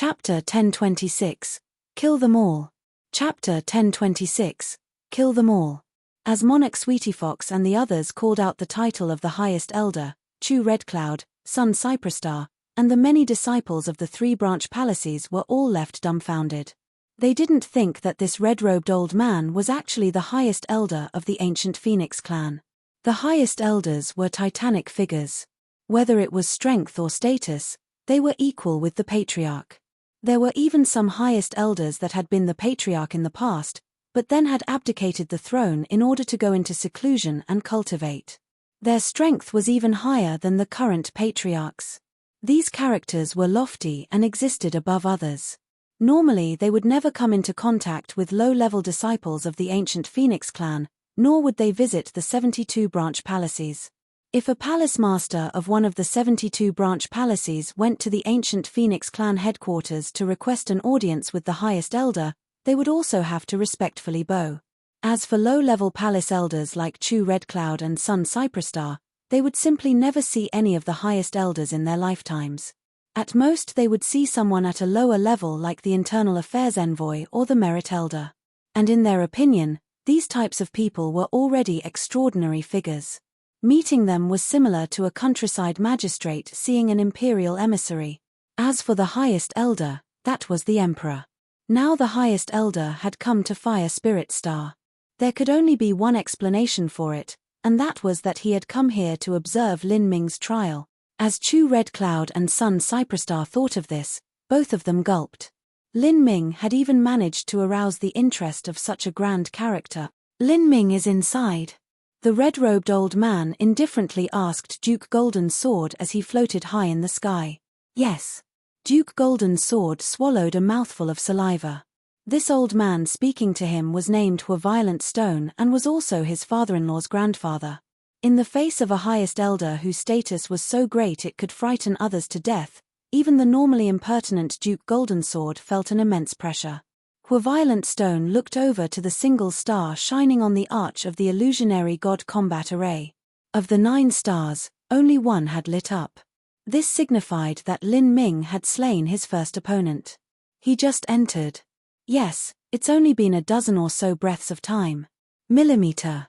Chapter 1026. Kill them all. Chapter 1026. Kill them all. As Monarch Sweetyfox and the others called out the title of the highest elder, Chew Redcloud, Sun Cypresstar, and the many disciples of the three-branch palaces were all left dumbfounded. They didn't think that this red-robed old man was actually the highest elder of the ancient Phoenix clan. The highest elders were titanic figures. Whether it was strength or status, they were equal with the patriarch. There were even some highest elders that had been the patriarch in the past, but then had abdicated the throne in order to go into seclusion and cultivate. Their strength was even higher than the current patriarchs. These characters were lofty and existed above others. Normally they would never come into contact with low-level disciples of the ancient Phoenix clan, nor would they visit the 72-branch palaces. If a palace master of one of the 72-branch palaces went to the ancient Phoenix clan headquarters to request an audience with the highest elder, they would also have to respectfully bow. As for low-level palace elders like Chew Redcloud and Sun Cypresstar, they would simply never see any of the highest elders in their lifetimes. At most they would see someone at a lower level like the internal affairs envoy or the merit elder. And in their opinion, these types of people were already extraordinary figures. Meeting them was similar to a countryside magistrate seeing an imperial emissary. As for the highest elder, that was the emperor. Now the highest elder had come to Fire Spirit Star. There could only be one explanation for it, and that was that he had come here to observe Lin Ming's trial. As Chew Redcloud and Sun Cypresstar thought of this, both of them gulped. Lin Ming had even managed to arouse the interest of such a grand character. Lin Ming is inside. The red-robed old man indifferently asked Duke Golden Sword as he floated high in the sky. Yes. Duke Golden Sword swallowed a mouthful of saliva. This old man speaking to him was named Violent Stone and was also his father-in-law's grandfather. In the face of a highest elder whose status was so great it could frighten others to death, even the normally impertinent Duke Golden Sword felt an immense pressure. Violent Stone looked over to the single star shining on the arch of the illusionary god combat array. Of the 9 stars, only one had lit up. This signified that Lin Ming had slain his first opponent. He just entered. Yes, it's only been a dozen or so breaths of time. Millimeter.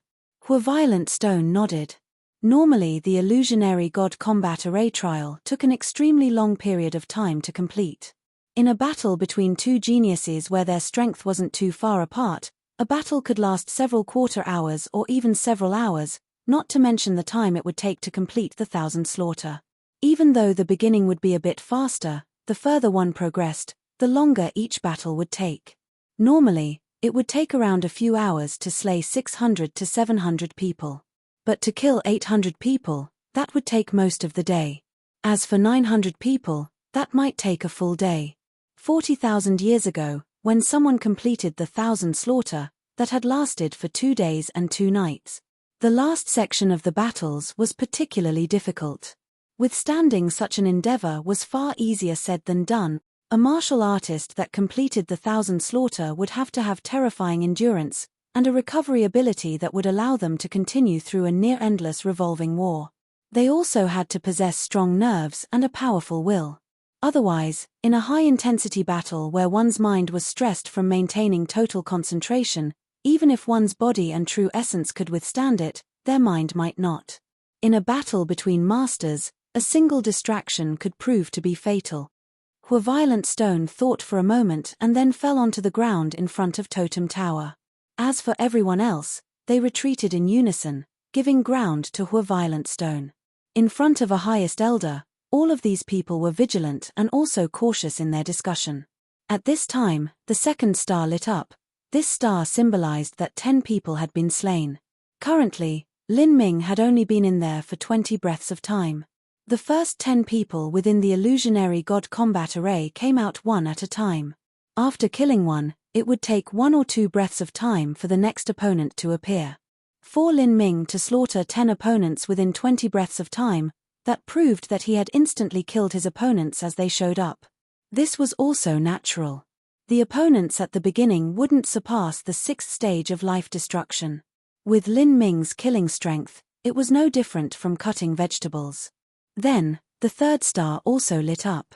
Violent Stone nodded. Normally the illusionary god combat array trial took an extremely long period of time to complete. In a battle between two geniuses where their strength wasn't too far apart, a battle could last several quarter hours or even several hours, not to mention the time it would take to complete the 1,000 slaughter. Even though the beginning would be a bit faster, the further one progressed, the longer each battle would take. Normally, it would take around a few hours to slay 600 to 700 people. But to kill 800 people, that would take most of the day. As for 900 people, that might take a full day. 40,000 years ago, when someone completed the 1,000 slaughter, that had lasted for 2 days and 2 nights. The last section of the battles was particularly difficult. Withstanding such an endeavor was far easier said than done. A martial artist that completed the 1,000 slaughter would have to have terrifying endurance, and a recovery ability that would allow them to continue through a near-endless revolving war. They also had to possess strong nerves and a powerful will. Otherwise, in a high-intensity battle where one's mind was stressed from maintaining total concentration, even if one's body and true essence could withstand it, their mind might not. In a battle between masters, a single distraction could prove to be fatal. Violent Stone thought for a moment and then fell onto the ground in front of Totem Tower. As for everyone else, they retreated in unison, giving ground to Violent Stone. In front of a highest elder, all of these people were vigilant and also cautious in their discussion. At this time, the second star lit up. This star symbolized that 10 people had been slain. Currently, Lin Ming had only been in there for 20 breaths of time. The first 10 people within the illusionary god combat array came out one at a time. After killing one, it would take 1 or 2 breaths of time for the next opponent to appear. For Lin Ming to slaughter 10 opponents within 20 breaths of time, that proved that he had instantly killed his opponents as they showed up. This was also natural. The opponents at the beginning wouldn't surpass the 6th stage of life destruction. With Lin Ming's killing strength, it was no different from cutting vegetables. Then, the third star also lit up.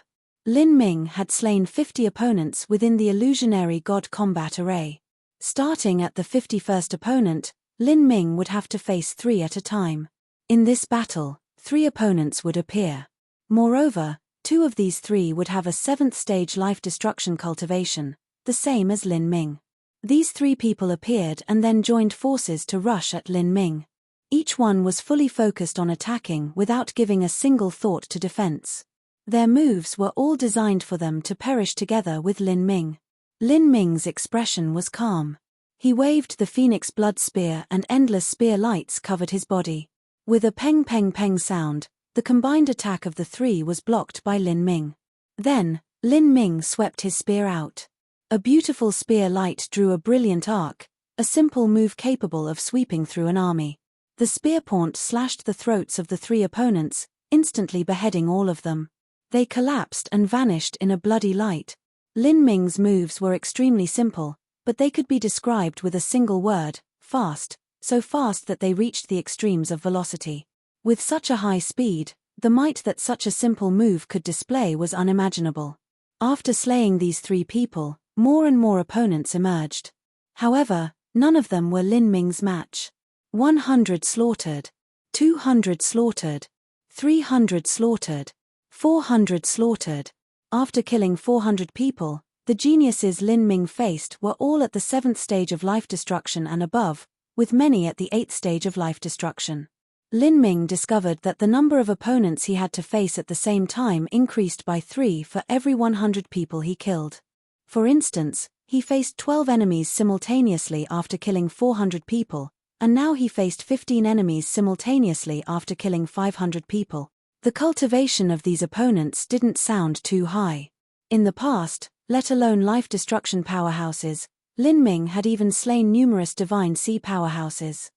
Lin Ming had slain 50 opponents within the illusionary god combat array. Starting at the 51st opponent, Lin Ming would have to face 3 at a time. In this battle, 3 opponents would appear. Moreover, 2 of these 3 would have a 7th stage life destruction cultivation, the same as Lin Ming. These 3 people appeared and then joined forces to rush at Lin Ming. Each one was fully focused on attacking without giving a single thought to defense. Their moves were all designed for them to perish together with Lin Ming. Lin Ming's expression was calm. He waved the Phoenix Blood Spear and endless spear lights covered his body. With a peng peng peng sound, the combined attack of the 3 was blocked by Lin Ming. Then, Lin Ming swept his spear out. A beautiful spear light drew a brilliant arc, a simple move capable of sweeping through an army. The spear point slashed the throats of the 3 opponents, instantly beheading all of them. They collapsed and vanished in a bloody light. Lin Ming's moves were extremely simple, but they could be described with a single word: fast, so fast that they reached the extremes of velocity. With such a high speed, the might that such a simple move could display was unimaginable. After slaying these 3 people, more and more opponents emerged. However, none of them were Lin Ming's match. 100 slaughtered, 200 slaughtered, 300 slaughtered, 400 slaughtered. After killing 400 people, the geniuses Lin Ming faced were all at the 7th stage of life destruction and above, with many at the 8th stage of life destruction. Lin Ming discovered that the number of opponents he had to face at the same time increased by 3 for every 100 people he killed. For instance, he faced 12 enemies simultaneously after killing 400 people, and now he faced 15 enemies simultaneously after killing 500 people. The cultivation of these opponents didn't sound too high. In the past, let alone life destruction powerhouses, Lin Ming had even slain numerous divine sea powerhouses.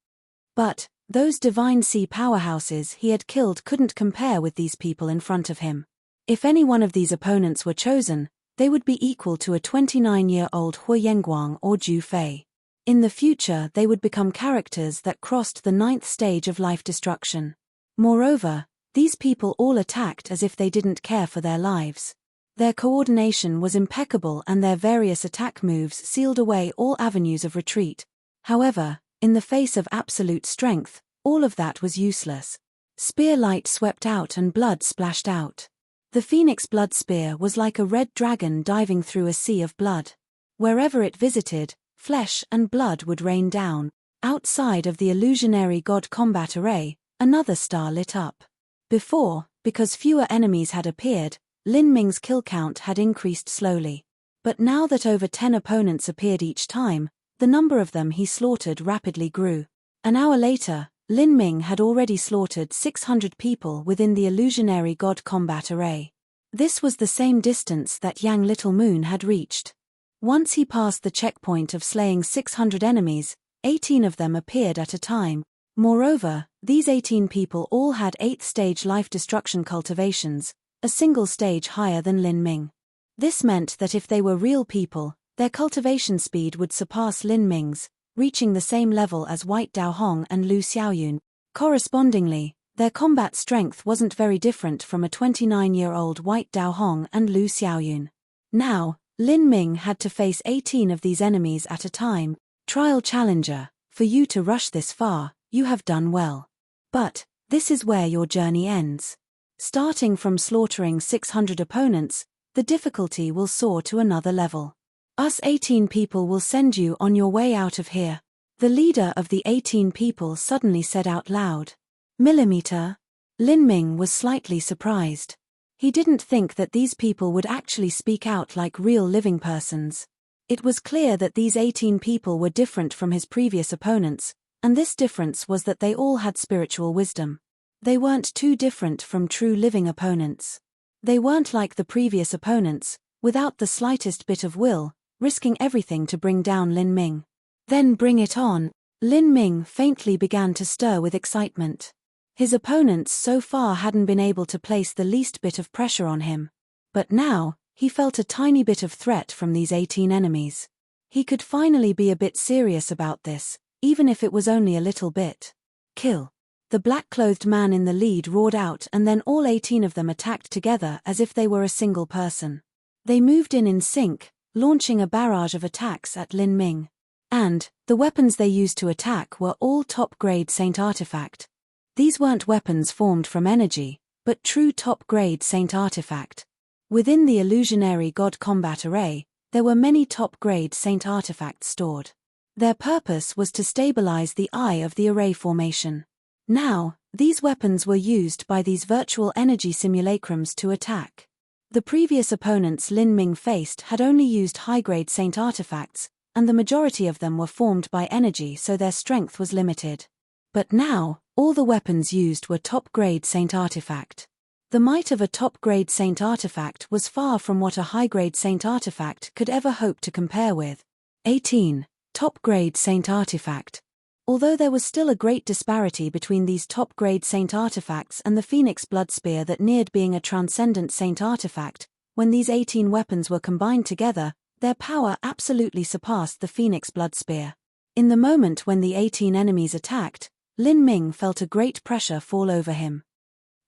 But those divine sea powerhouses he had killed couldn't compare with these people in front of him. If any one of these opponents were chosen, they would be equal to a 29-year-old Hu Yenguang or Zhu Fei. In the future they would become characters that crossed the 9th stage of life destruction. Moreover, these people all attacked as if they didn't care for their lives. Their coordination was impeccable and their various attack moves sealed away all avenues of retreat. However, in the face of absolute strength, all of that was useless. Spear light swept out and blood splashed out. The Phoenix Blood Spear was like a red dragon diving through a sea of blood. Wherever it visited, flesh and blood would rain down. Outside of the illusionary god combat array, another star lit up. Before, because fewer enemies had appeared, Lin Ming's kill count had increased slowly. But now that over 10 opponents appeared each time, the number of them he slaughtered rapidly grew. An hour later, Lin Ming had already slaughtered 600 people within the illusionary god combat array. This was the same distance that Yang Little Moon had reached. Once he passed the checkpoint of slaying 600 enemies, 18 of them appeared at a time. Moreover, these 18 people all had 8th stage life destruction cultivations, a single stage higher than Lin Ming. This meant that if they were real people, their cultivation speed would surpass Lin Ming's, reaching the same level as White Dao Hong and Lu Xiaoyun. Correspondingly, their combat strength wasn't very different from a 29-year-old White Dao Hong and Lu Xiaoyun. Now, Lin Ming had to face 18 of these enemies at a time. Trial Challenger, for you to rush this far, you have done well. But this is where your journey ends. Starting from slaughtering 600 opponents, the difficulty will soar to another level. Us 18 people will send you on your way out of here. The leader of the 18 people suddenly said out loud. Millimeter? Lin Ming was slightly surprised. He didn't think that these people would actually speak out like real living persons. It was clear that these 18 people were different from his previous opponents, and this difference was that they all had spiritual wisdom. They weren't too different from true living opponents. They weren't like the previous opponents, without the slightest bit of will, risking everything to bring down Lin Ming. Then bring it on. Lin Ming faintly began to stir with excitement. His opponents so far hadn't been able to place the least bit of pressure on him. But now, he felt a tiny bit of threat from these 18 enemies. He could finally be a bit serious about this, even if it was only a little bit. Kill. The black-clothed man in the lead roared out, and then all 18 of them attacked together as if they were a single person. They moved in sync, launching a barrage of attacks at Lin Ming. And the weapons they used to attack were all top-grade Saint Artifact. These weren't weapons formed from energy, but true top-grade Saint Artifact. Within the illusionary God combat array, there were many top-grade Saint Artifacts stored. Their purpose was to stabilize the eye of the array formation. Now, these weapons were used by these virtual energy simulacrums to attack. The previous opponents Lin Ming faced had only used high-grade Saint Artifacts, and the majority of them were formed by energy, so their strength was limited. But now, all the weapons used were top-grade Saint Artifact. The might of a top-grade Saint Artifact was far from what a high-grade Saint Artifact could ever hope to compare with. 18. Top-grade Saint Artifact. Although there was still a great disparity between these top-grade Saint Artifacts and the Phoenix Blood Spear that neared being a transcendent Saint Artifact, when these 18 weapons were combined together, their power absolutely surpassed the Phoenix Blood Spear. In the moment when the 18 enemies attacked, Lin Ming felt a great pressure fall over him.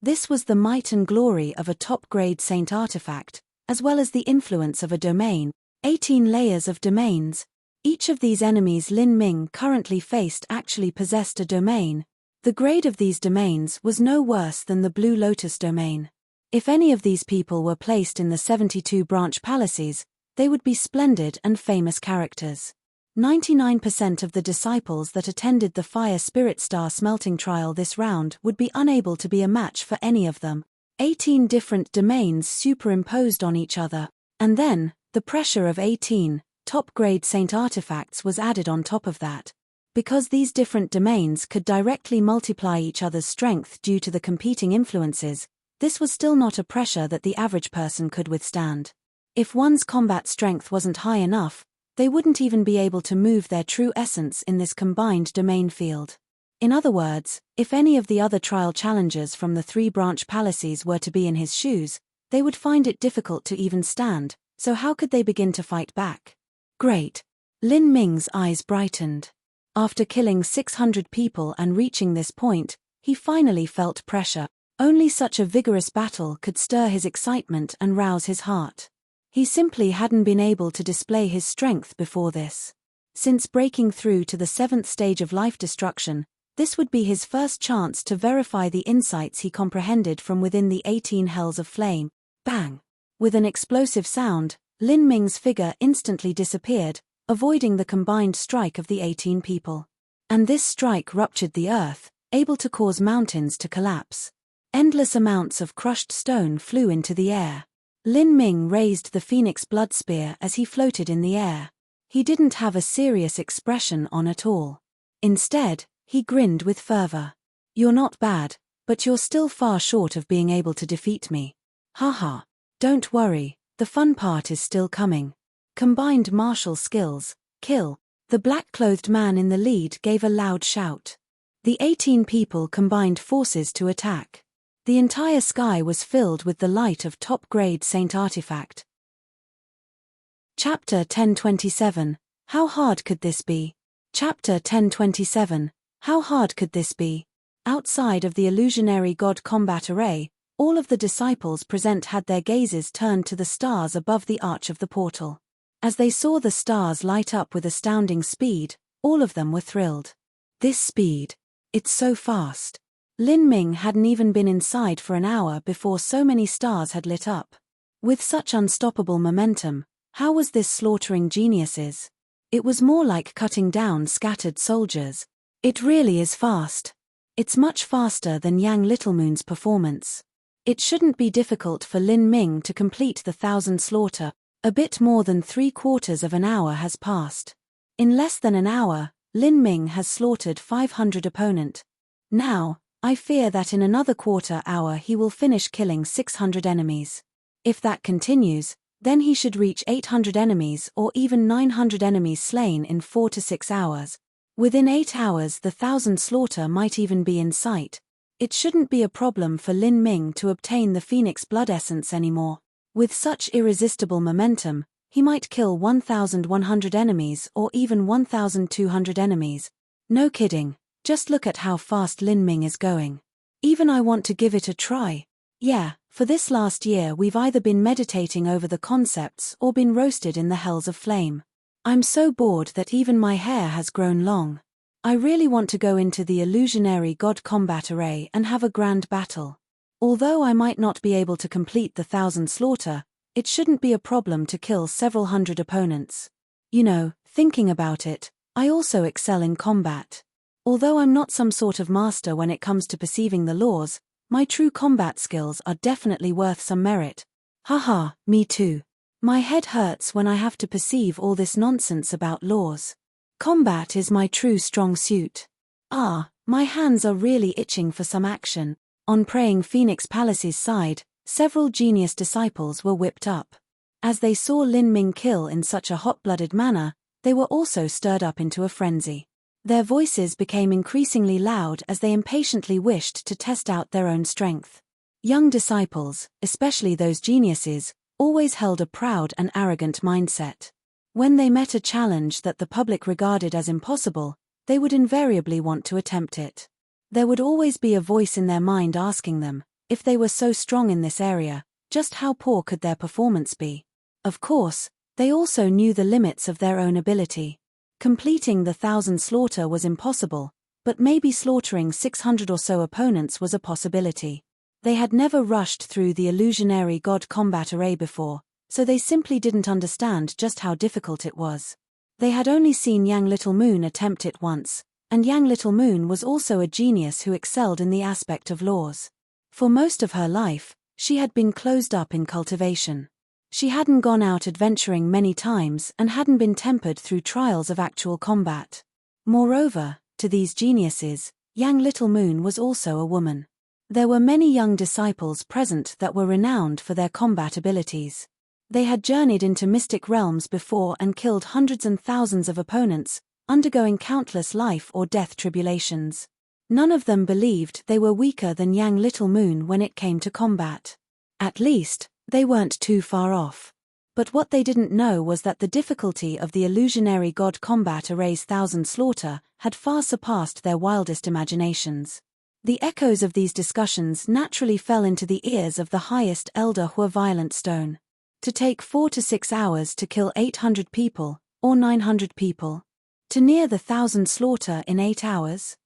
This was the might and glory of a top-grade Saint Artifact, as well as the influence of a domain, 18 layers of domains. Each of these enemies Lin Ming currently faced actually possessed a domain. The grade of these domains was no worse than the Blue Lotus domain. If any of these people were placed in the 72 branch palaces, they would be splendid and famous characters. 99% of the disciples that attended the Fire Spirit Star smelting trial this round would be unable to be a match for any of them. 18 different domains superimposed on each other, and then, the pressure of 18 top-grade Saint Artifacts was added on top of that. Because these different domains could directly multiply each other's strength due to the competing influences, this was still not a pressure that the average person could withstand. If one's combat strength wasn't high enough, they wouldn't even be able to move their true essence in this combined domain field. In other words, if any of the other trial challengers from the 3 branch palaces were to be in his shoes, they would find it difficult to even stand, so how could they begin to fight back? Great. Lin Ming's eyes brightened. After killing 600 people and reaching this point, he finally felt pressure. Only such a vigorous battle could stir his excitement and rouse his heart. He simply hadn't been able to display his strength before this. Since breaking through to the 7th stage of life destruction, this would be his first chance to verify the insights he comprehended from within the 18 hells of flame. Bang! With an explosive sound, Lin Ming's figure instantly disappeared, avoiding the combined strike of the 18 people. And this strike ruptured the earth, able to cause mountains to collapse. Endless amounts of crushed stone flew into the air. Lin Ming raised the Phoenix Blood Spear as he floated in the air. He didn't have a serious expression on at all. Instead, he grinned with fervor. "You're not bad, but you're still far short of being able to defeat me. Haha. Don't worry. The fun part is still coming." Combined martial skills, kill. The black-clothed man in the lead gave a loud shout. The 18 people combined forces to attack. The entire sky was filled with the light of top-grade Saint Artifact. Chapter 1027. How hard could this be? Chapter 1027. How hard could this be? Outside of the illusionary God combat array, all of the disciples present had their gazes turned to the stars above the arch of the portal. As they saw the stars light up with astounding speed, all of them were thrilled. This speed. It's so fast. Lin Ming hadn't even been inside for an hour before so many stars had lit up. With such unstoppable momentum, how was this slaughtering geniuses? It was more like cutting down scattered soldiers. It really is fast. It's much faster than Yang Littlemoon's performance. It shouldn't be difficult for Lin Ming to complete the 1,000 slaughter. A bit more than 3/4 of an hour has passed. In less than an hour, Lin Ming has slaughtered 500 opponent. Now, I fear that in another quarter hour he will finish killing 600 enemies. If that continues, then he should reach 800 enemies or even 900 enemies slain in 4 to 6 hours. Within 8 hours the 1,000 slaughter might even be in sight. It shouldn't be a problem for Lin Ming to obtain the Phoenix Blood Essence anymore. With such irresistible momentum, he might kill 1,100 enemies or even 1,200 enemies. No kidding, Just look at how fast Lin Ming is going. Even I want to give it a try. Yeah, for this last year we've either been meditating over the concepts or been roasted in the hells of flame. I'm so bored that even my hair has grown long. I really want to go into the illusionary god combat array and have a grand battle. Although I might not be able to complete the 1,000 slaughter, it shouldn't be a problem to kill several hundred opponents. You know, thinking about it, I also excel in combat. Although I'm not some sort of master when it comes to perceiving the laws, my true combat skills are definitely worth some merit. Haha, me too. My head hurts when I have to perceive all this nonsense about laws. Combat is my true strong suit. My hands are really itching for some action. On Praying Phoenix Palace's side, several genius disciples were whipped up. As they saw Lin Ming kill in such a hot-blooded manner, they were also stirred up into a frenzy. Their voices became increasingly loud as they impatiently wished to test out their own strength. Young disciples, especially those geniuses, always held a proud and arrogant mindset. When they met a challenge that the public regarded as impossible, they would invariably want to attempt it. There would always be a voice in their mind asking them, if they were so strong in this area, just how poor could their performance be? Of course, they also knew the limits of their own ability. Completing the 1,000 slaughter was impossible, but maybe slaughtering 600 or so opponents was a possibility. They had never rushed through the illusionary god combat array before, so they simply didn't understand just how difficult it was. They had only seen Yang Little Moon attempt it once, and Yang Little Moon was also a genius who excelled in the aspect of laws. For most of her life, she had been closed up in cultivation. She hadn't gone out adventuring many times and hadn't been tempered through trials of actual combat. Moreover, to these geniuses, Yang Little Moon was also a woman. There were many young disciples present that were renowned for their combat abilities. They had journeyed into mystic realms before and killed hundreds and thousands of opponents, undergoing countless life or death tribulations. None of them believed they were weaker than Yang Little Moon when it came to combat. At least, they weren't too far off. But what they didn't know was that the difficulty of the illusionary god combat array's 1,000 slaughter had far surpassed their wildest imaginations. The echoes of these discussions naturally fell into the ears of the highest elder Violent Stone. To take 4 to 6 hours to kill 800 people, or 900 people. To near the 1,000 slaughter in 8 hours.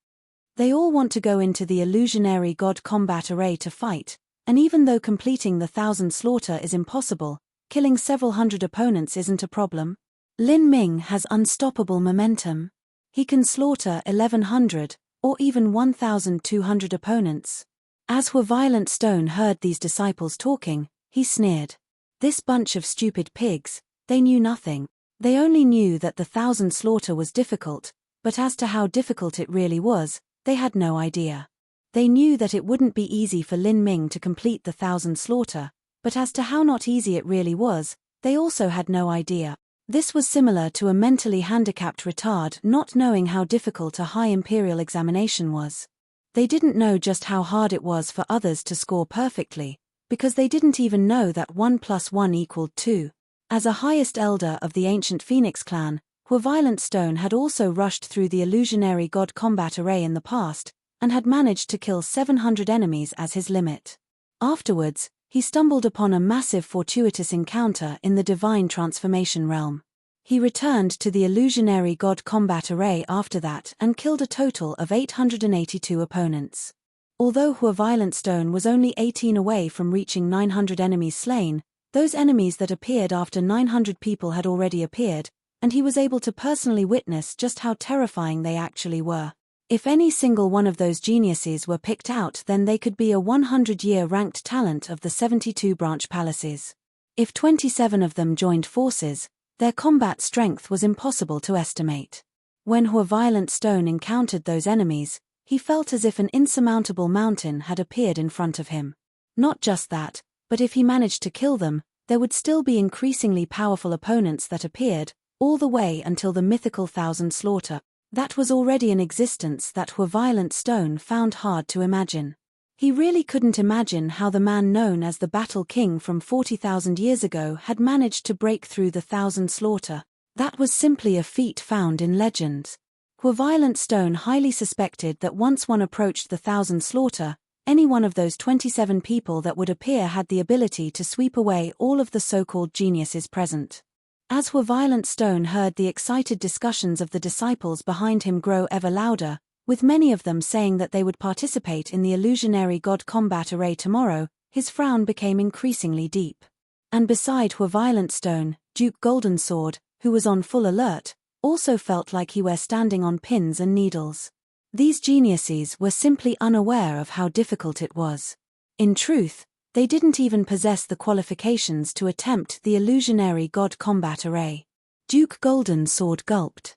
They all want to go into the illusionary god combat array to fight, and even though completing the 1,000 slaughter is impossible, killing several hundred opponents isn't a problem. Lin Ming has unstoppable momentum. He can slaughter 1,100, or even 1,200 opponents. As Violent Stone heard these disciples talking, he sneered. This bunch of stupid pigs, they knew nothing. They only knew that the 1,000 slaughter was difficult, but as to how difficult it really was, they had no idea. They knew that it wouldn't be easy for Lin Ming to complete the 1,000 slaughter, but as to how not easy it really was, they also had no idea. This was similar to a mentally handicapped retard not knowing how difficult a high imperial examination was. They didn't know just how hard it was for others to score perfectly, because they didn't even know that 1 + 1 = 2. As a highest elder of the ancient Phoenix clan, Violent Stone had also rushed through the illusionary god combat array in the past, and had managed to kill 700 enemies as his limit. Afterwards, he stumbled upon a massive fortuitous encounter in the divine transformation realm. He returned to the illusionary god combat array after that and killed a total of 882 opponents. Although Violent Stone was only 18 away from reaching 900 enemies slain, those enemies that appeared after 900 people had already appeared, and he was able to personally witness just how terrifying they actually were. If any single one of those geniuses were picked out, then they could be a 100-year ranked talent of the 72 branch palaces. If 27 of them joined forces, their combat strength was impossible to estimate. When Violent Stone encountered those enemies, he felt as if an insurmountable mountain had appeared in front of him. Not just that, but if he managed to kill them, there would still be increasingly powerful opponents that appeared, all the way until the mythical 1,000 slaughter. That was already an existence that Violent Stone found hard to imagine. He really couldn't imagine how the man known as the Battle King from 40,000 years ago had managed to break through the 1,000 slaughter. That was simply a feat found in legends. Violent Stone highly suspected that once one approached the 1,000 slaughter, any one of those 27 people that would appear had the ability to sweep away all of the so-called geniuses present. As Violent Stone heard the excited discussions of the disciples behind him grow ever louder, with many of them saying that they would participate in the illusionary god combat array tomorrow, his frown became increasingly deep. And beside Violent Stone, Duke Golden Sword, who was on full alert, also felt like he were standing on pins and needles. These geniuses were simply unaware of how difficult it was. In truth, they didn't even possess the qualifications to attempt the illusionary god combat array. Duke Golden Sword gulped.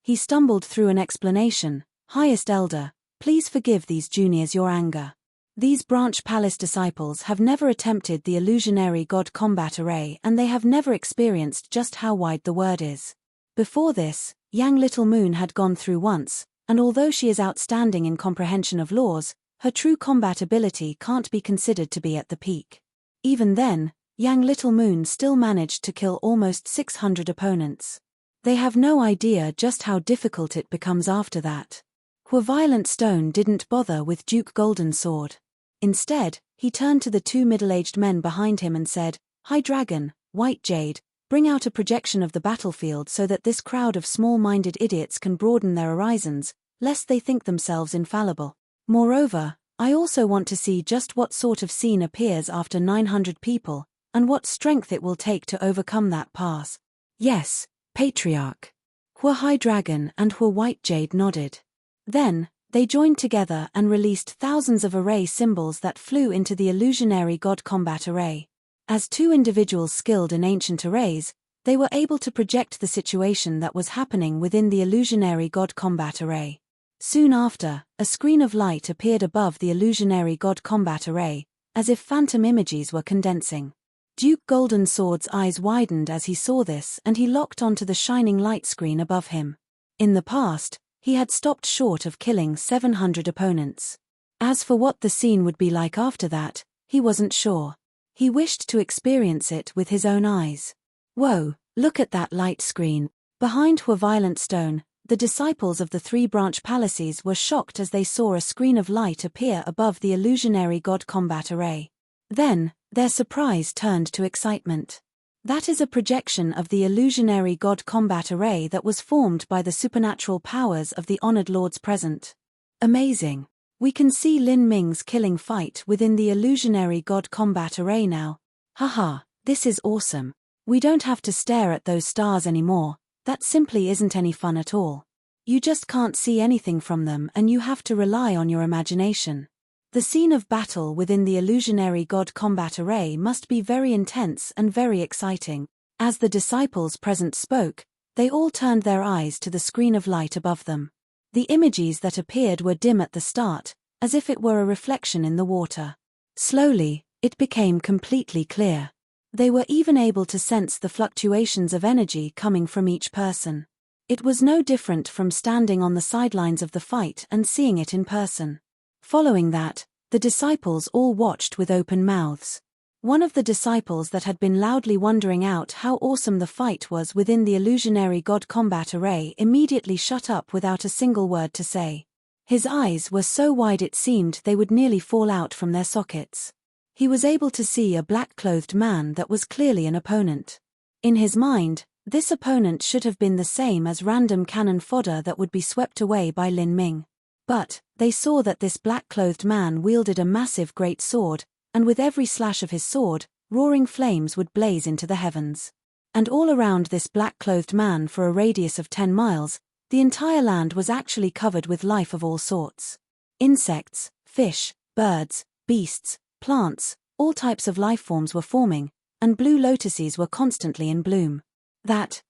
He stumbled through an explanation. Highest Elder, please forgive these juniors your anger. These Branch Palace disciples have never attempted the illusionary god combat array and they have never experienced just how wide the word is. Before this, Yang Little Moon had gone through once, and although she is outstanding in comprehension of laws, her true combat ability can't be considered to be at the peak. Even then, Yang Little Moon still managed to kill almost 600 opponents. They have no idea just how difficult it becomes after that. Violent Stone didn't bother with Duke Golden Sword. Instead, he turned to the two middle-aged men behind him and said, "High Dragon, White Jade, bring out a projection of the battlefield so that this crowd of small-minded idiots can broaden their horizons, lest they think themselves infallible. Moreover, I also want to see just what sort of scene appears after 900 people, and what strength it will take to overcome that pass." "Yes, Patriarch." High Dragon and White Jade nodded. Then, they joined together and released thousands of array symbols that flew into the illusionary god combat array. As two individuals skilled in ancient arrays, they were able to project the situation that was happening within the illusionary god combat array. Soon after, a screen of light appeared above the illusionary god combat array, as if phantom images were condensing. Duke Golden Sword's eyes widened as he saw this and he locked onto the shining light screen above him. In the past, he had stopped short of killing 700 opponents. As for what the scene would be like after that, he wasn't sure. He wished to experience it with his own eyes. Whoa, look at that light screen. Behind Violent Stone, the disciples of the three Branch Palaces were shocked as they saw a screen of light appear above the illusionary god combat array. Then, their surprise turned to excitement. That is a projection of the illusionary god combat array that was formed by the supernatural powers of the honored lords present. Amazing. We can see Lin Ming's killing fight within the illusionary god combat array now. Haha, this is awesome. We don't have to stare at those stars anymore, that simply isn't any fun at all. You just can't see anything from them and you have to rely on your imagination. The scene of battle within the illusionary god combat array must be very intense and very exciting. As the disciples present spoke, they all turned their eyes to the screen of light above them. The images that appeared were dim at the start, as if it were a reflection in the water. Slowly, it became completely clear. They were even able to sense the fluctuations of energy coming from each person. It was no different from standing on the sidelines of the fight and seeing it in person. Following that, the disciples all watched with open mouths. One of the disciples that had been loudly wondering out how awesome the fight was within the illusionary god combat array immediately shut up without a single word to say. His eyes were so wide it seemed they would nearly fall out from their sockets. He was able to see a black-clothed man that was clearly an opponent. In his mind, this opponent should have been the same as random cannon fodder that would be swept away by Lin Ming. But, they saw that this black-clothed man wielded a massive great sword, and with every slash of his sword, roaring flames would blaze into the heavens. And all around this black-clothed man for a radius of 10 miles, the entire land was actually covered with life of all sorts. Insects, fish, birds, beasts, plants, all types of life forms were forming, and blue lotuses were constantly in bloom. That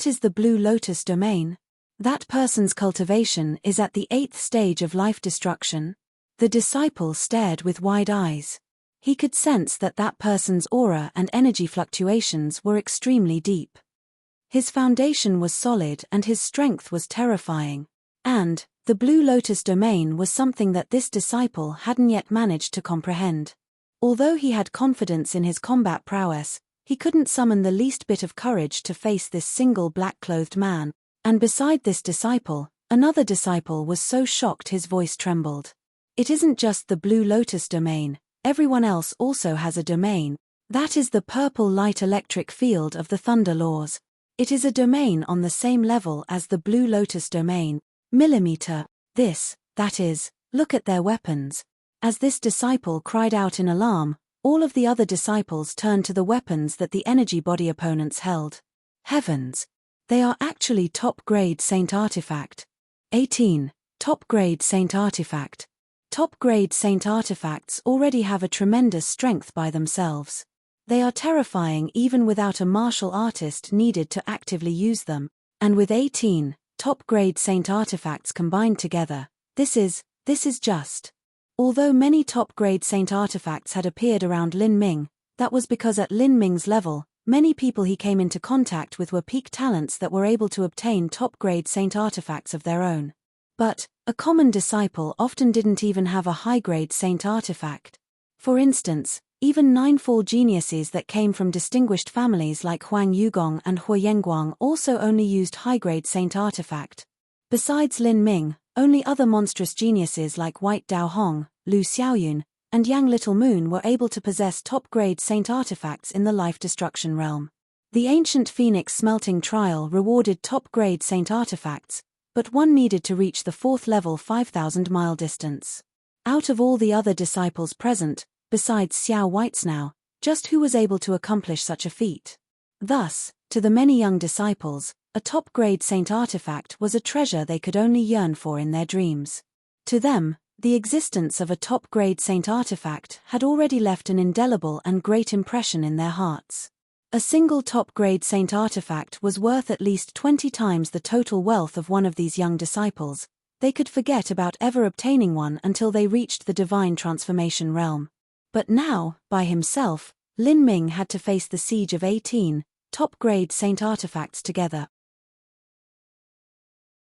is the Blue Lotus domain. That person's cultivation is at the 8th stage of life destruction. The disciple stared with wide eyes. He could sense that that person's aura and energy fluctuations were extremely deep. His foundation was solid and his strength was terrifying. And, the Blue Lotus domain was something that this disciple hadn't yet managed to comprehend. Although he had confidence in his combat prowess, he couldn't summon the least bit of courage to face this single black-clothed man. And beside this disciple, another disciple was so shocked his voice trembled. It isn't just the Blue Lotus domain, everyone else also has a domain. That is the purple light electric field of the thunder laws. It is a domain on the same level as the Blue Lotus domain, millimeter. That is, look at their weapons. As this disciple cried out in alarm, all of the other disciples turned to the weapons that the energy body opponents held. Heavens! They are actually top-grade Saint Artifact. 18. Top-grade Saint Artifact. Top-grade Saint Artifacts already have a tremendous strength by themselves. They are terrifying even without a martial artist needed to actively use them, and with 18 top-grade Saint Artifacts combined together, this is just. Although many top-grade Saint Artifacts had appeared around Lin Ming, that was because at Lin Ming's level, many people he came into contact with were peak talents that were able to obtain top-grade Saint Artifacts of their own. But a common disciple often didn't even have a high-grade Saint Artifact. For instance, even ninefall geniuses that came from distinguished families like Huang Yugong and Hu Yenguang also only used high-grade Saint Artifact. Besides Lin Ming, only other monstrous geniuses like White Dao Hong, Lu Xiaoyun, and Yang Little Moon were able to possess top-grade Saint Artifacts in the life destruction realm. The ancient Phoenix smelting trial rewarded top-grade Saint Artifacts, but one needed to reach the 4th level 5,000-mile distance. Out of all the other disciples present, besides Xiao Whitesnow, just who was able to accomplish such a feat? Thus, to the many young disciples, a top-grade Saint Artifact was a treasure they could only yearn for in their dreams. To them, the existence of a top-grade Saint Artifact had already left an indelible and great impression in their hearts. A single top-grade Saint Artifact was worth at least 20 times the total wealth of one of these young disciples. They could forget about ever obtaining one until they reached the divine transformation realm. But now, by himself, Lin Ming had to face the siege of 18 top-grade Saint Artifacts together.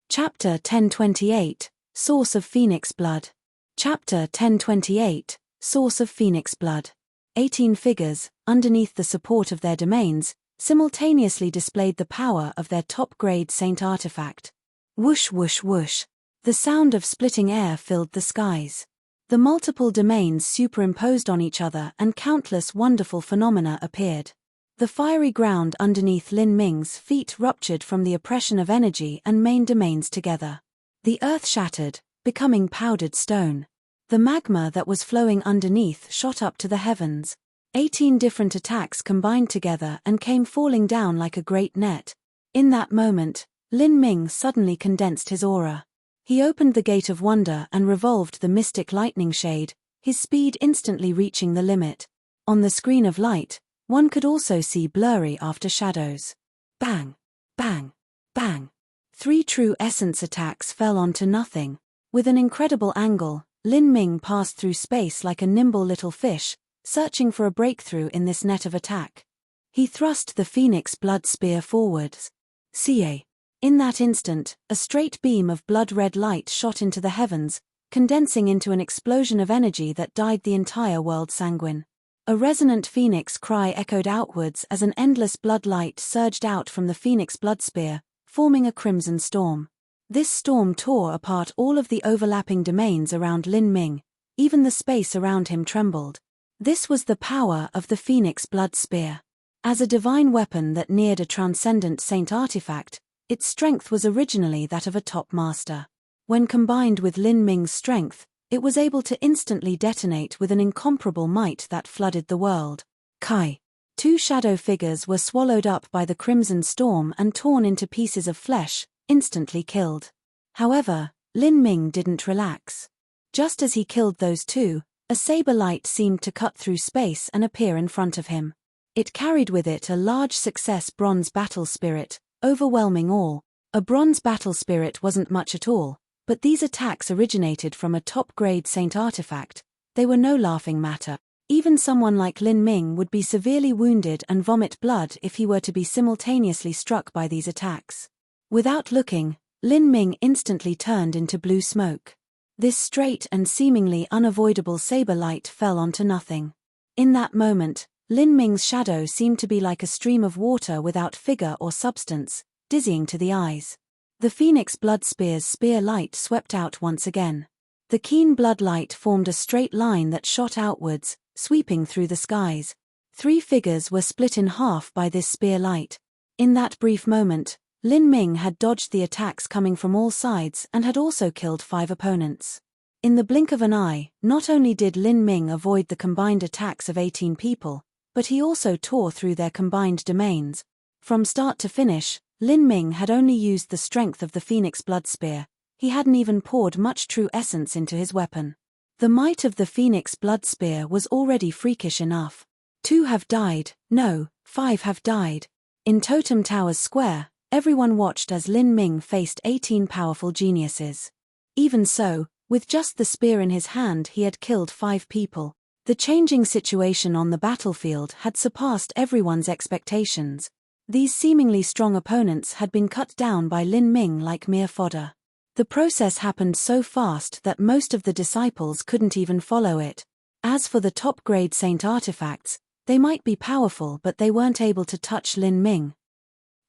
Chapter 1028, Source of Phoenix Blood. Chapter 1028, Source of Phoenix Blood. 18 figures, underneath the support of their domains, simultaneously displayed the power of their top-grade Saint Artifact. Whoosh whoosh whoosh. The sound of splitting air filled the skies. The multiple domains superimposed on each other and countless wonderful phenomena appeared. The fiery ground underneath Lin Ming's feet ruptured from the oppression of energy and main domains together. The earth shattered, becoming powdered stone. The magma that was flowing underneath shot up to the heavens. 18 different attacks combined together and came falling down like a great net. In that moment, Lin Ming suddenly condensed his aura. He opened the gate of wonder and revolved the mystic lightning shade, his speed instantly reaching the limit. On the screen of light, one could also see blurry after shadows. Bang! Bang! Bang! 3 true essence attacks fell onto nothing. With an incredible angle, Lin Ming passed through space like a nimble little fish, searching for a breakthrough in this net of attack. He thrust the Phoenix blood spear forwards. Ca. In that instant, a straight beam of blood-red light shot into the heavens, condensing into an explosion of energy that dyed the entire world sanguine. A resonant phoenix cry echoed outwards as an endless blood light surged out from the Phoenix blood spear, forming a crimson storm. This storm tore apart all of the overlapping domains around Lin Ming. Even the space around him trembled. This was the power of the Phoenix blood spear. As a divine weapon that neared a transcendent Saint Artifact, its strength was originally that of a top master. When combined with Lin Ming's strength, it was able to instantly detonate with an incomparable might that flooded the world. Kai. 2 shadow figures were swallowed up by the crimson storm and torn into pieces of flesh, instantly killed. However, Lin Ming didn't relax. Just as he killed those 2, a saber light seemed to cut through space and appear in front of him. It carried with it a large success bronze battle spirit, overwhelming all. A bronze battle spirit wasn't much at all, but these attacks originated from a top-grade Saint Artifact. They were no laughing matter. Even someone like Lin Ming would be severely wounded and vomit blood if he were to be simultaneously struck by these attacks. Without looking, Lin Ming instantly turned into blue smoke. This straight and seemingly unavoidable saber light fell onto nothing. In that moment, Lin Ming's shadow seemed to be like a stream of water without figure or substance, dizzying to the eyes. The Phoenix Blood Spear's spear light swept out once again. The keen blood light formed a straight line that shot outwards, sweeping through the skies. 3 figures were split in half by this spear light. In that brief moment, Lin Ming had dodged the attacks coming from all sides and had also killed 5 opponents. In the blink of an eye, not only did Lin Ming avoid the combined attacks of 18 people, but he also tore through their combined domains. From start to finish, Lin Ming had only used the strength of the Phoenix Blood Spear. He hadn't even poured much true essence into his weapon. The might of the Phoenix Blood Spear was already freakish enough. 2 have died, no, 5 have died. In Totem Towers Square, everyone watched as Lin Ming faced 18 powerful geniuses. Even so, with just the spear in his hand he had killed 5 people. The changing situation on the battlefield had surpassed everyone's expectations. These seemingly strong opponents had been cut down by Lin Ming like mere fodder. The process happened so fast that most of the disciples couldn't even follow it. As for the top-grade saint artifacts, they might be powerful but they weren't able to touch Lin Ming.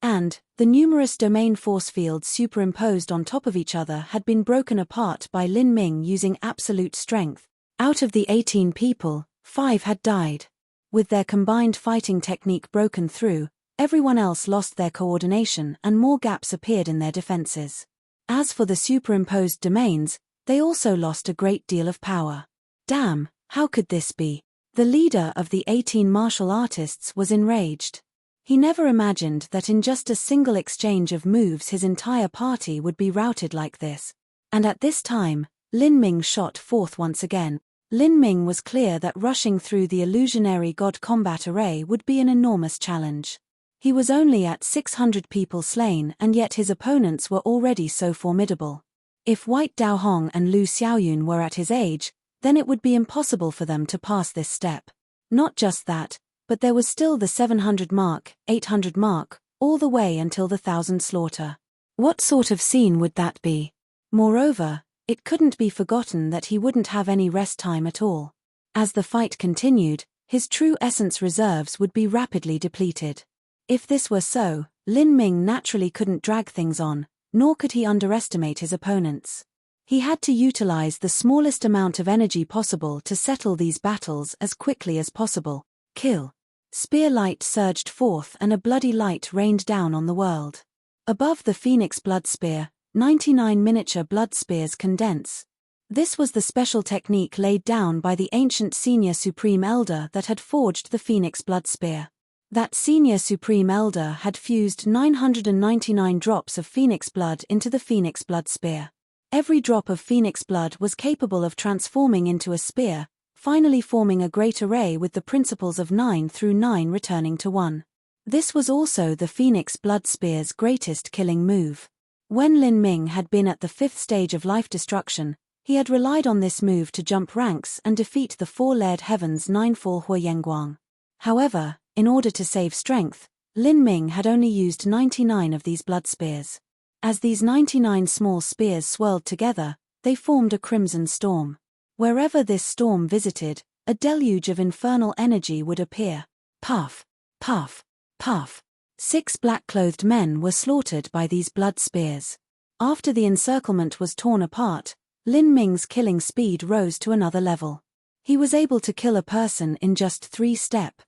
And, the numerous domain force fields superimposed on top of each other had been broken apart by Lin Ming using absolute strength. Out of the 18 people, 5 had died. With their combined fighting technique broken through, everyone else lost their coordination and more gaps appeared in their defenses. As for the superimposed domains, they also lost a great deal of power. Damn, how could this be? The leader of the 18 martial artists was enraged. He never imagined that in just a single exchange of moves his entire party would be routed like this. And at this time, Lin Ming shot forth once again. Lin Ming was clear that rushing through the illusionary god combat array would be an enormous challenge. He was only at 600 people slain and yet his opponents were already so formidable. If White Dao Hong and Lu Xiaoyun were at his age, then it would be impossible for them to pass this step. Not just that, but there was still the 700 mark, 800 mark, all the way until the 1,000 slaughter. What sort of scene would that be? Moreover, it couldn't be forgotten that he wouldn't have any rest time at all. As the fight continued, his true essence reserves would be rapidly depleted. If this were so, Lin Ming naturally couldn't drag things on, nor could he underestimate his opponents. He had to utilize the smallest amount of energy possible to settle these battles as quickly as possible. Kill. Spear light surged forth and a bloody light rained down on the world. Above the Phoenix Blood Spear, 99 miniature blood spears condense. This was the special technique laid down by the ancient Senior Supreme Elder that had forged the Phoenix Blood Spear. That Senior Supreme Elder had fused 999 drops of Phoenix blood into the Phoenix Blood Spear. Every drop of Phoenix blood was capable of transforming into a spear, finally forming a great array with the principles of 9 through 9 returning to 1. This was also the Phoenix Blood Spear's greatest killing move. When Lin Ming had been at the 5th stage of life destruction, he had relied on this move to jump ranks and defeat the 4-layered Heaven's 9-fall Huoyangguang. However, in order to save strength, Lin Ming had only used 99 of these blood spears. As these 99 small spears swirled together, they formed a crimson storm. Wherever this storm visited, a deluge of infernal energy would appear. Puff, puff, puff. 6 black-clothed men were slaughtered by these blood spears. After the encirclement was torn apart, Lin Ming's killing speed rose to another level. He was able to kill a person in just 3 steps.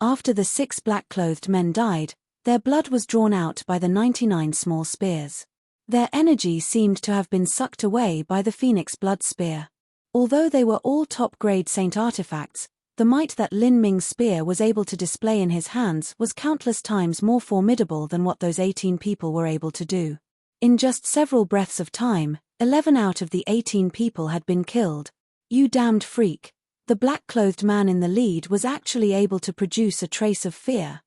After the 6 black-clothed men died, their blood was drawn out by the 99 small spears. Their energy seemed to have been sucked away by the Phoenix Blood Spear. Although they were all top-grade saint artifacts, the might that Lin Ming's spear was able to display in his hands was countless times more formidable than what those 18 people were able to do. In just several breaths of time, 11 out of the 18 people had been killed. You damned freak. The black-clothed man in the lead was actually able to produce a trace of fear.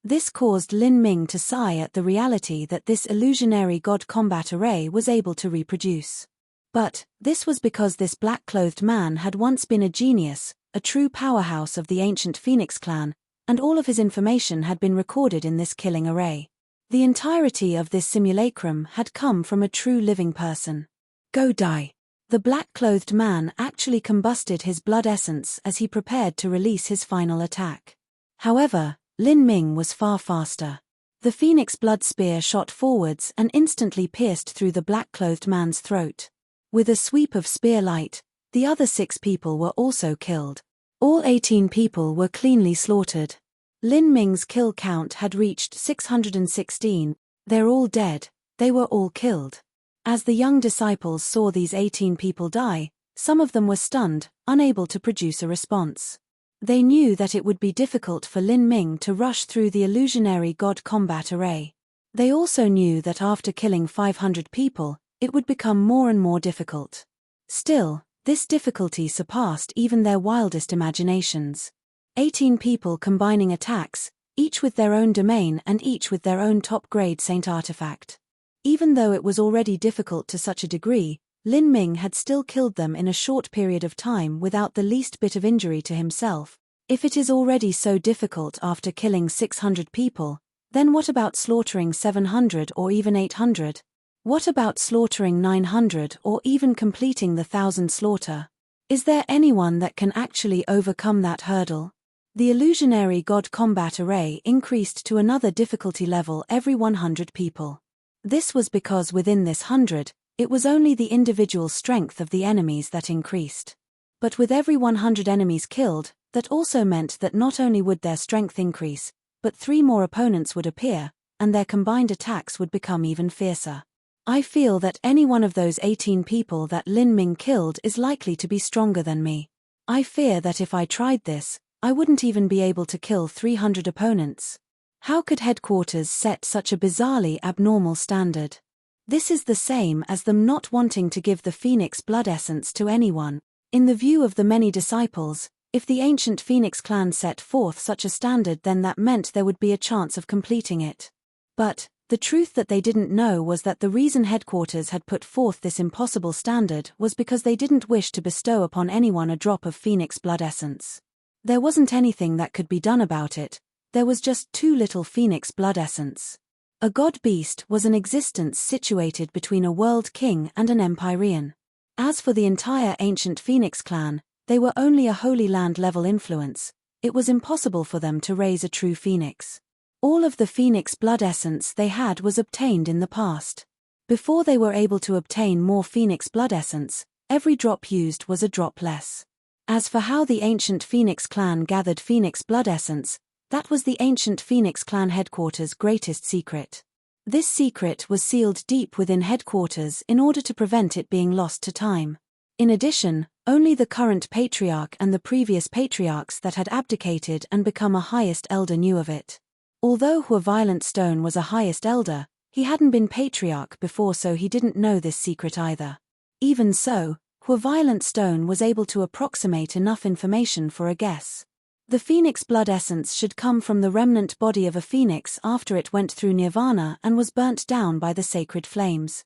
This caused Lin Ming to sigh at the reality that this illusionary god combat array was able to reproduce. But, this was because this black-clothed man had once been a genius, a true powerhouse of the ancient Phoenix clan, and all of his information had been recorded in this killing array. The entirety of this simulacrum had come from a true living person. Go die. The black-clothed man actually combusted his blood essence as he prepared to release his final attack. However, Lin Ming was far faster. The phoenix blood spear shot forwards and instantly pierced through the black-clothed man's throat. With a sweep of spear light, the other 6 people were also killed. All 18 people were cleanly slaughtered. Lin Ming's kill count had reached 616. They're all dead, they were all killed. As the young disciples saw these 18 people die, some of them were stunned, unable to produce a response. They knew that it would be difficult for Lin Ming to rush through the illusionary god combat array. They also knew that after killing 500 people, it would become more and more difficult. Still, this difficulty surpassed even their wildest imaginations. 18 people combining attacks, each with their own domain and each with their own top-grade saint artifact. Even though it was already difficult to such a degree, Lin Ming had still killed them in a short period of time without the least bit of injury to himself. If it is already so difficult after killing 600 people, then what about slaughtering 700 or even 800? What about slaughtering 900 or even completing the 1,000 slaughter? Is there anyone that can actually overcome that hurdle? The illusionary god combat array increased to another difficulty level every 100 people. This was because within this 100, it was only the individual strength of the enemies that increased. But with every 100 enemies killed, that also meant that not only would their strength increase, but 3 more opponents would appear, and their combined attacks would become even fiercer. I feel that any one of those 18 people that Lin Ming killed is likely to be stronger than me. I fear that if I tried this, I wouldn't even be able to kill 300 opponents. How could headquarters set such a bizarrely abnormal standard? This is the same as them not wanting to give the Phoenix blood essence to anyone. In the view of the many disciples, if the ancient Phoenix clan set forth such a standard, then that meant there would be a chance of completing it. But the truth that they didn't know was that the reason headquarters had put forth this impossible standard was because they didn't wish to bestow upon anyone a drop of Phoenix blood essence. There wasn't anything that could be done about it, there was just too little Phoenix blood essence. A god-beast was an existence situated between a world king and an empyrean. As for the entire ancient Phoenix clan, they were only a Holy Land level influence. It was impossible for them to raise a true phoenix. All of the Phoenix blood essence they had was obtained in the past. Before they were able to obtain more Phoenix blood essence, every drop used was a drop less. As for how the ancient Phoenix clan gathered Phoenix blood essence, that was the ancient Phoenix clan headquarters' greatest secret. This secret was sealed deep within headquarters in order to prevent it being lost to time. In addition, only the current patriarch and the previous patriarchs that had abdicated and become a highest elder knew of it. Although Violent Stone was a highest elder, he hadn't been patriarch before, so he didn't know this secret either. Even so, Violent Stone was able to approximate enough information for a guess. The Phoenix blood essence should come from the remnant body of a phoenix after it went through nirvana and was burnt down by the sacred flames.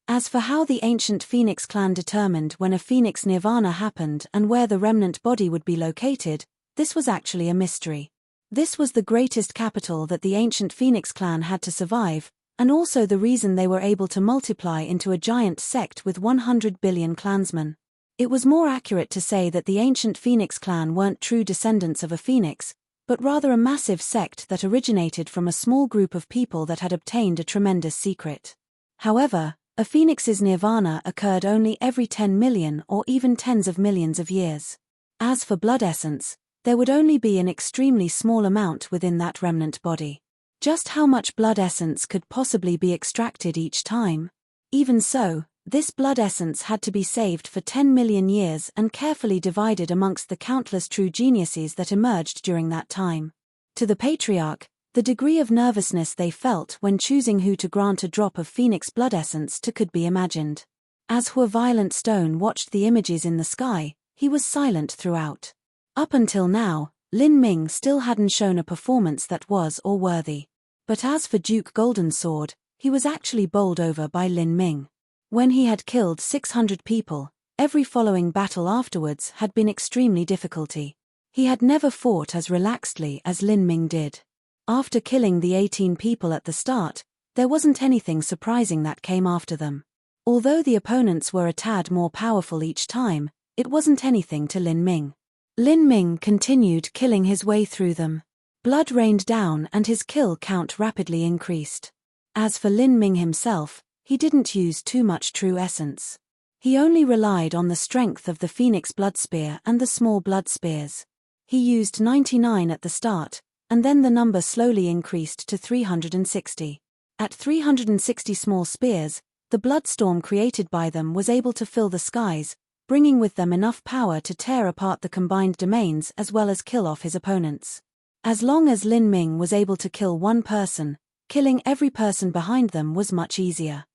As for how the ancient Phoenix clan determined when a phoenix nirvana happened and where the remnant body would be located, this was actually a mystery. This was the greatest capital that the ancient Phoenix clan had to survive, and also the reason they were able to multiply into a giant sect with 100 billion clansmen. It was more accurate to say that the ancient Phoenix clan weren't true descendants of a phoenix, but rather a massive sect that originated from a small group of people that had obtained a tremendous secret. However, a phoenix's nirvana occurred only every 10 million or even tens of millions of years. As for blood essence, there would only be an extremely small amount within that remnant body. Just how much blood essence could possibly be extracted each time? Even so, this blood essence had to be saved for 10 million years and carefully divided amongst the countless true geniuses that emerged during that time. To the patriarch, the degree of nervousness they felt when choosing who to grant a drop of Phoenix blood essence to could be imagined. As Violent Stone watched the images in the sky, he was silent throughout. Up until now, Lin Ming still hadn't shown a performance that was or worthy. But as for Duke Golden Sword, he was actually bowled over by Lin Ming. When he had killed 600 people, every following battle afterwards had been extremely difficult. He had never fought as relaxedly as Lin Ming did. After killing the 18 people at the start, there wasn't anything surprising that came after them. Although the opponents were a tad more powerful each time, it wasn't anything to Lin Ming. Lin Ming continued killing his way through them. Blood rained down and his kill count rapidly increased. As for Lin Ming himself, he didn't use too much true essence. He only relied on the strength of the Phoenix Blood Spear and the small blood spears. He used 99 at the start, and then the number slowly increased to 360. At 360 small spears, the bloodstorm created by them was able to fill the skies, bringing with them enough power to tear apart the combined domains as well as kill off his opponents. As long as Lin Ming was able to kill one person, killing every person behind them was much easier.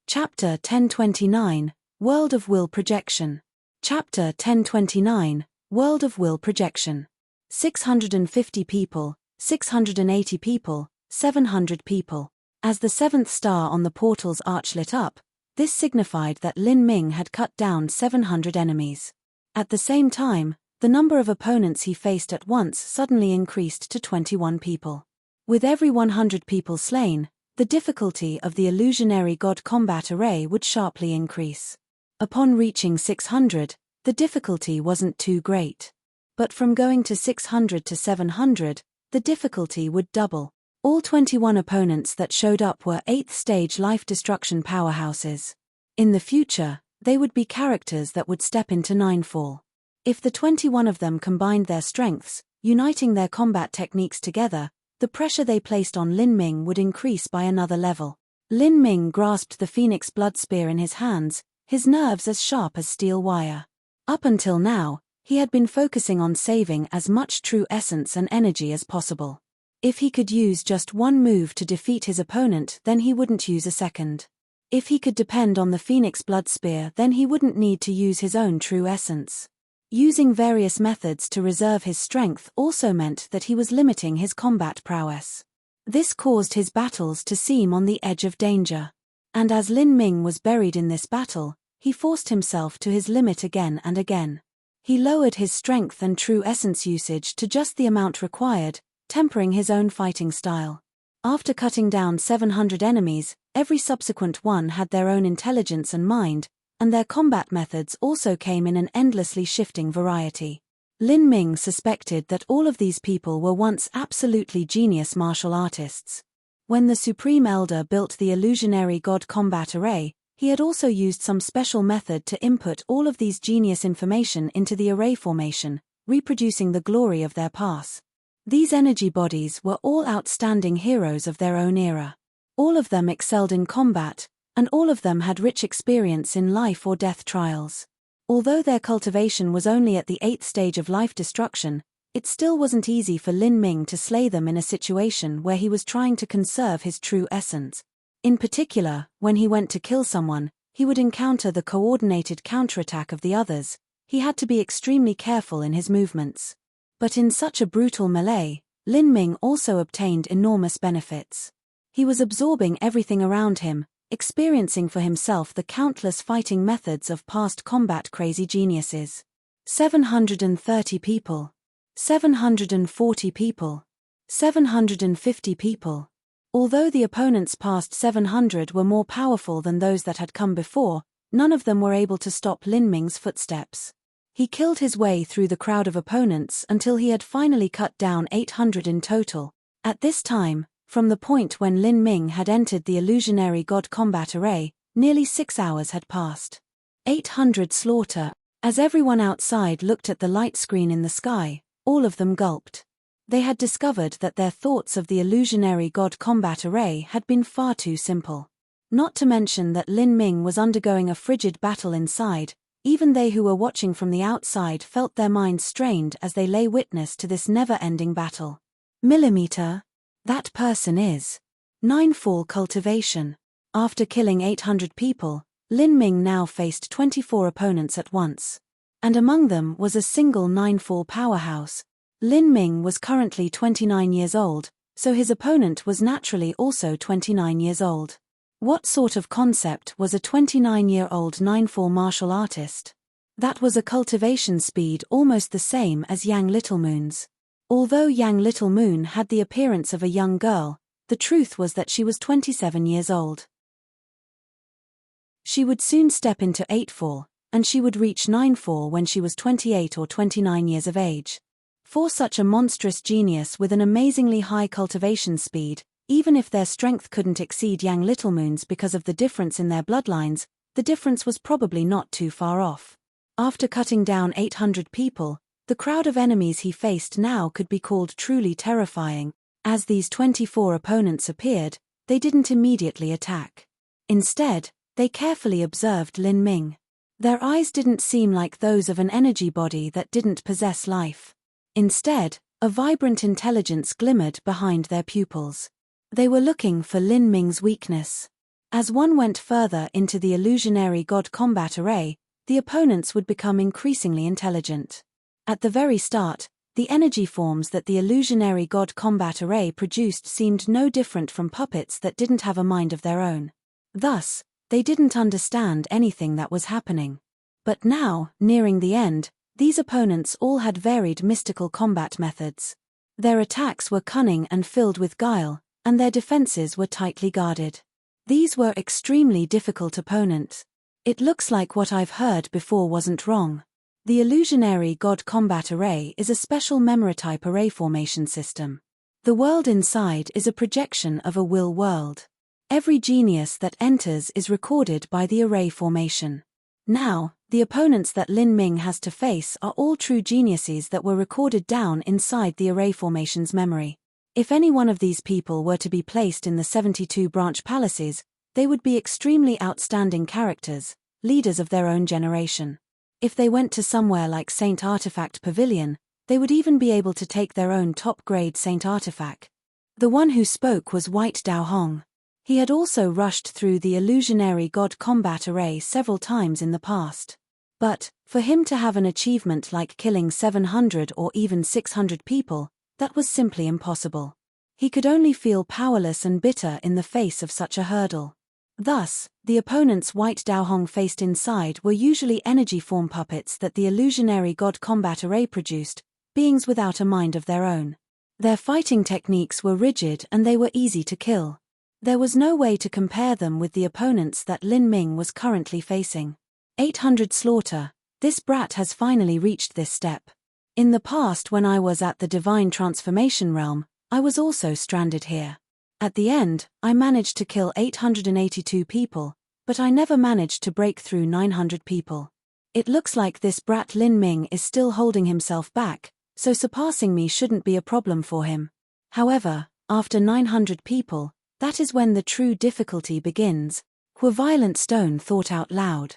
Chapter 1029, World of Will Projection. Chapter 1029, World of Will Projection. 650 people, 680 people, 700 people. As the seventh star on the portal's arch lit up, this signified that Lin Ming had cut down 700 enemies. At the same time, the number of opponents he faced at once suddenly increased to 21 people. With every 100 people slain, the difficulty of the illusionary god combat array would sharply increase. Upon reaching 600, the difficulty wasn't too great. But from going to 600 to 700, the difficulty would double. All 21 opponents that showed up were 8th stage life destruction powerhouses. In the future, they would be characters that would step into Ninefall. If the 21 of them combined their strengths, uniting their combat techniques together, the pressure they placed on Lin Ming would increase by another level. Lin Ming grasped the Phoenix Blood Spear in his hands, his nerves as sharp as steel wire. Up until now, he had been focusing on saving as much true essence and energy as possible. If he could use just one move to defeat his opponent, then he wouldn't use a second. If he could depend on the Phoenix Blood Spear, then he wouldn't need to use his own true essence. Using various methods to reserve his strength also meant that he was limiting his combat prowess. This caused his battles to seem on the edge of danger. And as Lin Ming was buried in this battle, he forced himself to his limit again and again. He lowered his strength and true essence usage to just the amount required, tempering his own fighting style. After cutting down 700 enemies, every subsequent one had their own intelligence and mind, and their combat methods also came in an endlessly shifting variety. Lin Ming suspected that all of these people were once absolutely genius martial artists. When the Supreme Elder built the illusionary god combat array, he had also used some special method to input all of these genius information into the array formation, reproducing the glory of their past. These energy bodies were all outstanding heroes of their own era. All of them excelled in combat, and all of them had rich experience in life or death trials. Although their cultivation was only at the 8th stage of life destruction, it still wasn't easy for Lin Ming to slay them in a situation where he was trying to conserve his true essence. In particular, when he went to kill someone, he would encounter the coordinated counterattack of the others. He had to be extremely careful in his movements. But in such a brutal melee, Lin Ming also obtained enormous benefits. He was absorbing everything around him, experiencing for himself the countless fighting methods of past combat crazy geniuses. 730 people. 740 people. 750 people. Although the opponents past 700 were more powerful than those that had come before, none of them were able to stop Lin Ming's footsteps. He killed his way through the crowd of opponents until he had finally cut down 800 in total. At this time, from the point when Lin Ming had entered the illusionary god combat array, nearly 6 hours had passed. 800 slaughter. As everyone outside looked at the light screen in the sky, all of them gulped. They had discovered that their thoughts of the illusionary god combat array had been far too simple. Not to mention that Lin Ming was undergoing a frigid battle inside. Even they who were watching from the outside felt their minds strained as they lay witness to this never-ending battle. Millimeter. That person is. Ninefall cultivation. After killing 800 people, Lin Ming now faced 24 opponents at once. And among them was a single Ninefall powerhouse. Lin Ming was currently 29 years old, so his opponent was naturally also 29 years old. What sort of concept was a 29-year-old Ninefall martial artist? That was a cultivation speed almost the same as Yang Littlemoon's. Although Yang Littlemoon had the appearance of a young girl, the truth was that she was 27 years old. She would soon step into 8-fall, and she would reach 9-fall when she was 28 or 29 years of age. For such a monstrous genius with an amazingly high cultivation speed, even if their strength couldn't exceed Yang Littlemoon's because of the difference in their bloodlines, the difference was probably not too far off. After cutting down 800 people, the crowd of enemies he faced now could be called truly terrifying. As these 24 opponents appeared, they didn't immediately attack. Instead, they carefully observed Lin Ming. Their eyes didn't seem like those of an energy body that didn't possess life. Instead, a vibrant intelligence glimmered behind their pupils. They were looking for Lin Ming's weakness. As one went further into the illusionary god combat array, the opponents would become increasingly intelligent. At the very start, the energy forms that the illusionary god combat array produced seemed no different from puppets that didn't have a mind of their own. Thus, they didn't understand anything that was happening. But now, nearing the end, these opponents all had varied mystical combat methods. Their attacks were cunning and filled with guile, and their defenses were tightly guarded. These were extremely difficult opponents. It looks like what I've heard before wasn't wrong. The illusionary god combat array is a special memory-type array formation system. The world inside is a projection of a will world. Every genius that enters is recorded by the array formation. Now, the opponents that Lin Ming has to face are all true geniuses that were recorded down inside the array formation's memory. If any one of these people were to be placed in the 72 branch palaces, they would be extremely outstanding characters, leaders of their own generation. If they went to somewhere like Saint Artifact Pavilion, they would even be able to take their own top-grade Saint Artifact. The one who spoke was White Dao Hong. He had also rushed through the illusionary god combat array several times in the past. But, for him to have an achievement like killing 700 or even 600 people, that was simply impossible. He could only feel powerless and bitter in the face of such a hurdle. Thus, the opponents White Dao Hong faced inside were usually energy form puppets that the illusionary god combat array produced, beings without a mind of their own. Their fighting techniques were rigid and they were easy to kill. There was no way to compare them with the opponents that Lin Ming was currently facing. 800 slaughter. This brat has finally reached this step. In the past, when I was at the divine transformation realm, I was also stranded here. At the end, I managed to kill 882 people, but I never managed to break through 900 people. It looks like this brat Lin Ming is still holding himself back, so surpassing me shouldn't be a problem for him. However, after 900 people, that is when the true difficulty begins, Violent Stone thought out loud.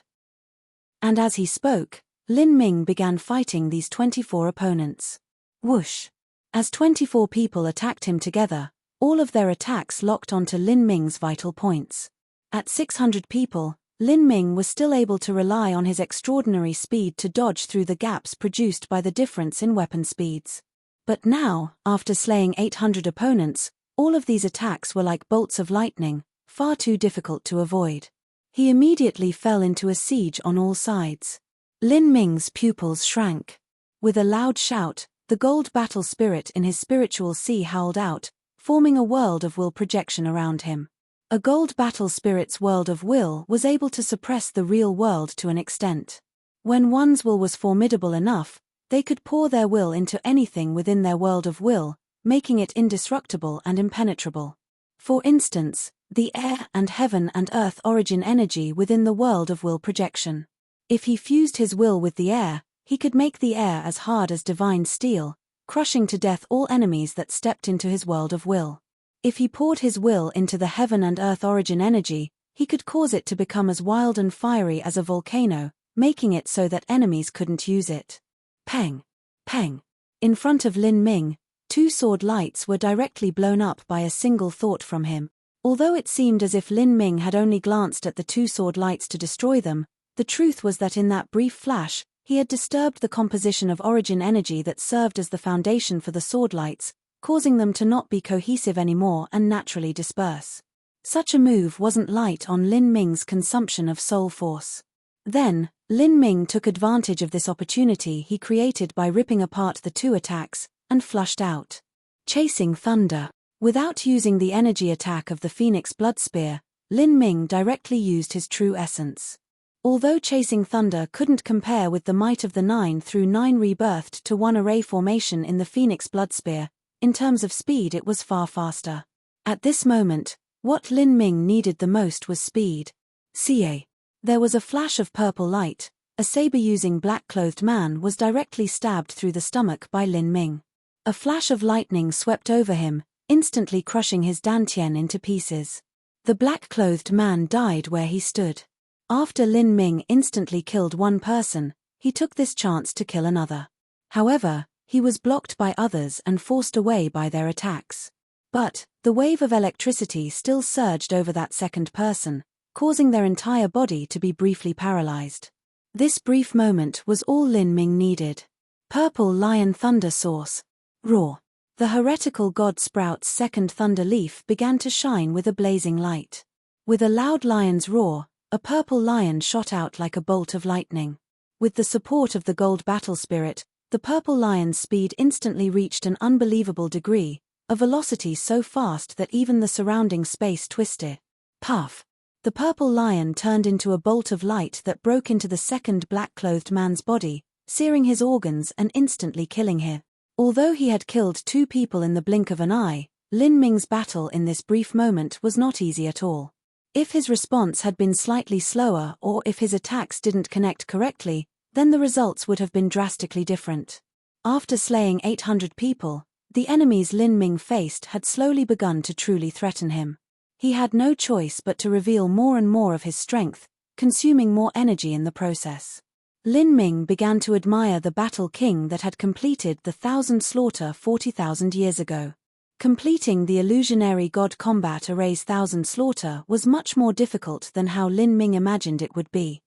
And as he spoke, Lin Ming began fighting these 24 opponents. Whoosh! As 24 people attacked him together, all of their attacks locked onto Lin Ming's vital points. At 600 people, Lin Ming was still able to rely on his extraordinary speed to dodge through the gaps produced by the difference in weapon speeds. But now, after slaying 800 opponents, all of these attacks were like bolts of lightning, far too difficult to avoid. He immediately fell into a siege on all sides. Lin Ming's pupils shrank. With a loud shout, the gold battle spirit in his spiritual sea howled out, forming a world of will projection around him. A gold battle spirit's world of will was able to suppress the real world to an extent. When one's will was formidable enough, they could pour their will into anything within their world of will, making it indestructible and impenetrable. For instance, the air and heaven and earth origin energy within the world of will projection. If he fused his will with the air, he could make the air as hard as divine steel, crushing to death all enemies that stepped into his world of will. If he poured his will into the heaven and earth origin energy, he could cause it to become as wild and fiery as a volcano, making it so that enemies couldn't use it. Peng! Peng! In front of Lin Ming, two sword lights were directly blown up by a single thought from him. Although it seemed as if Lin Ming had only glanced at the two sword lights to destroy them, the truth was that in that brief flash, he had disturbed the composition of origin energy that served as the foundation for the sword lights, causing them to not be cohesive anymore and naturally disperse. Such a move wasn't light on Lin Ming's consumption of soul force. Then, Lin Ming took advantage of this opportunity he created by ripping apart the two attacks, and flushed out. Chasing thunder. Without using the energy attack of the Phoenix Blood Spear, Lin Ming directly used his true essence. Although chasing thunder couldn't compare with the might of the 9/9 rebirthed to 1 array formation in the Phoenix Bloodspear, in terms of speed it was far faster. At this moment, what Lin Ming needed the most was speed. Ca. There was a flash of purple light. A saber-using black-clothed man was directly stabbed through the stomach by Lin Ming. A flash of lightning swept over him, instantly crushing his dantian into pieces. The black-clothed man died where he stood. After Lin Ming instantly killed one person, he took this chance to kill another. However, he was blocked by others and forced away by their attacks. But, the wave of electricity still surged over that second person, causing their entire body to be briefly paralyzed. This brief moment was all Lin Ming needed. Purple Lion Thunder Source. Roar. The heretical god Sprout's second thunder leaf began to shine with a blazing light. With a loud lion's roar, a purple lion shot out like a bolt of lightning. With the support of the gold battle spirit, the purple lion's speed instantly reached an unbelievable degree, a velocity so fast that even the surrounding space twisted. Puff! The purple lion turned into a bolt of light that broke into the second black-clothed man's body, searing his organs and instantly killing him. Although he had killed 2 people in the blink of an eye, Lin Ming's battle in this brief moment was not easy at all. If his response had been slightly slower or if his attacks didn't connect correctly, then the results would have been drastically different. After slaying 800 people, the enemies Lin Ming faced had slowly begun to truly threaten him. He had no choice but to reveal more and more of his strength, consuming more energy in the process. Lin Ming began to admire the battle king that had completed the 1,000 slaughter 40,000 years ago. Completing the illusionary god combat array's 1,000 slaughter was much more difficult than how Lin Ming imagined it would be.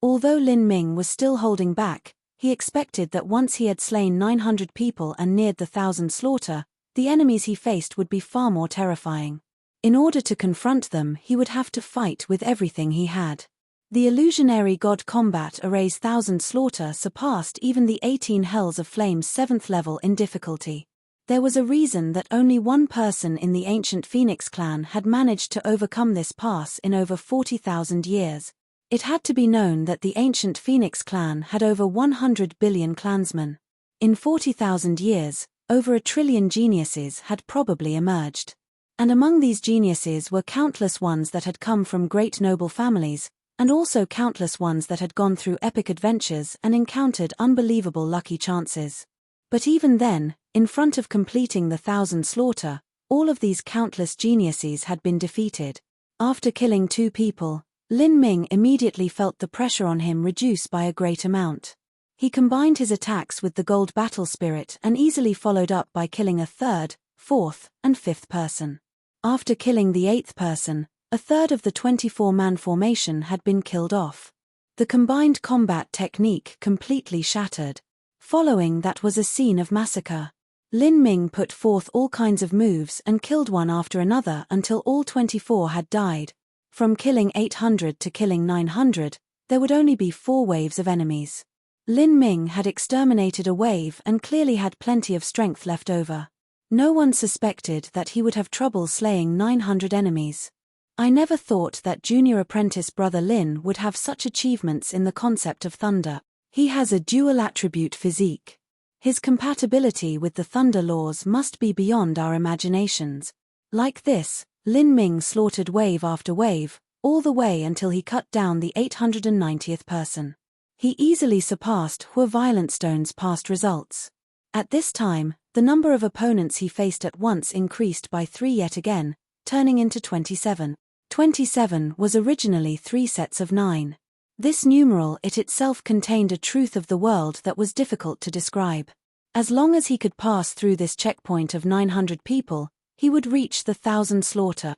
Although Lin Ming was still holding back, he expected that once he had slain 900 people and neared the 1,000 slaughter, the enemies he faced would be far more terrifying. In order to confront them, he would have to fight with everything he had. The illusionary god combat array's 1,000 slaughter surpassed even the 18 Hells of Flame's 7th level in difficulty. There was a reason that only one person in the ancient Phoenix clan had managed to overcome this pass in over 40,000 years. It had to be known that the ancient Phoenix clan had over 100 billion clansmen. In 40,000 years, over 1 trillion geniuses had probably emerged. And among these geniuses were countless ones that had come from great noble families, and also countless ones that had gone through epic adventures and encountered unbelievable lucky chances. But even then, in front of completing the 1,000 slaughter, all of these countless geniuses had been defeated. After killing 2 people, Lin Ming immediately felt the pressure on him reduce by a great amount. He combined his attacks with the gold battle spirit and easily followed up by killing a 3rd, 4th, and 5th person. After killing the 8th person, a third of the 24-man formation had been killed off. The combined combat technique completely shattered. Following that was a scene of massacre. Lin Ming put forth all kinds of moves and killed one after another until all 24 had died. From killing 800 to killing 900, there would only be 4 waves of enemies. Lin Ming had exterminated a wave and clearly had plenty of strength left over. No one suspected that he would have trouble slaying 900 enemies. I never thought that junior apprentice brother Lin would have such achievements in the concept of thunder. He has a dual attribute physique. His compatibility with the thunder laws must be beyond our imaginations. Like this, Lin Ming slaughtered wave after wave, all the way until he cut down the 890th person. He easily surpassed Hua Violent Stone's past results. At this time, the number of opponents he faced at once increased by 3 yet again, turning into 27. 27 was originally 3 sets of 9. This numeral it itself contained a truth of the world that was difficult to describe. As long as he could pass through this checkpoint of 900 people, he would reach the 1,000 slaughter.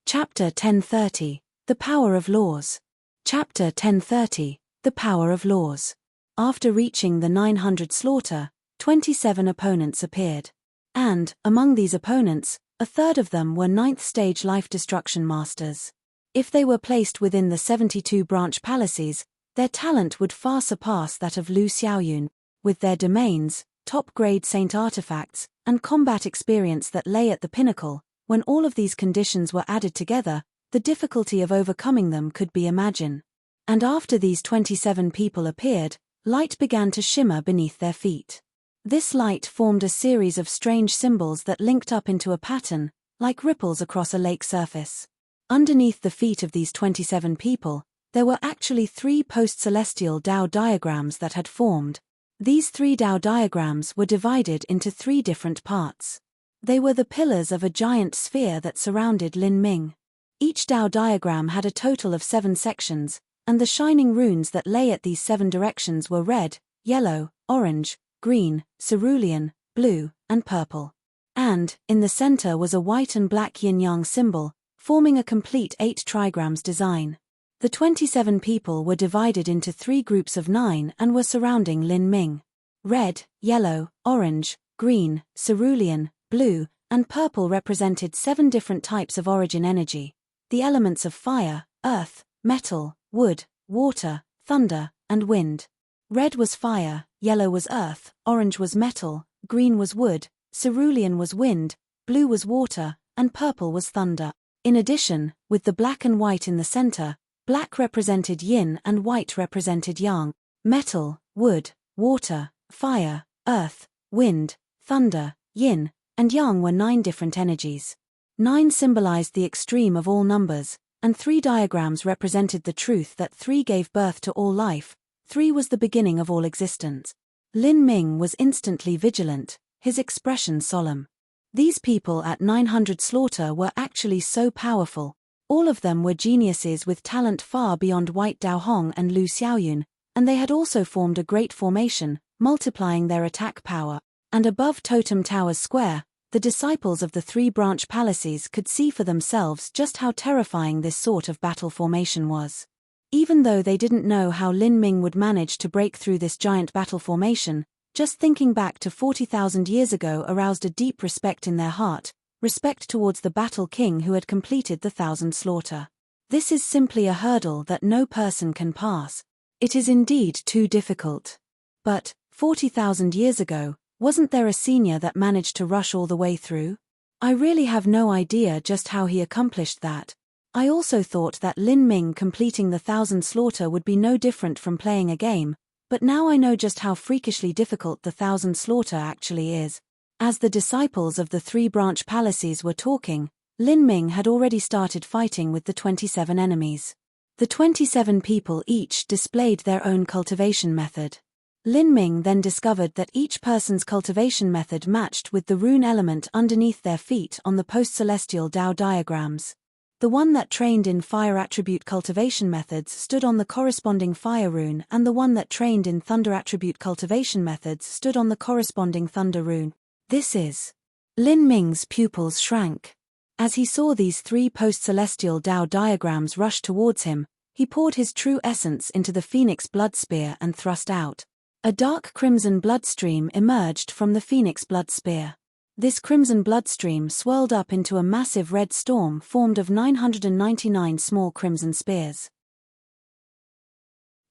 Chapter 1030, The Power of Laws. Chapter 1030, The Power of Laws. After reaching the 900 slaughter, 27 opponents appeared. And, among these opponents, a third of them were 9th stage life destruction masters. If they were placed within the 72 branch palaces, their talent would far surpass that of Lu Xiaoyun, with their domains, top-grade saint artifacts, and combat experience that lay at the pinnacle. When all of these conditions were added together, The difficulty of overcoming them could be imagined. And after these 27 people appeared, light began to shimmer beneath their feet. This light formed a series of strange symbols that linked up into a pattern, like ripples across a lake surface. Underneath the feet of these 27 people, there were actually 3 post-celestial Tao diagrams that had formed. These 3 Tao diagrams were divided into 3 different parts. They were the pillars of a giant sphere that surrounded Lin Ming. Each Tao diagram had a total of 7 sections, and the shining runes that lay at these 7 directions were red, yellow, orange, green, cerulean, blue, and purple. And, in the center was a white and black yin-yang symbol, forming a complete 8 trigrams design. The 27 people were divided into 3 groups of 9 and were surrounding Lin Ming. Red, yellow, orange, green, cerulean, blue, and purple represented 7 different types of origin energy, the elements of fire, earth, metal, wood, water, thunder, and wind. Red was fire, yellow was earth, orange was metal, green was wood, cerulean was wind, blue was water, and purple was thunder. In addition, with the black and white in the center, black represented yin and white represented yang. Metal, wood, water, fire, earth, wind, thunder, yin, and yang were 9 different energies. 9 symbolized the extreme of all numbers, and 3 diagrams represented the truth that 3 gave birth to all life, 3 was the beginning of all existence. Lin Ming was instantly vigilant, his expression solemn. These people at 900 slaughter were actually so powerful. All of them were geniuses with talent far beyond White Dao Hong and Lu Xiaoyun, and they had also formed a great formation, multiplying their attack power. And above Totem Tower's square, the disciples of the 3 branch palaces could see for themselves just how terrifying this sort of battle formation was. Even though they didn't know how Lin Ming would manage to break through this giant battle formation, just thinking back to 40,000 years ago aroused a deep respect in their heart, respect towards the battle king who had completed the 1,000 slaughter. This is simply a hurdle that no person can pass. It is indeed too difficult. But, 40,000 years ago, wasn't there a senior that managed to rush all the way through? I really have no idea just how he accomplished that. I also thought that Lin Ming completing the 1,000 slaughter would be no different from playing a game, but now I know just how freakishly difficult the 1,000 slaughter actually is. As the disciples of the 3 branch palaces were talking, Lin Ming had already started fighting with the 27 enemies. The 27 people each displayed their own cultivation method. Lin Ming then discovered that each person's cultivation method matched with the rune element underneath their feet on the post-celestial Tao diagrams. The one that trained in fire attribute cultivation methods stood on the corresponding fire rune, and the one that trained in thunder attribute cultivation methods stood on the corresponding thunder rune. This is. Lin Ming's pupils shrank. As he saw these 3 post-celestial Tao diagrams rush towards him, he poured his true essence into the phoenix blood spear and thrust out. A dark crimson bloodstream emerged from the phoenix blood spear. This crimson bloodstream swirled up into a massive red storm formed of 999 small crimson spears.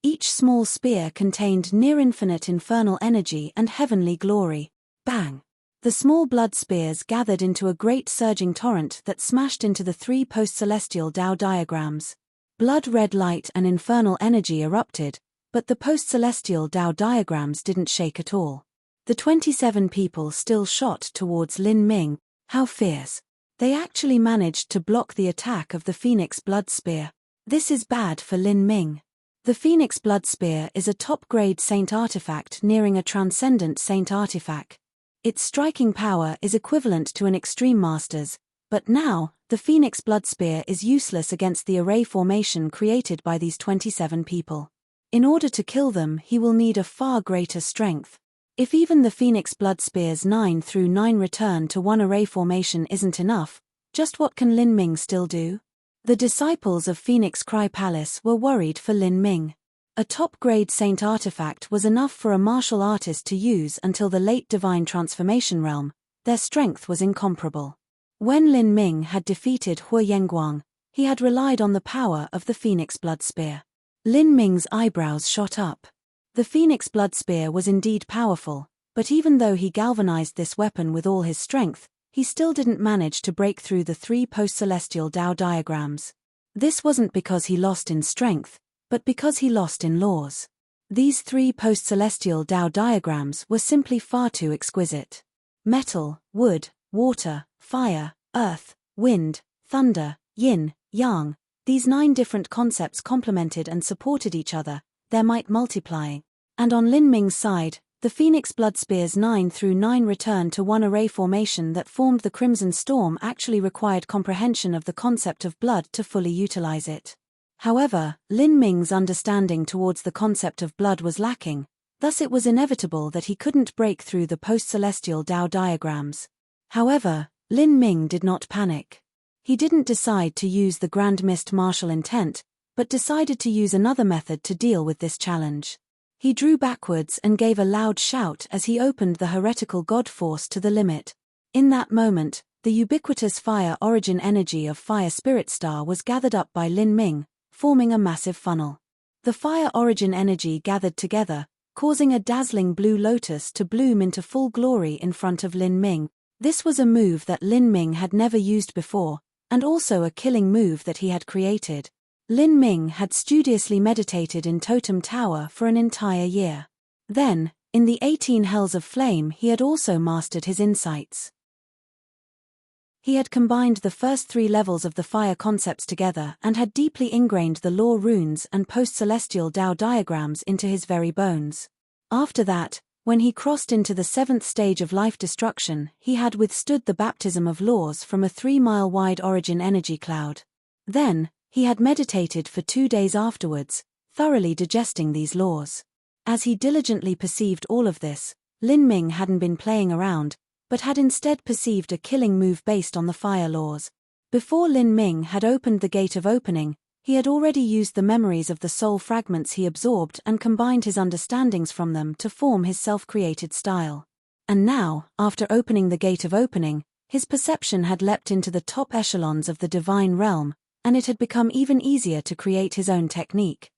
Each small spear contained near-infinite infernal energy and heavenly glory. Bang! The small blood spears gathered into a great surging torrent that smashed into the 3 post-celestial Tao diagrams. Blood-red light and infernal energy erupted, but the post-celestial Tao diagrams didn't shake at all. The 27 people still shot towards Lin Ming. How fierce! They actually managed to block the attack of the Phoenix Blood Spear. This is bad for Lin Ming. The Phoenix Blood Spear is a top-grade saint artifact nearing a transcendent saint artifact. Its striking power is equivalent to an extreme master's, but now, the Phoenix Blood Spear is useless against the array formation created by these 27 people. In order to kill them, he will need a far greater strength. If even the Phoenix Blood Spear's 9 through 9 return to 1 array formation isn't enough, just what can Lin Ming still do? The disciples of Phoenix Cry Palace were worried for Lin Ming. A top-grade saint artifact was enough for a martial artist to use until the late divine transformation realm. Their strength was incomparable. When Lin Ming had defeated Hu Yenguang, he had relied on the power of the Phoenix Blood Spear. Lin Ming's eyebrows shot up. The Phoenix Blood Spear was indeed powerful, but even though he galvanized this weapon with all his strength, he still didn't manage to break through the 3 post-celestial Tao diagrams. This wasn't because he lost in strength, but because he lost in laws. These 3 post-celestial Tao diagrams were simply far too exquisite. Metal, wood, water, fire, earth, wind, thunder, yin, yang, these 9 different concepts complemented and supported each other, their might multiplying. And on Lin Ming's side, the Phoenix Blood Spear's 9 through 9 return to one array formation that formed the Crimson Storm actually required comprehension of the concept of blood to fully utilize it. However, Lin Ming's understanding towards the concept of blood was lacking, thus it was inevitable that he couldn't break through the post-celestial Tao diagrams. However, Lin Ming did not panic. He didn't decide to use the Grand Mist martial intent, but decided to use another method to deal with this challenge. He drew backwards and gave a loud shout as he opened the heretical God Force to the limit. In that moment, the ubiquitous fire origin energy of Fire Spirit Star was gathered up by Lin Ming, forming a massive funnel. The fire origin energy gathered together, causing a dazzling blue lotus to bloom into full glory in front of Lin Ming. This was a move that Lin Ming had never used before, and also a killing move that he had created. Lin Ming had studiously meditated in Totem Tower for an entire year. Then, in the 18 Hells of Flame, he had also mastered his insights. He had combined the first 3 levels of the fire concepts together and had deeply ingrained the law runes and post-celestial Tao diagrams into his very bones. After that, when he crossed into the 7th stage of life destruction, he had withstood the baptism of laws from a 3-mile-wide origin energy cloud. Then, he had meditated for 2 days afterwards, thoroughly digesting these laws. As he diligently perceived all of this, Lin Ming hadn't been playing around, but had instead perceived a killing move based on the fire laws. Before Lin Ming had opened the Gate of Opening, he had already used the memories of the soul fragments he absorbed and combined his understandings from them to form his self-created style. And now, after opening the Gate of Opening, his perception had leapt into the top echelons of the divine realm, and it had become even easier to create his own technique.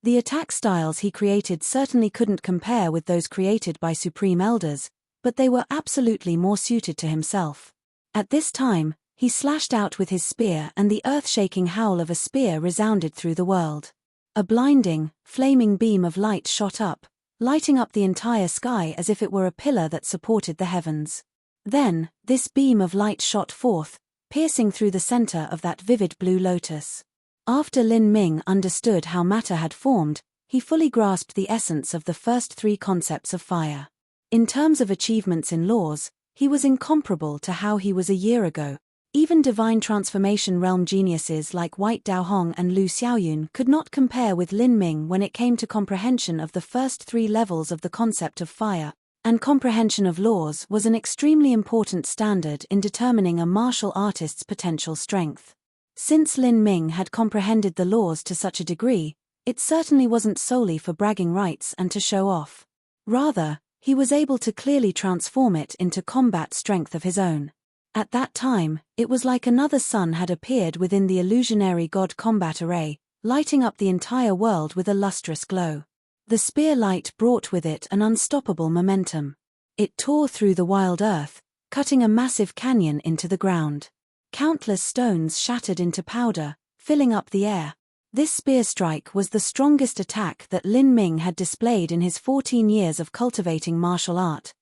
The attack styles he created certainly couldn't compare with those created by Supreme Elders, but they were absolutely more suited to himself. At this time, he slashed out with his spear and the earth-shaking howl of a spear resounded through the world. A blinding, flaming beam of light shot up, lighting up the entire sky as if it were a pillar that supported the heavens. Then, this beam of light shot forth, piercing through the center of that vivid blue lotus. After Lin Ming understood how matter had formed, he fully grasped the essence of the first 3 concepts of fire. In terms of achievements in laws, he was incomparable to how he was a year ago. Even divine transformation realm geniuses like White Dao Hong and Lu Xiaoyun could not compare with Lin Ming when it came to comprehension of the first 3 levels of the concept of fire, and comprehension of laws was an extremely important standard in determining a martial artist's potential strength. Since Lin Ming had comprehended the laws to such a degree, it certainly wasn't solely for bragging rights and to show off. Rather, he was able to clearly transform it into combat strength of his own. At that time, it was like another sun had appeared within the illusionary god combat array, lighting up the entire world with a lustrous glow. The spear light brought with it an unstoppable momentum. It tore through the wild earth, cutting a massive canyon into the ground. Countless stones shattered into powder, filling up the air. This spear strike was the strongest attack that Lin Ming had displayed in his 14 years of cultivating martial art.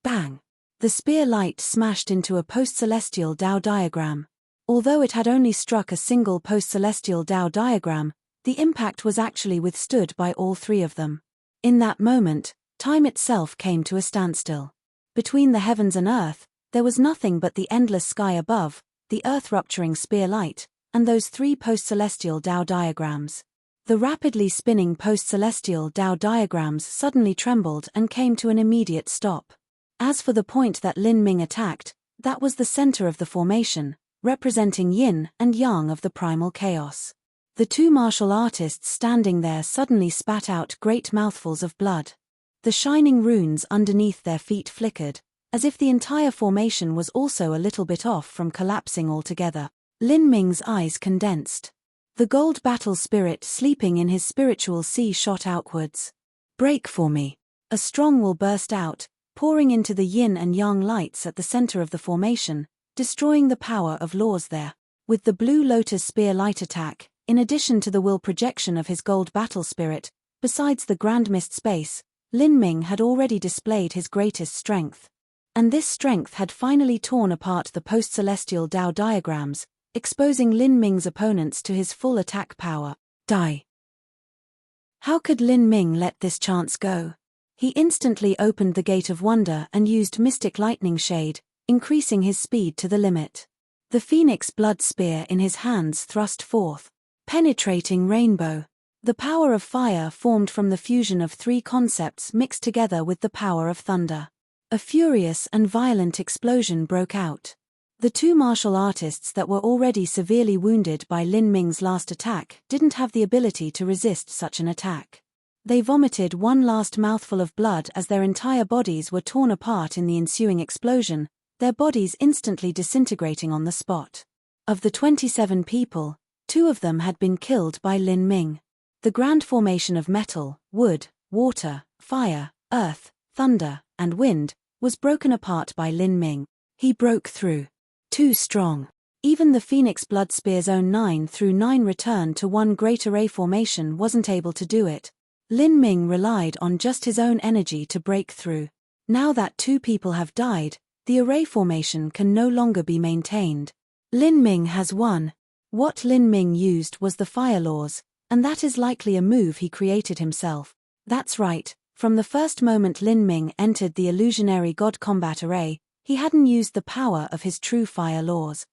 Bang! The spear light smashed into a post-celestial Tao diagram. Although it had only struck a single post-celestial Tao diagram, the impact was actually withstood by all 3 of them. In that moment, time itself came to a standstill. Between the heavens and earth, there was nothing but the endless sky above, the earth-rupturing spear light, and those 3 post-celestial Tao diagrams. The rapidly spinning post-celestial Tao diagrams suddenly trembled and came to an immediate stop. As for the point that Lin Ming attacked, that was the center of the formation, representing yin and yang of the primal chaos. The 2 martial artists standing there suddenly spat out great mouthfuls of blood. The shining runes underneath their feet flickered, as if the entire formation was also a little bit off from collapsing altogether. Lin Ming's eyes condensed. The gold battle spirit sleeping in his spiritual sea shot outwards. "Break for me." A strong will burst out, pouring into the yin and yang lights at the center of the formation, destroying the power of laws there. With the blue lotus spear light attack, in addition to the will projection of his gold battle spirit, besides the grand mist space, Lin Ming had already displayed his greatest strength. And this strength had finally torn apart the post-celestial Dao diagrams, exposing Lin Ming's opponents to his full attack power. Die. How could Lin Ming let this chance go? He instantly opened the Gate of Wonder and used Mystic Lightning Shade, increasing his speed to the limit. The Phoenix Blood Spear in his hands thrust forth. Penetrating rainbow. The power of fire formed from the fusion of three concepts mixed together with the power of thunder. A furious and violent explosion broke out. The two martial artists that were already severely wounded by Lin Ming's last attack didn't have the ability to resist such an attack. They vomited one last mouthful of blood as their entire bodies were torn apart in the ensuing explosion, their bodies instantly disintegrating on the spot. Of the 27 people, 2 of them had been killed by Lin Ming. The grand formation of metal, wood, water, fire, earth, thunder, and wind was broken apart by Lin Ming. He broke through. Too strong. Even the Phoenix Blood Spear's own 9/9 return to one great array formation wasn't able to do it. Lin Ming relied on just his own energy to break through. Now that 2 people have died, the array formation can no longer be maintained. Lin Ming has won. What Lin Ming used was the fire laws, and that is likely a move he created himself. That's right, from the first moment Lin Ming entered the illusionary god combat array, he hadn't used the power of his true fire laws.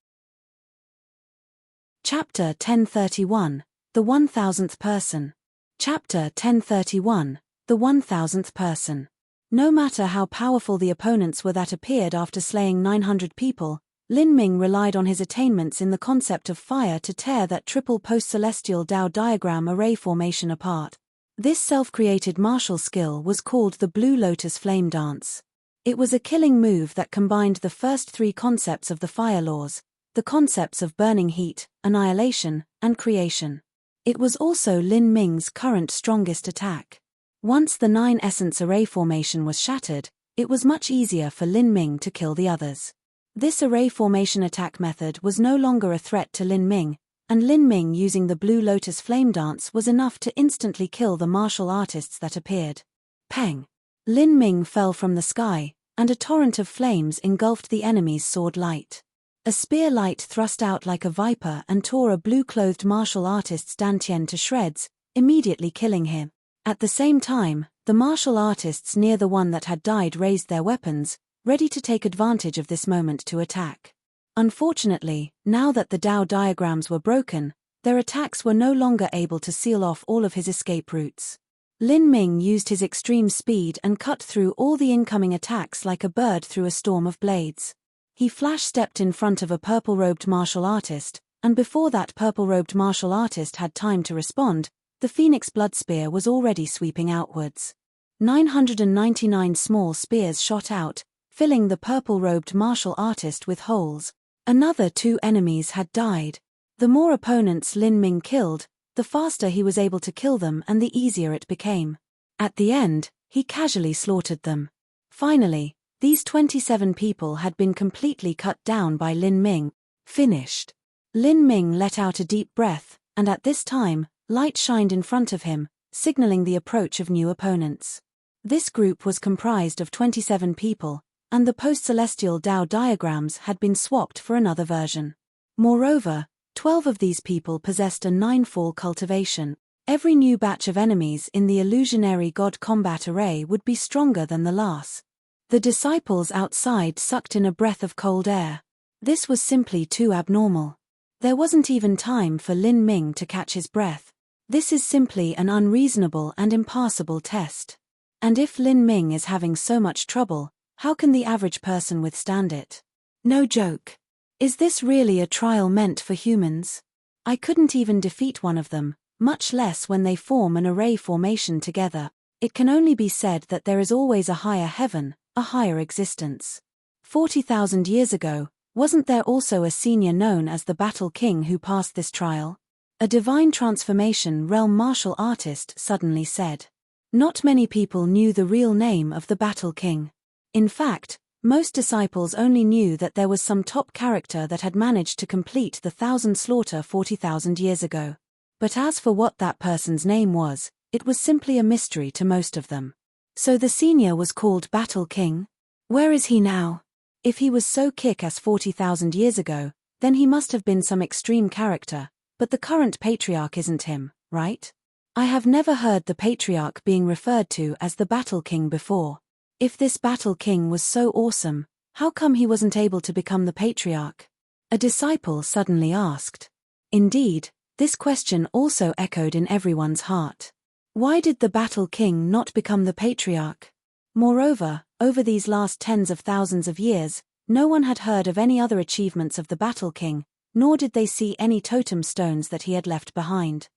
Chapter 1031, The 1000th Person. Chapter 1031, The 1000th Person. No matter how powerful the opponents were that appeared after slaying 900 people, Lin Ming relied on his attainments in the concept of fire to tear that triple post-celestial Dao diagram array formation apart. This self-created martial skill was called the Blue Lotus Flame Dance. It was a killing move that combined the first 3 concepts of the fire laws, the concepts of burning heat, annihilation, and creation. It was also Lin Ming's current strongest attack. Once the 9 essence array formation was shattered, it was much easier for Lin Ming to kill the others. This array formation attack method was no longer a threat to Lin Ming, and Lin Ming using the Blue Lotus Flame Dance was enough to instantly kill the martial artists that appeared. Peng! Lin Ming fell from the sky, and a torrent of flames engulfed the enemy's sword light. A spear light thrust out like a viper and tore a blue-clothed martial artist's dantian to shreds, immediately killing him. At the same time, the martial artists near the one that had died raised their weapons, ready to take advantage of this moment to attack. Unfortunately, now that the Dao diagrams were broken, their attacks were no longer able to seal off all of his escape routes. Lin Ming used his extreme speed and cut through all the incoming attacks like a bird through a storm of blades. He flash-stepped in front of a purple-robed martial artist, and before that purple-robed martial artist had time to respond, the Phoenix Blood Spear was already sweeping outwards. 999 small spears shot out, filling the purple-robed martial artist with holes. Another 2 enemies had died. The more opponents Lin Ming killed, the faster he was able to kill them and the easier it became. At the end, he casually slaughtered them. Finally, these 27 people had been completely cut down by Lin Ming. Finished. Lin Ming let out a deep breath, and at this time, light shined in front of him, signaling the approach of new opponents. This group was comprised of 27 people, and the post-celestial Dao diagrams had been swapped for another version. Moreover, 12 of these people possessed a 9-fall cultivation. Every new batch of enemies in the illusionary god combat array would be stronger than the last. The disciples outside sucked in a breath of cold air. This was simply too abnormal. There wasn't even time for Lin Ming to catch his breath. This is simply an unreasonable and impassable test. And if Lin Ming is having so much trouble, how can the average person withstand it? No joke. Is this really a trial meant for humans? I couldn't even defeat one of them, much less when they form an array formation together. It can only be said that there is always a higher heaven, a higher existence. 40,000 years ago, wasn't there also a senior known as the Battle King who passed this trial? A divine transformation realm martial artist suddenly said. Not many people knew the real name of the Battle King. In fact, most disciples only knew that there was some top character that had managed to complete the 1,000 slaughter 40,000 years ago. But as for what that person's name was, it was simply a mystery to most of them. So the senior was called Battle King? Where is he now? If he was so kick-ass 40,000 years ago, then he must have been some extreme character, but the current patriarch isn't him, right? I have never heard the patriarch being referred to as the Battle King before. If this Battle King was so awesome, how come he wasn't able to become the patriarch? A disciple suddenly asked. Indeed, this question also echoed in everyone's heart. Why did the Battle King not become the patriarch? Moreover, over these last tens of thousands of years, no one had heard of any other achievements of the Battle King, nor did they see any totem stones that he had left behind.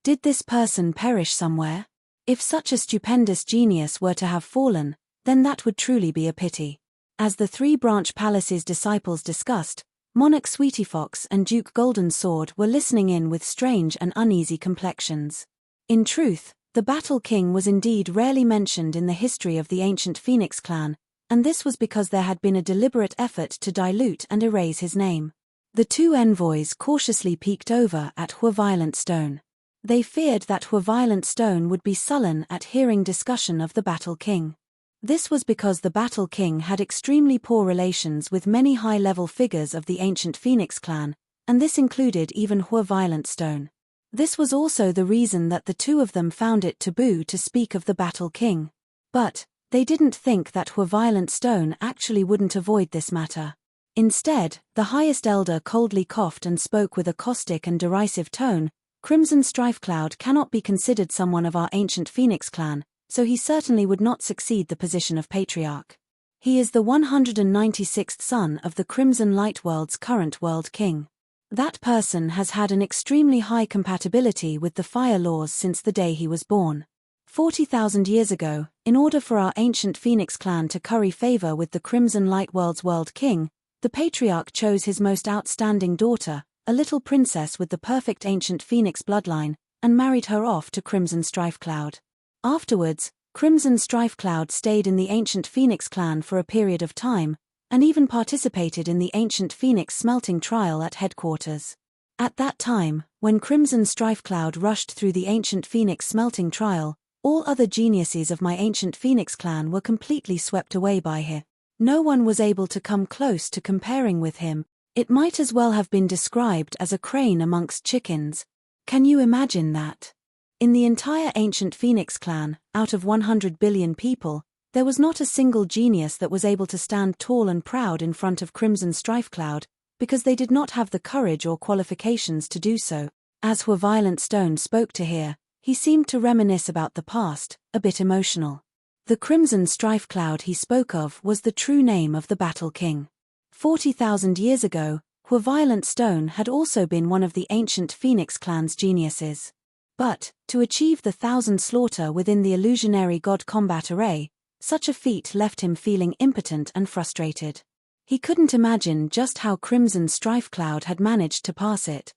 Did this person perish somewhere? If such a stupendous genius were to have fallen, then that would truly be a pity. As the Three Branch Palace's disciples discussed, Monarch Sweetie Fox and Duke Golden Sword were listening in with strange and uneasy complexions. In truth, the Battle King was indeed rarely mentioned in the history of the ancient Phoenix clan, and this was because there had been a deliberate effort to dilute and erase his name. The two envoys cautiously peeked over at Violent Stone. They feared that Violent Stone would be sullen at hearing discussion of the Battle King. This was because the Battle King had extremely poor relations with many high-level figures of the ancient Phoenix clan, and this included even Violent Stone. This was also the reason that the two of them found it taboo to speak of the Battle King. But they didn't think that Violent Stone actually wouldn't avoid this matter. Instead, the highest elder coldly coughed and spoke with a caustic and derisive tone. Crimson Strifecloud cannot be considered someone of our ancient Phoenix clan, so he certainly would not succeed the position of patriarch. He is the 196th son of the Crimson Light World's current world king. That person has had an extremely high compatibility with the fire laws since the day he was born. 40,000 years ago, in order for our ancient Phoenix clan to curry favor with the Crimson Light World's world king, the patriarch chose his most outstanding daughter, a little princess with the perfect ancient Phoenix bloodline, and married her off to Crimson Strifecloud. Afterwards, Crimson Strifecloud stayed in the ancient Phoenix clan for a period of time, and even participated in the ancient Phoenix smelting trial at headquarters. At that time, when Crimson Strifecloud rushed through the ancient Phoenix smelting trial, all other geniuses of my ancient Phoenix clan were completely swept away by him. No one was able to come close to comparing with him. It might as well have been described as a crane amongst chickens. Can you imagine that? In the entire ancient Phoenix clan, out of 100 billion people, there was not a single genius that was able to stand tall and proud in front of Crimson Strifecloud, because they did not have the courage or qualifications to do so. As Violent Stone spoke to here, he seemed to reminisce about the past, a bit emotional. The Crimson Strifecloud he spoke of was the true name of the Battle King. 40,000 years ago, Violent Stone had also been one of the ancient Phoenix clan's geniuses. But, to achieve the 1,000 slaughter within the illusionary god combat array, such a feat left him feeling impotent and frustrated. He couldn't imagine just how Crimson Strifecloud had managed to pass it.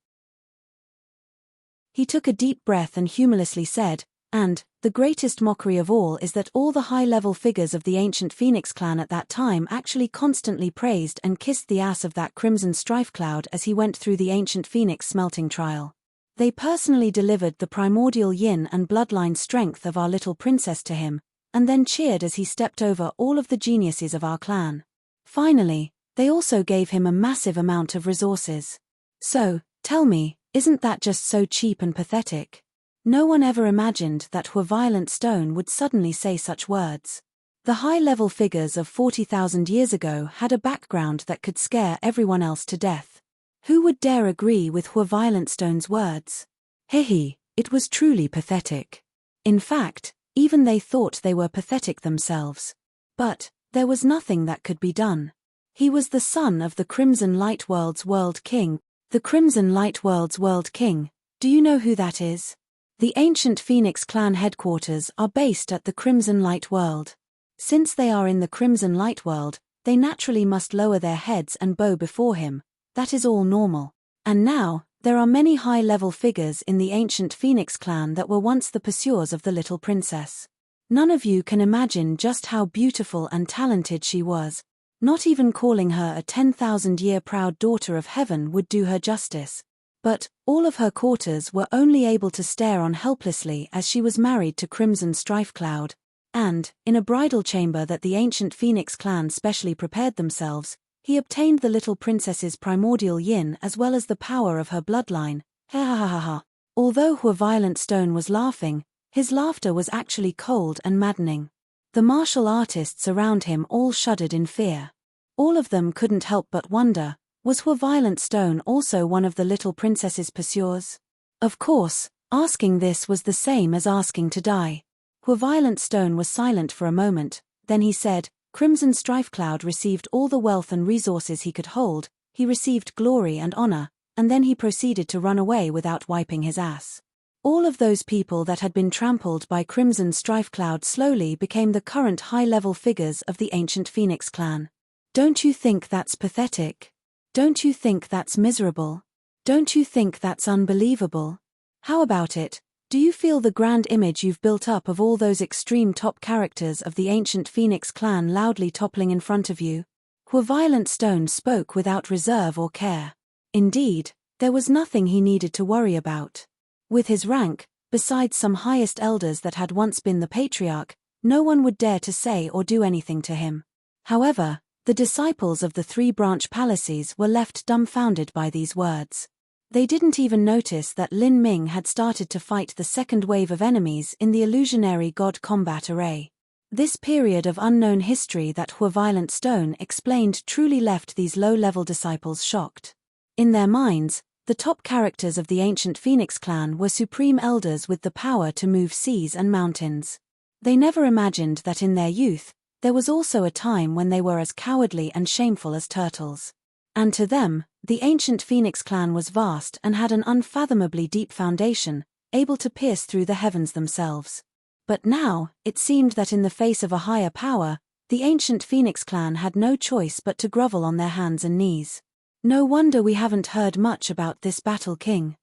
He took a deep breath and humorously said, "And, the greatest mockery of all is that all the high-level figures of the ancient Phoenix clan at that time actually constantly praised and kissed the ass of that Crimson Strifecloud as he went through the ancient Phoenix smelting trial. They personally delivered the primordial yin and bloodline strength of our little princess to him, and then cheered as he stepped over all of the geniuses of our clan. Finally, they also gave him a massive amount of resources. So, tell me, isn't that just so cheap and pathetic? No one ever imagined that Violent Stone would suddenly say such words. The high-level figures of 40,000 years ago had a background that could scare everyone else to death. Who would dare agree with Violent Stone's words? Hehe, it was truly pathetic. In fact, even they thought they were pathetic themselves. But there was nothing that could be done. He was the son of the Crimson Light World's world king. The Crimson Light World's world king, do you know who that is? The ancient Phoenix clan headquarters are based at the Crimson Light World. Since they are in the Crimson Light World, they naturally must lower their heads and bow before him. That is all normal. And now, there are many high-level figures in the ancient Phoenix clan that were once the pursuers of the little princess. None of you can imagine just how beautiful and talented she was. Not even calling her a 10,000-year proud daughter of heaven would do her justice. But all of her courtiers were only able to stare on helplessly as she was married to Crimson Strifecloud, and, in a bridal chamber that the ancient Phoenix clan specially prepared themselves, he obtained the little princess's primordial yin as well as the power of her bloodline. Ha ha ha ha ha. Although Violent Stone was laughing, his laughter was actually cold and maddening. The martial artists around him all shuddered in fear. All of them couldn't help but wonder, was Violent Stone also one of the little princess's pursuers? Of course, asking this was the same as asking to die. Violent Stone was silent for a moment, then he said, Crimson Strifecloud received all the wealth and resources he could hold, he received glory and honor, and then he proceeded to run away without wiping his ass. All of those people that had been trampled by Crimson Strifecloud slowly became the current high-level figures of the ancient Phoenix clan. Don't you think that's pathetic? Don't you think that's miserable? Don't you think that's unbelievable? How about it? Do you feel the grand image you've built up of all those extreme top characters of the ancient Phoenix clan loudly toppling in front of you? Violent Stone spoke without reserve or care. Indeed, there was nothing he needed to worry about. With his rank, besides some highest elders that had once been the patriarch, no one would dare to say or do anything to him. However, the disciples of the three-branch palaces were left dumbfounded by these words. They didn't even notice that Lin Ming had started to fight the second wave of enemies in the illusionary god combat array. This period of unknown history that Violent Stone explained truly left these low-level disciples shocked. In their minds, the top characters of the ancient Phoenix clan were supreme elders with the power to move seas and mountains. They never imagined that in their youth, there was also a time when they were as cowardly and shameful as turtles. And to them, the ancient Phoenix clan was vast and had an unfathomably deep foundation, able to pierce through the heavens themselves. But now, it seemed that in the face of a higher power, the ancient Phoenix clan had no choice but to grovel on their hands and knees. No wonder we haven't heard much about this Battle King.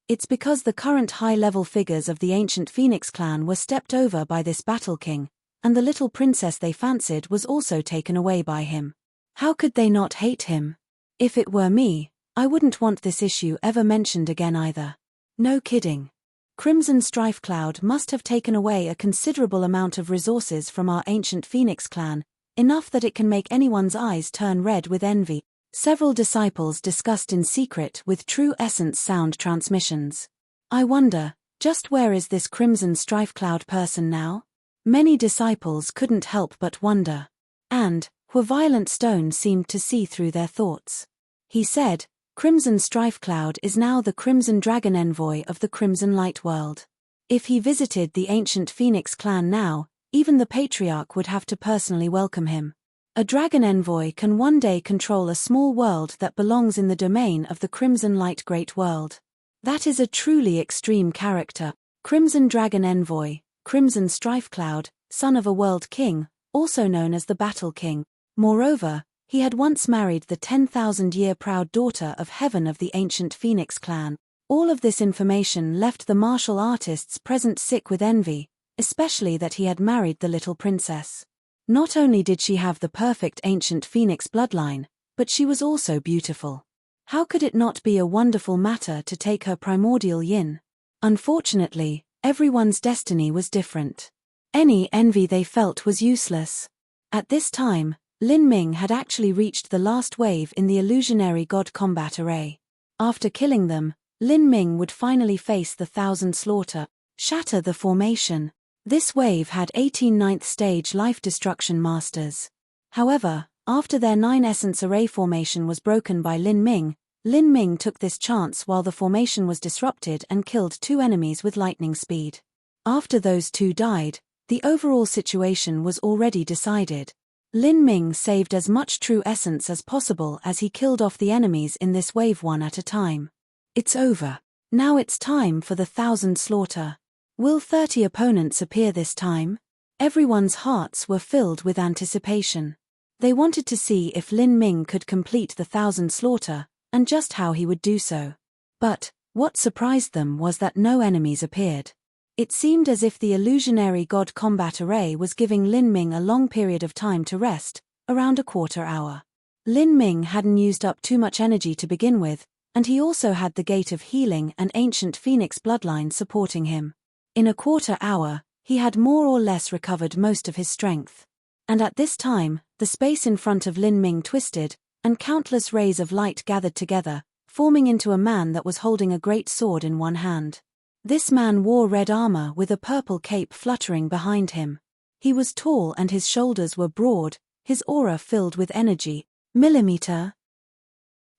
It's because the current high-level figures of the ancient Phoenix clan were stepped over by this Battle King, and the little princess they fancied was also taken away by him. How could they not hate him? If it were me, I wouldn't want this issue ever mentioned again either. No kidding. Crimson Strifecloud must have taken away a considerable amount of resources from our ancient Phoenix clan, enough that it can make anyone's eyes turn red with envy. Several disciples discussed in secret with True Essence sound transmissions. I wonder, just where is this Crimson Strifecloud person now? Many disciples couldn't help but wonder. And, Violent Stone seemed to see through their thoughts. He said, Crimson Strifecloud is now the Crimson Dragon Envoy of the Crimson Light World. If he visited the ancient Phoenix clan now, even the Patriarch would have to personally welcome him. A Dragon Envoy can one day control a small world that belongs in the domain of the Crimson Light Great World. That is a truly extreme character. Crimson Dragon Envoy, Crimson Strifecloud, son of a World King, also known as the Battle King. Moreover, he had once married the 10,000-year proud daughter of Heaven of the ancient Phoenix clan. All of this information left the martial artists present sick with envy, especially that he had married the little princess. Not only did she have the perfect ancient Phoenix bloodline, but she was also beautiful. How could it not be a wonderful matter to take her primordial yin? Unfortunately, everyone's destiny was different. Any envy they felt was useless. At this time, Lin Ming had actually reached the last wave in the illusionary god combat array. After killing them, Lin Ming would finally face the Thousand Slaughter, shatter the formation. This wave had 18 ninth stage life destruction masters. However, after their 9 essence array formation was broken by Lin Ming took this chance while the formation was disrupted and killed 2 enemies with lightning speed. After those 2 died, the overall situation was already decided. Lin Ming saved as much true essence as possible as he killed off the enemies in this wave one at a time. It's over. Now it's time for the Thousand Slaughter. Will 30 opponents appear this time? Everyone's hearts were filled with anticipation. They wanted to see if Lin Ming could complete the Thousand Slaughter, and just how he would do so. But, what surprised them was that no enemies appeared. It seemed as if the illusionary god combat array was giving Lin Ming a long period of time to rest, around a quarter hour. Lin Ming hadn't used up too much energy to begin with, And he also had the Gate of Healing and ancient Phoenix bloodline supporting him. In a quarter hour, he had more or less recovered most of his strength. And at this time, the space in front of Lin Ming twisted, and countless rays of light gathered together, forming into a man that was holding a great sword in one hand. This man wore red armor with a purple cape fluttering behind him. He was tall and his shoulders were broad, his aura filled with energy. Millimeter.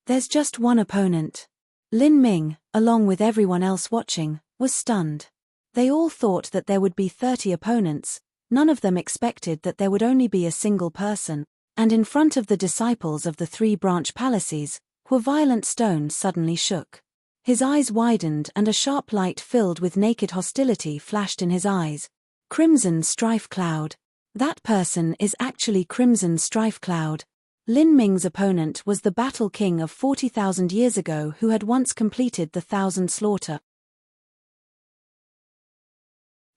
There's just one opponent. Lin Ming, along with everyone else watching, was stunned. They all thought that there would be 30 opponents, none of them expected that there would only be a single person, and in front of the disciples of the three-branch palaces, where violent stone suddenly shook. His eyes widened and a sharp light filled with naked hostility flashed in his eyes. Crimson Strife Cloud. That person is actually Crimson Strife Cloud. Lin Ming's opponent was the Battle King of 40,000 years ago who had once completed the 1,000 slaughter.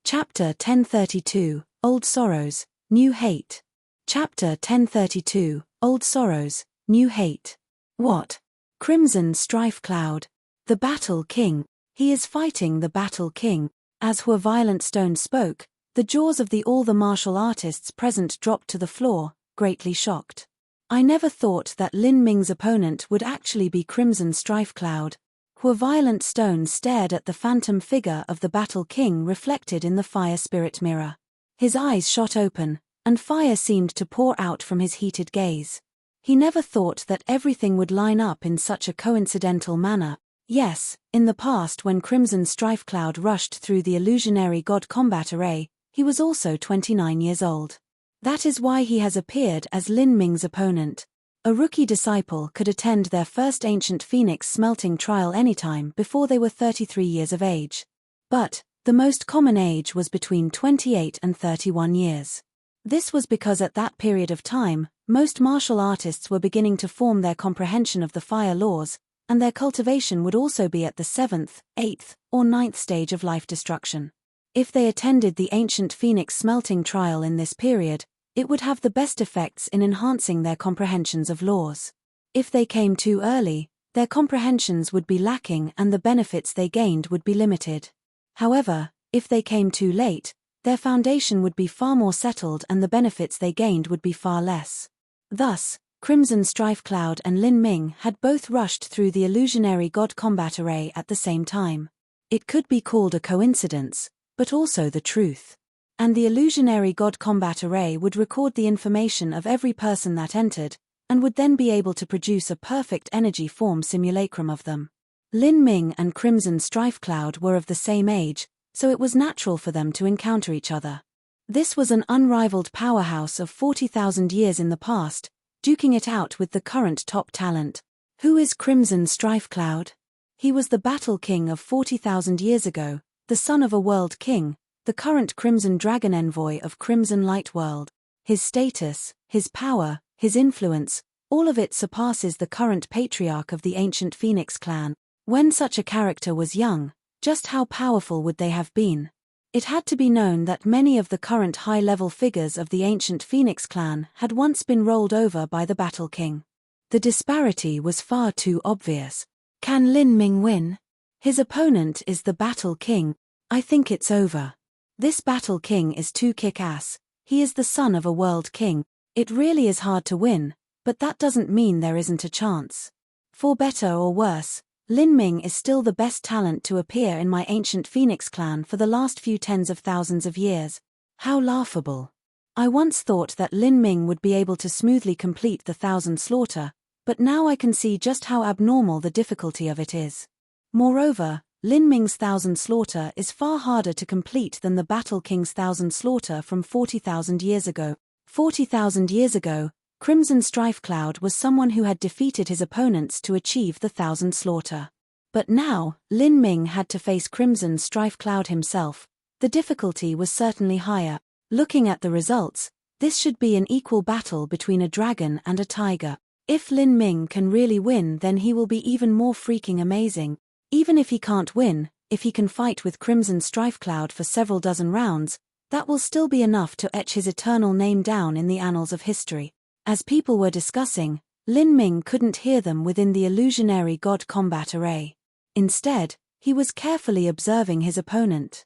Chapter 1032, Old Sorrows, New Hate. Chapter 1032, Old Sorrows, New Hate. What? Crimson Strife Cloud. The Battle King. He is fighting the Battle King. As Hua Violent Stone spoke, the jaws of all the martial artists present dropped to the floor, greatly shocked. I never thought that Lin Ming's opponent would actually be Crimson Strife Cloud. Hua Violent Stone stared at the phantom figure of the Battle King reflected in the fire spirit mirror. His eyes shot open, and fire seemed to pour out from his heated gaze. He never thought that everything would line up in such a coincidental manner. Yes, in the past when Crimson Strife Cloud rushed through the illusionary god combat array, he was also 29 years old. That is why he has appeared as Lin Ming's opponent. A rookie disciple could attend their first ancient phoenix smelting trial anytime before they were 33 years of age. But, the most common age was between 28 and 31 years. This was because at that period of time, most martial artists were beginning to form their comprehension of the fire laws, and their cultivation would also be at the 7th, 8th, or 9th stage of life destruction. If they attended the ancient phoenix smelting trial in this period, it would have the best effects in enhancing their comprehensions of laws. If they came too early, their comprehensions would be lacking and the benefits they gained would be limited. However, if they came too late, their foundation would be far more settled and the benefits they gained would be far less. Thus, Crimson Strife Cloud and Lin Ming had both rushed through the illusionary god combat array at the same time. It could be called a coincidence, but also the truth. And the illusionary god combat array would record the information of every person that entered, and would then be able to produce a perfect energy form simulacrum of them. Lin Ming and Crimson Strife Cloud were of the same age, so it was natural for them to encounter each other. This was an unrivaled powerhouse of 40,000 years in the past, duking it out with the current top talent. Who is Crimson Strife Cloud? He was the Battle King of 40,000 years ago, the son of a world king, the current Crimson Dragon Envoy of Crimson Light World. His status, his power, his influence, all of it surpasses the current patriarch of the ancient Phoenix clan. When such a character was young, just how powerful would they have been? It had to be known that many of the current high-level figures of the ancient Phoenix clan had once been rolled over by the Battle King. The disparity was far too obvious. Can Lin Ming win? His opponent is the Battle King. I think it's over. This Battle King is too kick-ass. He is the son of a world king. It really is hard to win, but that doesn't mean there isn't a chance. For better or worse, Lin Ming is still the best talent to appear in my ancient Phoenix clan for the last few tens of thousands of years. How laughable. I once thought that Lin Ming would be able to smoothly complete the 1,000 slaughter, but now I can see just how abnormal the difficulty of it is. Moreover, Lin Ming's 1,000 slaughter is far harder to complete than the Battle King's 1,000 slaughter from 40,000 years ago. 40,000 years ago, Crimson Strife Cloud was someone who had defeated his opponents to achieve the 1,000 slaughter. But now, Lin Ming had to face Crimson Strife Cloud himself. The difficulty was certainly higher. Looking at the results, this should be an equal battle between a dragon and a tiger. If Lin Ming can really win, then he will be even more freaking amazing. Even if he can't win, if he can fight with Crimson Strife Cloud for several dozen rounds, that will still be enough to etch his eternal name down in the annals of history. As people were discussing, Lin Ming couldn't hear them within the illusionary god combat array. Instead, he was carefully observing his opponent.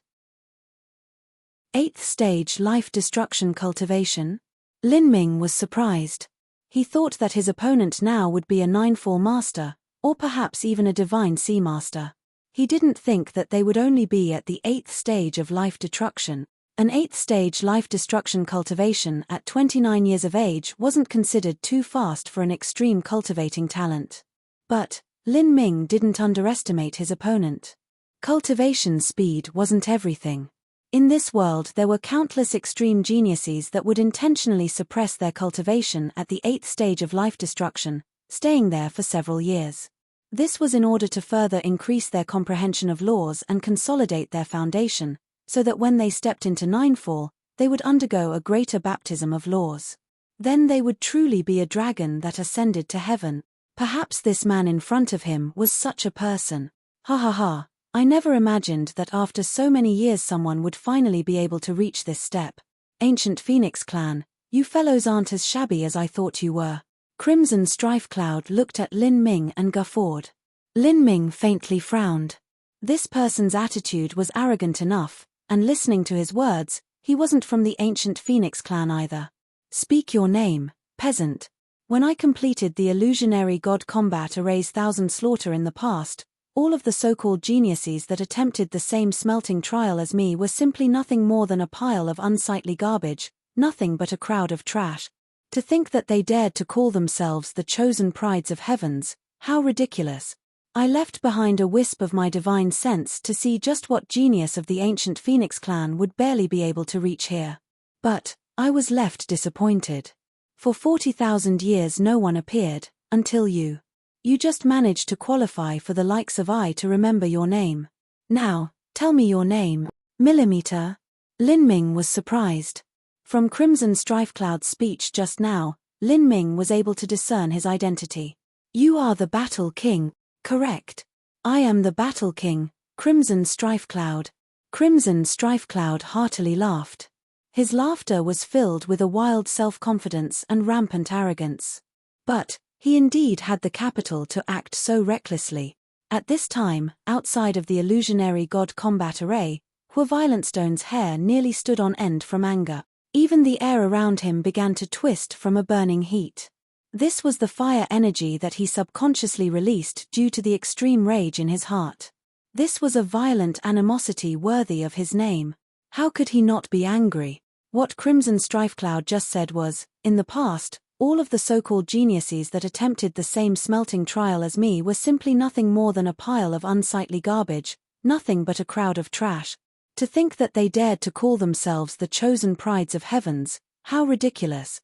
8th stage life destruction cultivation. Lin Ming was surprised. He thought that his opponent now would be a 9-4 master, or perhaps even a divine sea master. He didn't think that they would only be at the 8th stage of life destruction. An 8th stage life destruction cultivation at 29 years of age wasn't considered too fast for an extreme cultivating talent. But Lin Ming didn't underestimate his opponent. Cultivation speed wasn't everything. In this world there were countless extreme geniuses that would intentionally suppress their cultivation at the 8th stage of life destruction, staying there for several years. This was in order to further increase their comprehension of laws and consolidate their foundation, so that when they stepped into 9-4, they would undergo a greater baptism of laws. Then they would truly be a dragon that ascended to heaven. Perhaps this man in front of him was such a person. Ha ha ha, I never imagined that after so many years someone would finally be able to reach this step. Ancient Phoenix Clan, you fellows aren't as shabby as I thought you were. Crimson Strife Cloud looked at Lin Ming and guffawed. Lin Ming faintly frowned. This person's attitude was arrogant enough, and listening to his words, he wasn't from the Ancient Phoenix Clan either. Speak your name, peasant. When I completed the illusionary god combat array's 1000 slaughter in the past, all of the so-called geniuses that attempted the same smelting trial as me were simply nothing more than a pile of unsightly garbage, nothing but a crowd of trash. To think that they dared to call themselves the chosen prides of heavens, how ridiculous. I left behind a wisp of my divine sense to see just what genius of the Ancient Phoenix Clan would barely be able to reach here. But I was left disappointed. For 40,000 years no one appeared, until you. You just managed to qualify for the likes of I to remember your name. Now, tell me your name. Millimeter? Lin Ming was surprised. From Crimson Strife Cloud's speech just now, Lin Ming was able to discern his identity. You are the Battle King, correct? I am the Battle King, Crimson Strife Cloud. Crimson Strife Cloud heartily laughed. His laughter was filled with a wild self-confidence and rampant arrogance. But he indeed had the capital to act so recklessly. At this time, outside of the illusionary god combat array, Violentstone's hair nearly stood on end from anger. Even the air around him began to twist from a burning heat. This was the fire energy that he subconsciously released due to the extreme rage in his heart. This was a violent animosity worthy of his name. How could he not be angry? What Crimson Strife Cloud just said was, in the past, all of the so-called geniuses that attempted the same smelting trial as me were simply nothing more than a pile of unsightly garbage, nothing but a crowd of trash. To think that they dared to call themselves the chosen prides of heavens, how ridiculous.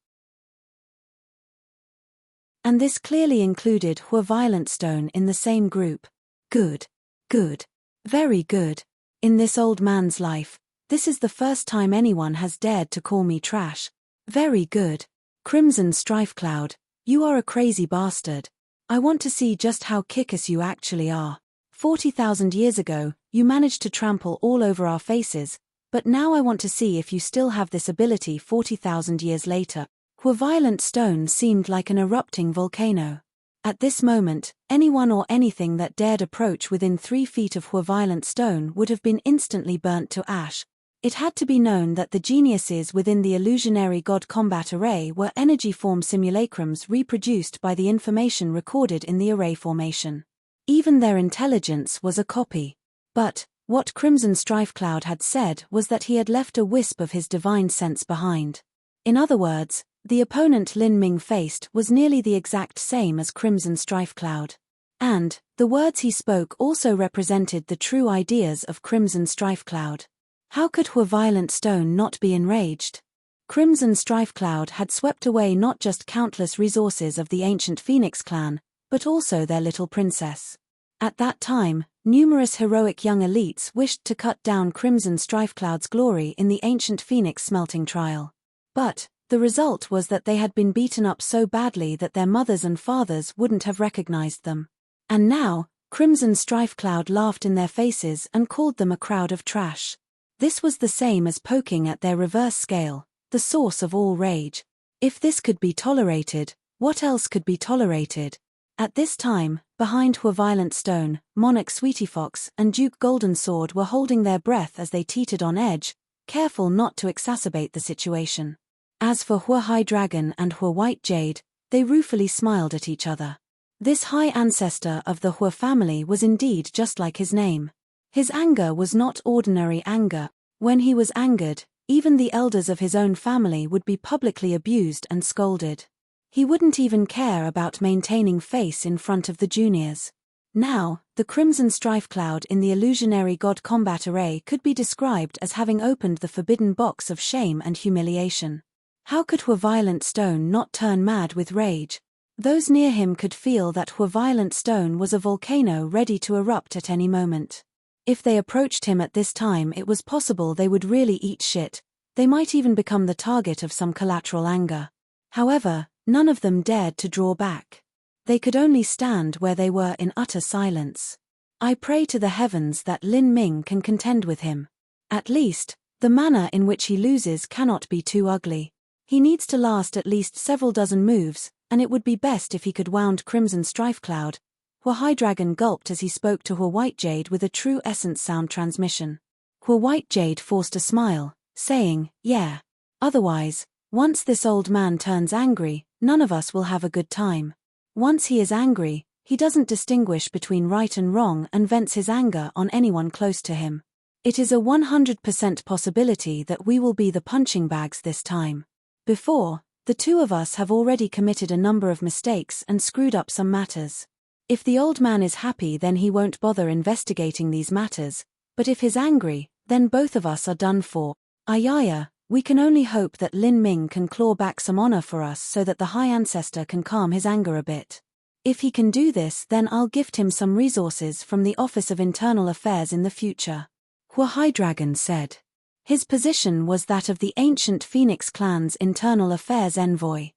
And this clearly included Violentstone in the same group. Good. Good. Very good. In this old man's life, this is the first time anyone has dared to call me trash. Very good. Crimson Strife Cloud, you are a crazy bastard. I want to see just how kick-ass you actually are. 40,000 years ago, you managed to trample all over our faces, but now I want to see if you still have this ability 40,000 years later. Violentstone seemed like an erupting volcano. At this moment, anyone or anything that dared approach within 3 feet of Violentstone would have been instantly burnt to ash. It had to be known that the geniuses within the illusionary god combat array were energy form simulacrums reproduced by the information recorded in the array formation. Even their intelligence was a copy. But what Crimson Strife Cloud had said was that he had left a wisp of his divine sense behind. In other words, the opponent Lin Ming faced was nearly the exact same as Crimson Strife Cloud. And the words he spoke also represented the true ideas of Crimson Strife Cloud. How could Violentstone not be enraged? Crimson Strife Cloud had swept away not just countless resources of the Ancient Phoenix Clan, but also their little princess. At that time, numerous heroic young elites wished to cut down Crimson Strife Cloud's glory in the Ancient Phoenix smelting trial. But the result was that they had been beaten up so badly that their mothers and fathers wouldn't have recognized them. And now, Crimson Strife Cloud laughed in their faces and called them a crowd of trash. This was the same as poking at their reverse scale, the source of all rage. If this could be tolerated, What else could be tolerated? At this time, behind Violent Stone, Monarch Sweetyfox and Duke Golden Sword were holding their breath as they teetered on edge, careful not to exacerbate the situation. As for High Dragon and White Jade, they ruefully smiled at each other. This high ancestor of the family was indeed just like his name. His anger was not ordinary anger. When he was angered, even the elders of his own family would be publicly abused and scolded. He wouldn't even care about maintaining face in front of the juniors. Now, the Crimson Strife Cloud in the illusionary god combat array could be described as having opened the forbidden box of shame and humiliation. How could Violent Stone not turn mad with rage? Those near him could feel that Violent Stone was a volcano ready to erupt at any moment. If they approached him at this time, it was possible they would really eat shit. They might even become the target of some collateral anger. However, none of them dared to draw back. They could only stand where they were in utter silence. I pray to the heavens that Lin Ming can contend with him. At least, the manner in which he loses cannot be too ugly. He needs to last at least several dozen moves, and it would be best if he could wound Crimson Strife Cloud. High Dragon gulped as he spoke to White Jade with a true essence sound transmission. White Jade forced a smile, saying, "Yeah. Otherwise, once this old man turns angry, none of us will have a good time. Once he is angry, he doesn't distinguish between right and wrong and vents his anger on anyone close to him. It is a 100% possibility that we will be the punching bags this time. Before, the two of us have already committed a number of mistakes and screwed up some matters. If the old man is happy, then he won't bother investigating these matters, but if he's angry, then both of us are done for. Ayaya, we can only hope that Lin Ming can claw back some honor for us so that the High Ancestor can calm his anger a bit. If he can do this, then I'll gift him some resources from the Office of Internal Affairs in the future." High Dragon said. His position was that of the ancient Phoenix clan's internal affairs envoy.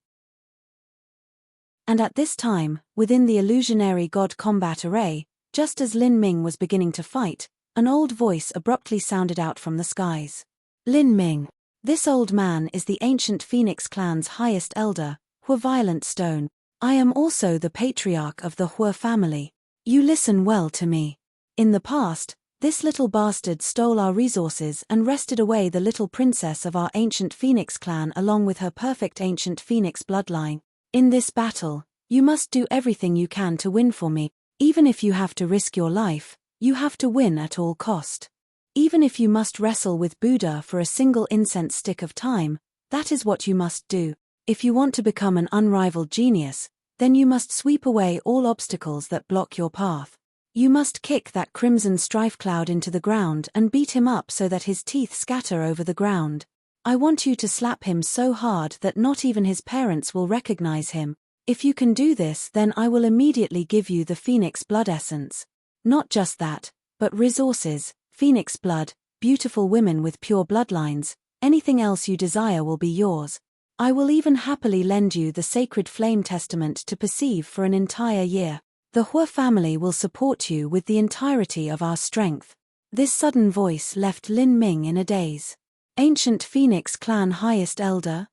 And at this time, within the illusionary god combat array, just as Lin Ming was beginning to fight, an old voice abruptly sounded out from the skies. "Lin Ming. This old man is the ancient Phoenix clan's highest elder, Violent Stone. I am also the patriarch of the family. You listen well to me. In the past, this little bastard stole our resources and wrested away the little princess of our ancient Phoenix clan along with her perfect ancient Phoenix bloodline. In this battle, you must do everything you can to win for me. Even if you have to risk your life, you have to win at all cost. Even if you must wrestle with Buddha for a single incense stick of time, that is what you must do. If you want to become an unrivaled genius, then you must sweep away all obstacles that block your path. You must kick that Crimson Strife Cloud into the ground and beat him up so that his teeth scatter over the ground. I want you to slap him so hard that not even his parents will recognize him. If you can do this, then I will immediately give you the Phoenix blood essence. Not just that, but resources, Phoenix blood, beautiful women with pure bloodlines, anything else you desire will be yours. I will even happily lend you the sacred flame testament to perceive for an entire year. The family will support you with the entirety of our strength." This sudden voice left Lin Ming in a daze. Ancient Phoenix clan highest elder?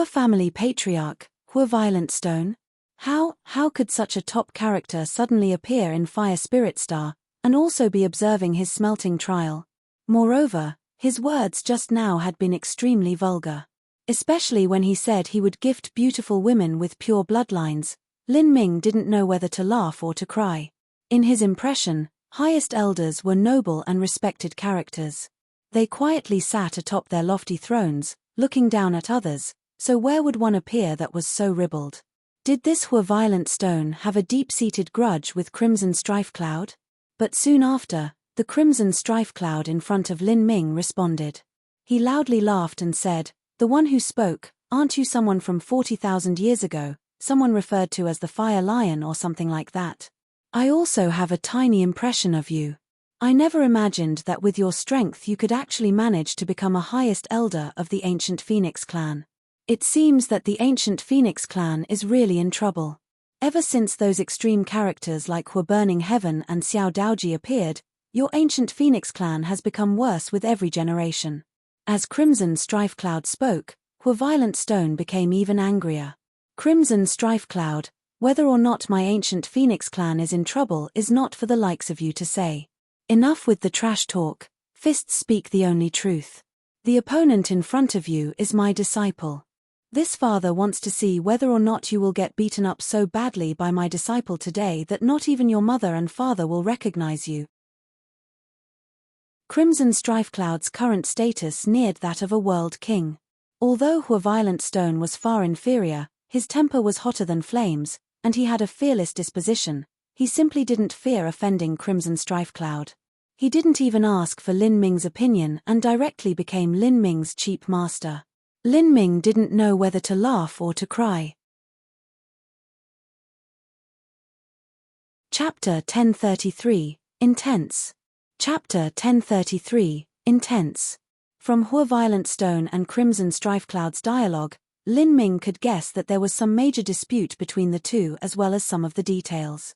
Family patriarch, Violent Stone? How could such a top character suddenly appear in Fire Spirit Star, and also be observing his smelting trial? Moreover, his words just now had been extremely vulgar. Especially when he said he would gift beautiful women with pure bloodlines. Lin Ming didn't know whether to laugh or to cry. In his impression, highest elders were noble and respected characters. They quietly sat atop their lofty thrones, looking down at others, so where would one appear that was so ribald? Did this Violent Stone have a deep-seated grudge with Crimson Strife Cloud? But soon after, the Crimson Strife Cloud in front of Lin Ming responded. He loudly laughed and said, "The one who spoke, aren't you someone from 40,000 years ago? Someone referred to as the Fire Lion or something like that. I also have a tiny impression of you. I never imagined that with your strength you could actually manage to become a highest elder of the ancient Phoenix clan. It seems that the ancient Phoenix clan is really in trouble. Ever since those extreme characters like Burning Heaven and Xiao Daoji appeared, your ancient Phoenix clan has become worse with every generation." As Crimson Strife Cloud spoke, Violent Stone became even angrier. Crimson Strife Cloud, whether or not my ancient Phoenix clan is in trouble is not for the likes of you to say. Enough with the trash talk, fists speak the only truth. The opponent in front of you is my disciple. This father wants to see whether or not you will get beaten up so badly by my disciple today that not even your mother and father will recognize you. Crimson Strife Cloud's current status neared that of a world king. Although Violent Stone was far inferior, his temper was hotter than flames, and he had a fearless disposition. He simply didn't fear offending Crimson Strife Cloud. He didn't even ask for Lin Ming's opinion and directly became Lin Ming's cheap master. Lin Ming didn't know whether to laugh or to cry. Chapter 1033, Intense. Chapter 1033, Intense. From Violent Stone and Crimson Strife Cloud's dialogue, Lin Ming could guess that there was some major dispute between the two as well as some of the details.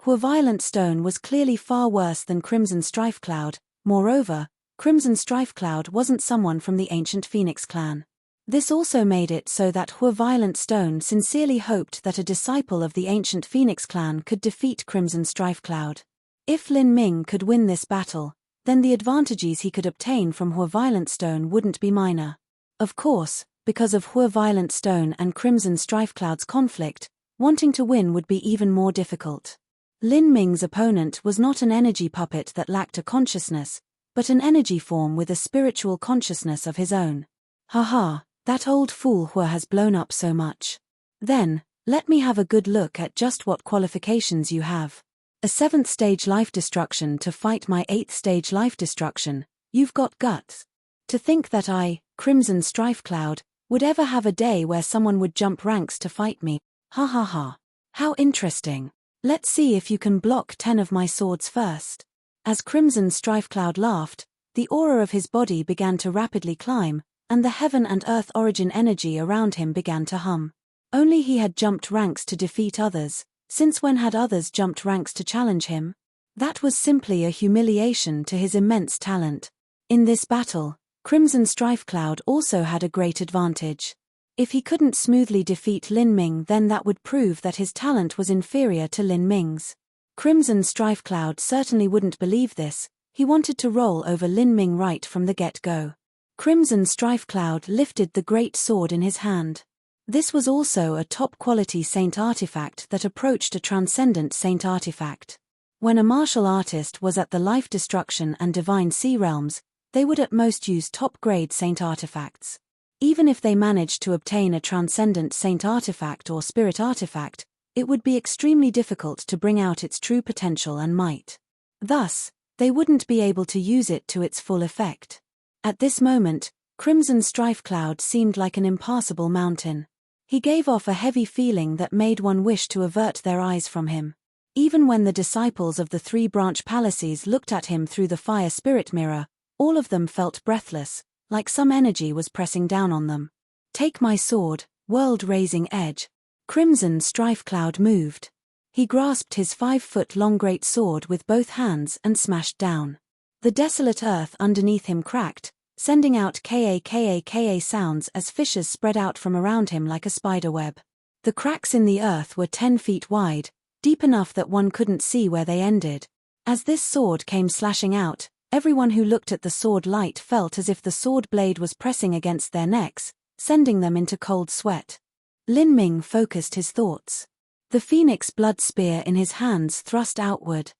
Violent Stone was clearly far worse than Crimson Strife Cloud. Moreover, Crimson Strife Cloud wasn't someone from the ancient Phoenix clan. This also made it so that Violent Stone sincerely hoped that a disciple of the ancient Phoenix clan could defeat Crimson Strife Cloud. If Lin Ming could win this battle, then the advantages he could obtain from Violent Stone wouldn't be minor. Of course, because of Violent Stone and Crimson Strife Cloud's conflict, wanting to win would be even more difficult. Lin Ming's opponent was not an energy puppet that lacked a consciousness, but an energy form with a spiritual consciousness of his own. Haha, that old fool has blown up so much. Then, let me have a good look at just what qualifications you have. A 7th stage life destruction to fight my 8th stage life destruction. You've got guts. To think that I, Crimson Strife Cloud, would ever have a day where someone would jump ranks to fight me. Ha ha ha. How interesting. Let's see if you can block 10 of my swords first. As Crimson Strife Cloud laughed, the aura of his body began to rapidly climb, and the heaven and earth origin energy around him began to hum. Only he had jumped ranks to defeat others. Since when had others jumped ranks to challenge him? That was simply a humiliation to his immense talent. In this battle, Crimson Strife Cloud also had a great advantage. If he couldn't smoothly defeat Lin Ming, then that would prove that his talent was inferior to Lin Ming's. Crimson Strife Cloud certainly wouldn't believe this. He wanted to roll over Lin Ming right from the get-go. Crimson Strife Cloud lifted the great sword in his hand. This was also a top-quality saint artifact that approached a transcendent saint artifact. When a martial artist was at the life destruction and divine sea realms, they would at most use top-grade saint artifacts. Even if they managed to obtain a transcendent saint artifact or spirit artifact, it would be extremely difficult to bring out its true potential and might. Thus, they wouldn't be able to use it to its full effect. At this moment, Crimson Strife Cloud seemed like an impassable mountain. He gave off a heavy feeling that made one wish to avert their eyes from him. Even when the disciples of the 3 branch palaces looked at him through the fire spirit mirror, all of them felt breathless, like some energy was pressing down on them. Take my sword, world-raising edge. Crimson Strife Cloud moved. He grasped his 5-foot-long great sword with both hands and smashed down. The desolate earth underneath him cracked, sending out ka sounds as fissures spread out from around him like a spider web. The cracks in the earth were 10 feet wide, deep enough that one couldn't see where they ended. As this sword came slashing out, everyone who looked at the sword light felt as if the sword blade was pressing against their necks, sending them into cold sweat. Lin Ming focused his thoughts. The phoenix blood spear in his hands thrust outward.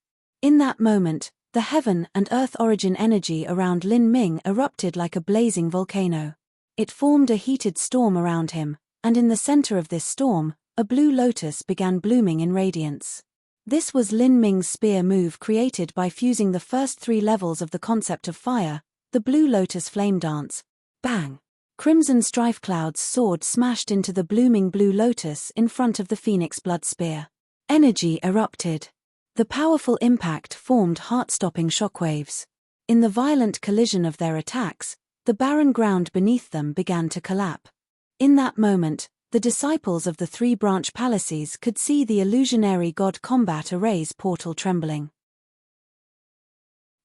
In that moment, the heaven and earth origin energy around Lin Ming erupted like a blazing volcano. It formed a heated storm around him, and in the center of this storm, a blue lotus began blooming in radiance. This was Lin Ming's spear move created by fusing the first 3 levels of the concept of fire, the blue lotus flame dance. Bang! Crimson Strife Cloud's sword smashed into the blooming blue lotus in front of the phoenix blood spear. Energy erupted. The powerful impact formed heart-stopping shockwaves. In the violent collision of their attacks, the barren ground beneath them began to collapse. In that moment, the disciples of the 3 branch palaces could see the illusionary god combat array's portal trembling.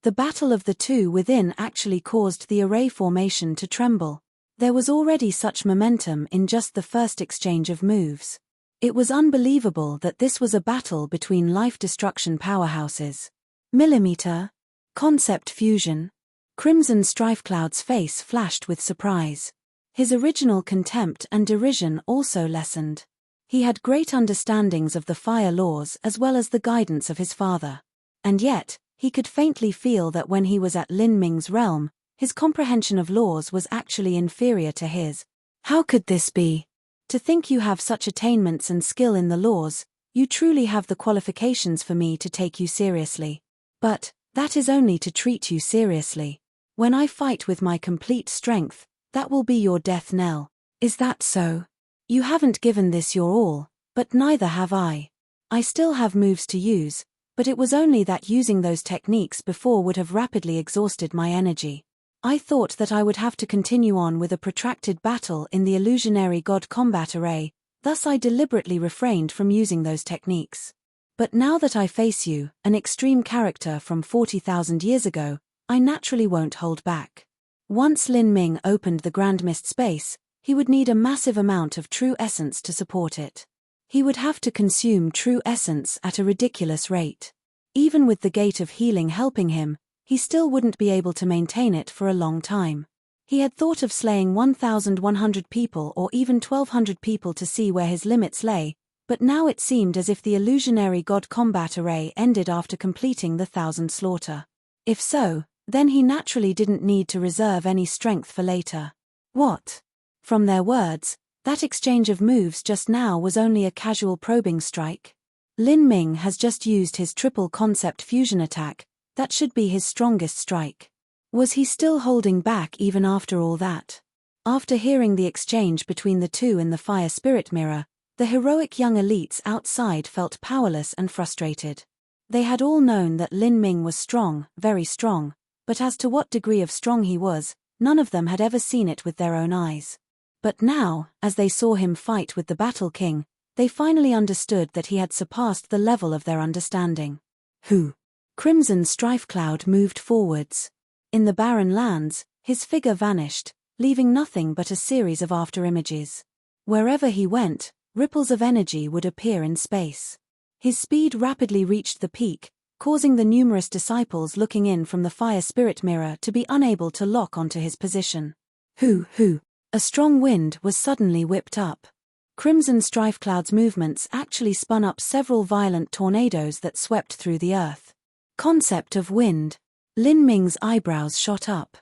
The battle of the two within actually caused the array formation to tremble. There was already such momentum in just the first exchange of moves. It was unbelievable that this was a battle between life-destruction powerhouses. Millimeter. Concept fusion. Crimson Strifecloud's face flashed with surprise. His original contempt and derision also lessened. He had great understandings of the fire laws as well as the guidance of his father. And yet, he could faintly feel that when he was at Lin Ming's realm, his comprehension of laws was actually inferior to his. How could this be? To think you have such attainments and skill in the laws, you truly have the qualifications for me to take you seriously. But, that is only to treat you seriously. When I fight with my complete strength, that will be your death knell. Is that so? You haven't given this your all, but neither have I. I still have moves to use, but it was only that using those techniques before would have rapidly exhausted my energy. I thought that I would have to continue on with a protracted battle in the illusionary god combat array, thus I deliberately refrained from using those techniques. But now that I face you, an extreme character from 40,000 years ago, I naturally won't hold back. Once Lin Ming opened the Grand Mist space, he would need a massive amount of true essence to support it. He would have to consume true essence at a ridiculous rate. Even with the Gate of Healing helping him, he still wouldn't be able to maintain it for a long time. He had thought of slaying 1,100 people or even 1,200 people to see where his limits lay, but now it seemed as if the illusionary god combat array ended after completing the 1,000 slaughter. If so, then he naturally didn't need to reserve any strength for later. What? From their words, that exchange of moves just now was only a casual probing strike. Lin Ming has just used his triple concept fusion attack. That should be his strongest strike. Was he still holding back even after all that? After hearing the exchange between the two in the fire spirit mirror, the heroic young elites outside felt powerless and frustrated. They had all known that Lin Ming was strong, very strong, but as to what degree of strong he was, none of them had ever seen it with their own eyes. But now, as they saw him fight with the Battle King, they finally understood that he had surpassed the level of their understanding. Who? Crimson Strifecloud moved forwards. In the barren lands, his figure vanished, leaving nothing but a series of afterimages. Wherever he went, ripples of energy would appear in space. His speed rapidly reached the peak, causing the numerous disciples looking in from the fire spirit mirror to be unable to lock onto his position. Who? A strong wind was suddenly whipped up. Crimson Strifecloud's movements actually spun up several violent tornadoes that swept through the earth. Concept of wind. Lin Ming's eyebrows shot up.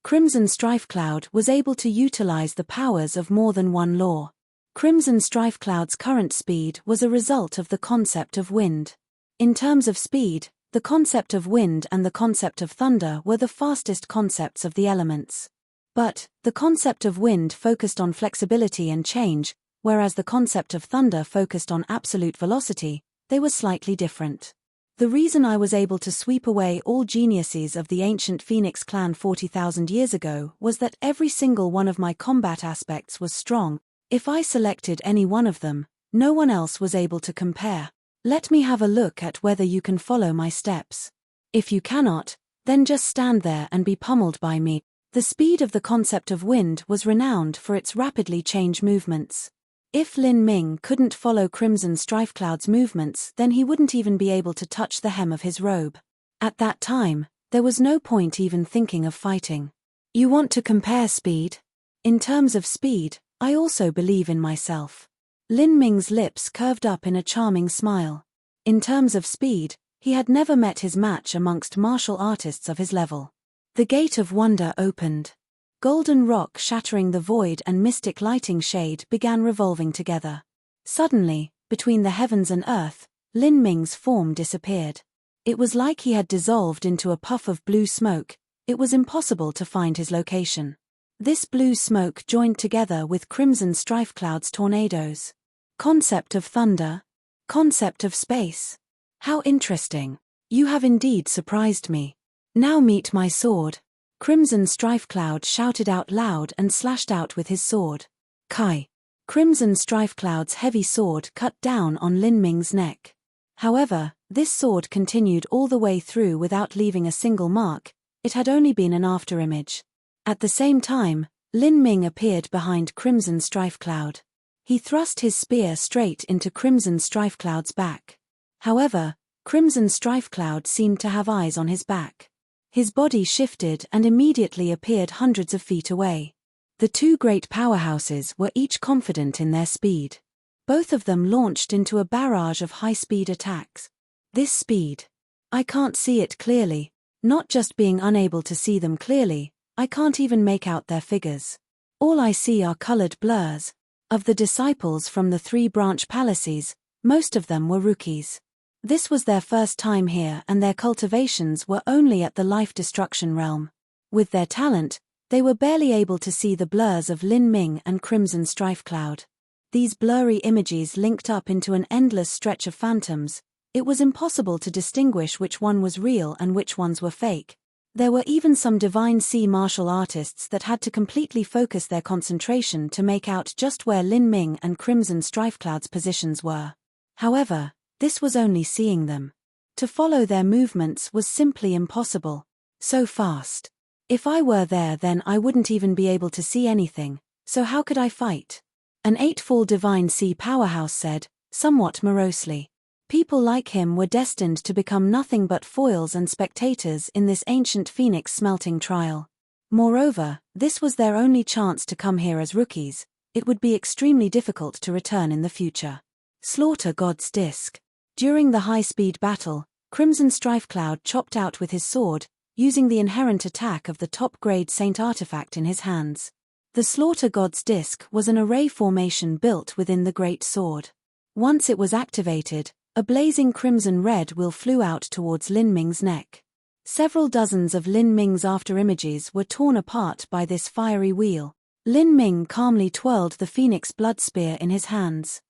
Crimson Strifecloud was able to utilize the powers of more than one law. Crimson Strifecloud's current speed was a result of the concept of wind. In terms of speed, the concept of wind and the concept of thunder were the fastest concepts of the elements. But, the concept of wind focused on flexibility and change, whereas the concept of thunder focused on absolute velocity. They were slightly different. The reason I was able to sweep away all geniuses of the ancient Phoenix clan 40,000 years ago was that every single one of my combat aspects was strong. If I selected any one of them, no one else was able to compare. Let me have a look at whether you can follow my steps. If you cannot, then just stand there and be pummeled by me. The speed of the concept of wind was renowned for its rapidly change movements. If Lin Ming couldn't follow Crimson Strifecloud's movements, then he wouldn't even be able to touch the hem of his robe. At that time, there was no point even thinking of fighting. You want to compare speed? In terms of speed, I also believe in myself. Lin Ming's lips curved up in a charming smile. In terms of speed, he had never met his match amongst martial artists of his level. The Gate of Wonder opened. Golden rock shattering the void and mystic lighting shade began revolving together. Suddenly, between the heavens and earth, Lin Ming's form disappeared. It was like he had dissolved into a puff of blue smoke. It was impossible to find his location. This blue smoke joined together with Crimson Strifecloud's tornadoes. Concept of thunder. Concept of space. How interesting. You have indeed surprised me. Now meet my sword. Crimson Strifecloud shouted out loud and slashed out with his sword. Kai. Crimson Strifecloud's heavy sword cut down on Lin Ming's neck. However, this sword continued all the way through without leaving a single mark. It had only been an afterimage. At the same time, Lin Ming appeared behind Crimson Strife Cloud. He thrust his spear straight into Crimson Strife Cloud's back. However, Crimson Strife Cloud seemed to have eyes on his back. His body shifted and immediately appeared hundreds of feet away. The two great powerhouses were each confident in their speed. Both of them launched into a barrage of high-speed attacks. This speed. I can't see it clearly. Not just being unable to see them clearly, I can't even make out their figures. All I see are colored blurs. Of the disciples from the 3 branch palaces, most of them were rookies. This was their first time here and their cultivations were only at the life destruction realm. With their talent, they were barely able to see the blurs of Lin Ming and Crimson Strife Cloud. These blurry images linked up into an endless stretch of phantoms. It was impossible to distinguish which one was real and which ones were fake. There were even some divine sea martial artists that had to completely focus their concentration to make out just where Lin Ming and Crimson Strife Cloud's positions were. However, this was only seeing them. To follow their movements was simply impossible. So fast. If I were there, then I wouldn't even be able to see anything, so how could I fight? An 8-fall divine sea powerhouse said, somewhat morosely. People like him were destined to become nothing but foils and spectators in this ancient phoenix smelting trial. Moreover, this was their only chance to come here as rookies. It would be extremely difficult to return in the future. Slaughter God's Disc. During the high-speed battle, Crimson Strife Cloud chopped out with his sword, using the inherent attack of the top-grade Saint artifact in his hands. The Slaughter God's Disc was an array formation built within the Great Sword. Once it was activated, a blazing crimson red will flew out towards Lin Ming's neck. Several dozens of Lin Ming's afterimages were torn apart by this fiery wheel. Lin Ming calmly twirled the phoenix blood spear in his hands.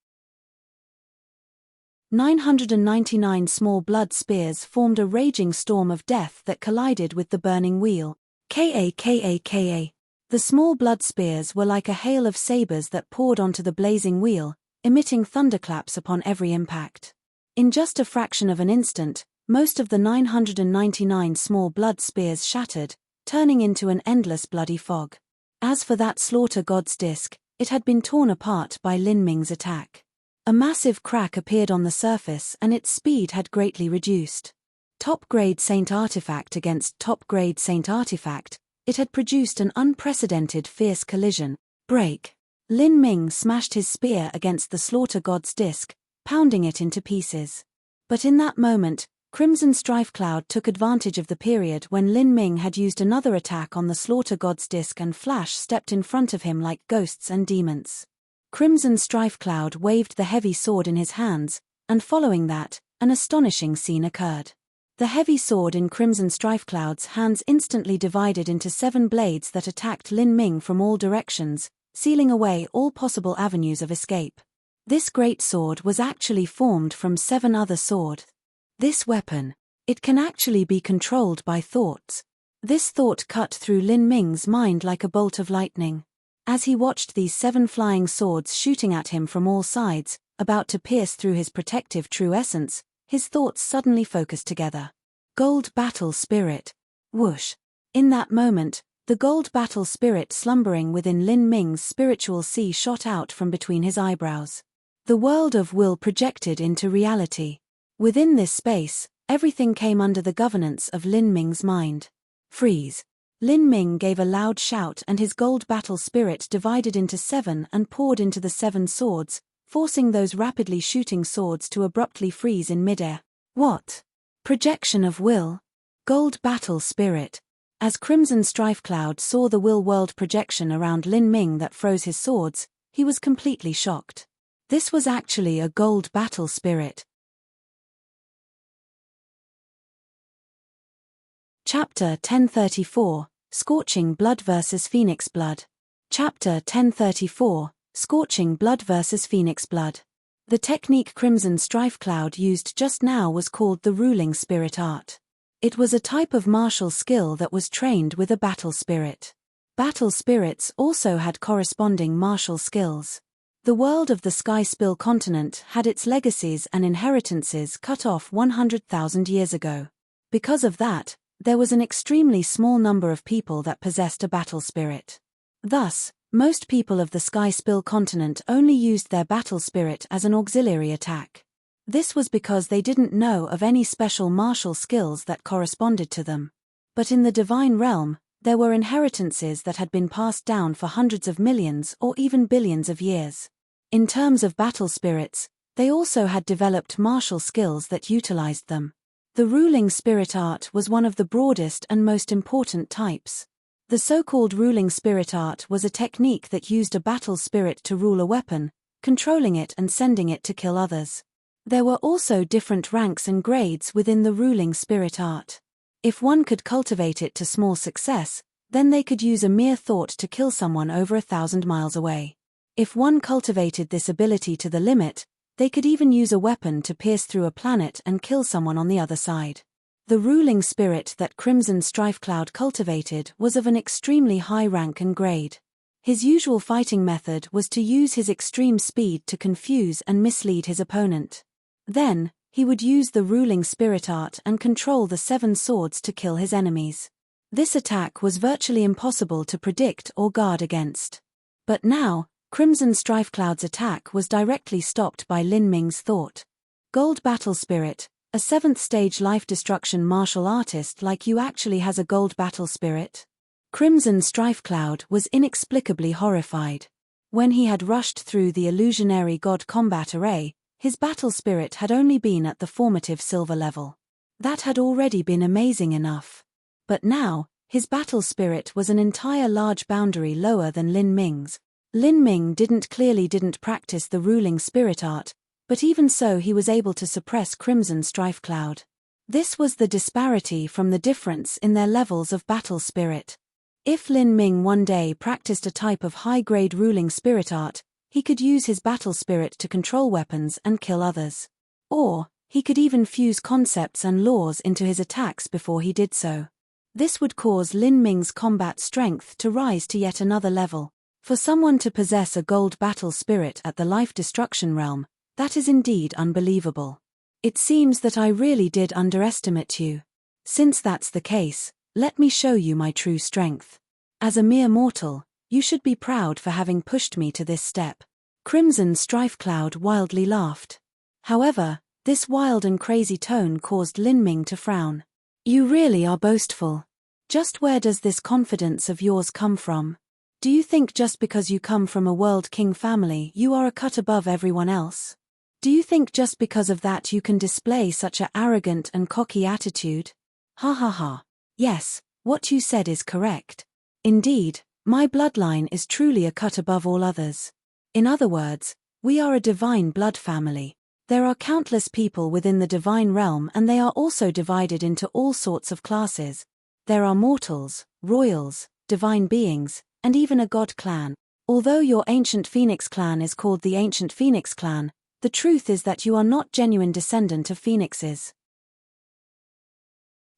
999 small blood spears formed a raging storm of death that collided with the burning wheel. Ka. The small blood spears were like a hail of sabers that poured onto the blazing wheel, emitting thunderclaps upon every impact. In just a fraction of an instant, most of the 999 small blood spears shattered, turning into an endless bloody fog. As for that Slaughter God's Disc, it had been torn apart by Lin Ming's attack. A massive crack appeared on the surface and its speed had greatly reduced. Top-grade Saint artifact against top-grade Saint artifact, it had produced an unprecedented fierce collision. Break. Lin Ming smashed his spear against the Slaughter God's Disc, pounding it into pieces. But in that moment, Crimson Strife Cloud took advantage of the period when Lin Ming had used another attack on the Slaughter God's Disc and Flash stepped in front of him like ghosts and demons. Crimson Strife Cloud waved the heavy sword in his hands, and following that, an astonishing scene occurred. The heavy sword in Crimson Strife Cloud's hands instantly divided into 7 blades that attacked Lin Ming from all directions, sealing away all possible avenues of escape. This great sword was actually formed from 7 other swords. This weapon, it can actually be controlled by thoughts. This thought cut through Lin Ming's mind like a bolt of lightning. As he watched these 7 flying swords shooting at him from all sides, about to pierce through his protective true essence, his thoughts suddenly focused together. Gold Battle Spirit. Whoosh. In that moment, the gold battle spirit slumbering within Lin Ming's spiritual sea shot out from between his eyebrows. The world of will projected into reality. Within this space, everything came under the governance of Lin Ming's mind. Freeze. Lin Ming gave a loud shout and his gold battle spirit divided into 7 and poured into the 7 swords, forcing those rapidly shooting swords to abruptly freeze in midair. What? Projection of will? Gold battle spirit. As Crimson Strife Cloud saw the will world projection around Lin Ming that froze his swords, he was completely shocked. This was actually a gold battle spirit. Chapter 1034, Scorching Blood vs. Phoenix Blood. Chapter 1034, Scorching Blood vs. Phoenix Blood. The technique Crimson Strife Cloud used just now was called the Ruling Spirit Art. It was a type of martial skill that was trained with a battle spirit. Battle spirits also had corresponding martial skills. The world of the Sky Spill continent had its legacies and inheritances cut off 100,000 years ago. Because of that, there was an extremely small number of people that possessed a battle spirit. Thus, most people of the Sky Spill continent only used their battle spirit as an auxiliary attack. This was because they didn't know of any special martial skills that corresponded to them. But in the divine realm, there were inheritances that had been passed down for hundreds of millions or even billions of years. In terms of battle spirits, they also had developed martial skills that utilized them. The ruling spirit art was one of the broadest and most important types. The so-called ruling spirit art was a technique that used a battle spirit to rule a weapon, controlling it and sending it to kill others. There were also different ranks and grades within the ruling spirit art. If one could cultivate it to small success, then they could use a mere thought to kill someone over 1,000 miles away. If one cultivated this ability to the limit, they could even use a weapon to pierce through a planet and kill someone on the other side. The ruling spirit that Crimson Strifecloud cultivated was of an extremely high rank and grade. His usual fighting method was to use his extreme speed to confuse and mislead his opponent. Then, he would use the ruling spirit art and control the 7 swords to kill his enemies. This attack was virtually impossible to predict or guard against. But now, Crimson Strifecloud's attack was directly stopped by Lin Ming's thought. Gold Battle Spirit, a 7th stage life destruction martial artist like you actually has a gold battle spirit? Crimson Strifecloud was inexplicably horrified. When he had rushed through the illusionary god combat array, his battle spirit had only been at the formative silver level. That had already been amazing enough. But now, his battle spirit was an entire large boundary lower than Lin Ming's. Lin Ming didn't practice the ruling spirit art, but even so he was able to suppress Crimson Strifecloud. This was the disparity from the difference in their levels of battle spirit. If Lin Ming one day practiced a type of high-grade ruling spirit art, he could use his battle spirit to control weapons and kill others. Or, he could even fuse concepts and laws into his attacks before he did so. This would cause Lin Ming's combat strength to rise to yet another level. For someone to possess a gold battle spirit at the life destruction realm, that is indeed unbelievable. It seems that I really did underestimate you. Since that's the case, let me show you my true strength. As a mere mortal, you should be proud for having pushed me to this step. Crimson Strifecloud wildly laughed. However, this wild and crazy tone caused Lin Ming to frown. You really are boastful. Just where does this confidence of yours come from? Do you think just because you come from a world king family you are a cut above everyone else? Do you think just because of that you can display such an arrogant and cocky attitude? Ha ha ha. Yes, what you said is correct. Indeed, my bloodline is truly a cut above all others. In other words, we are a divine blood family. There are countless people within the divine realm and they are also divided into all sorts of classes. There are mortals, royals, divine beings, and even a god clan. Although your ancient Phoenix clan is called the Ancient Phoenix clan, the truth is that you are not genuine descendant of phoenixes.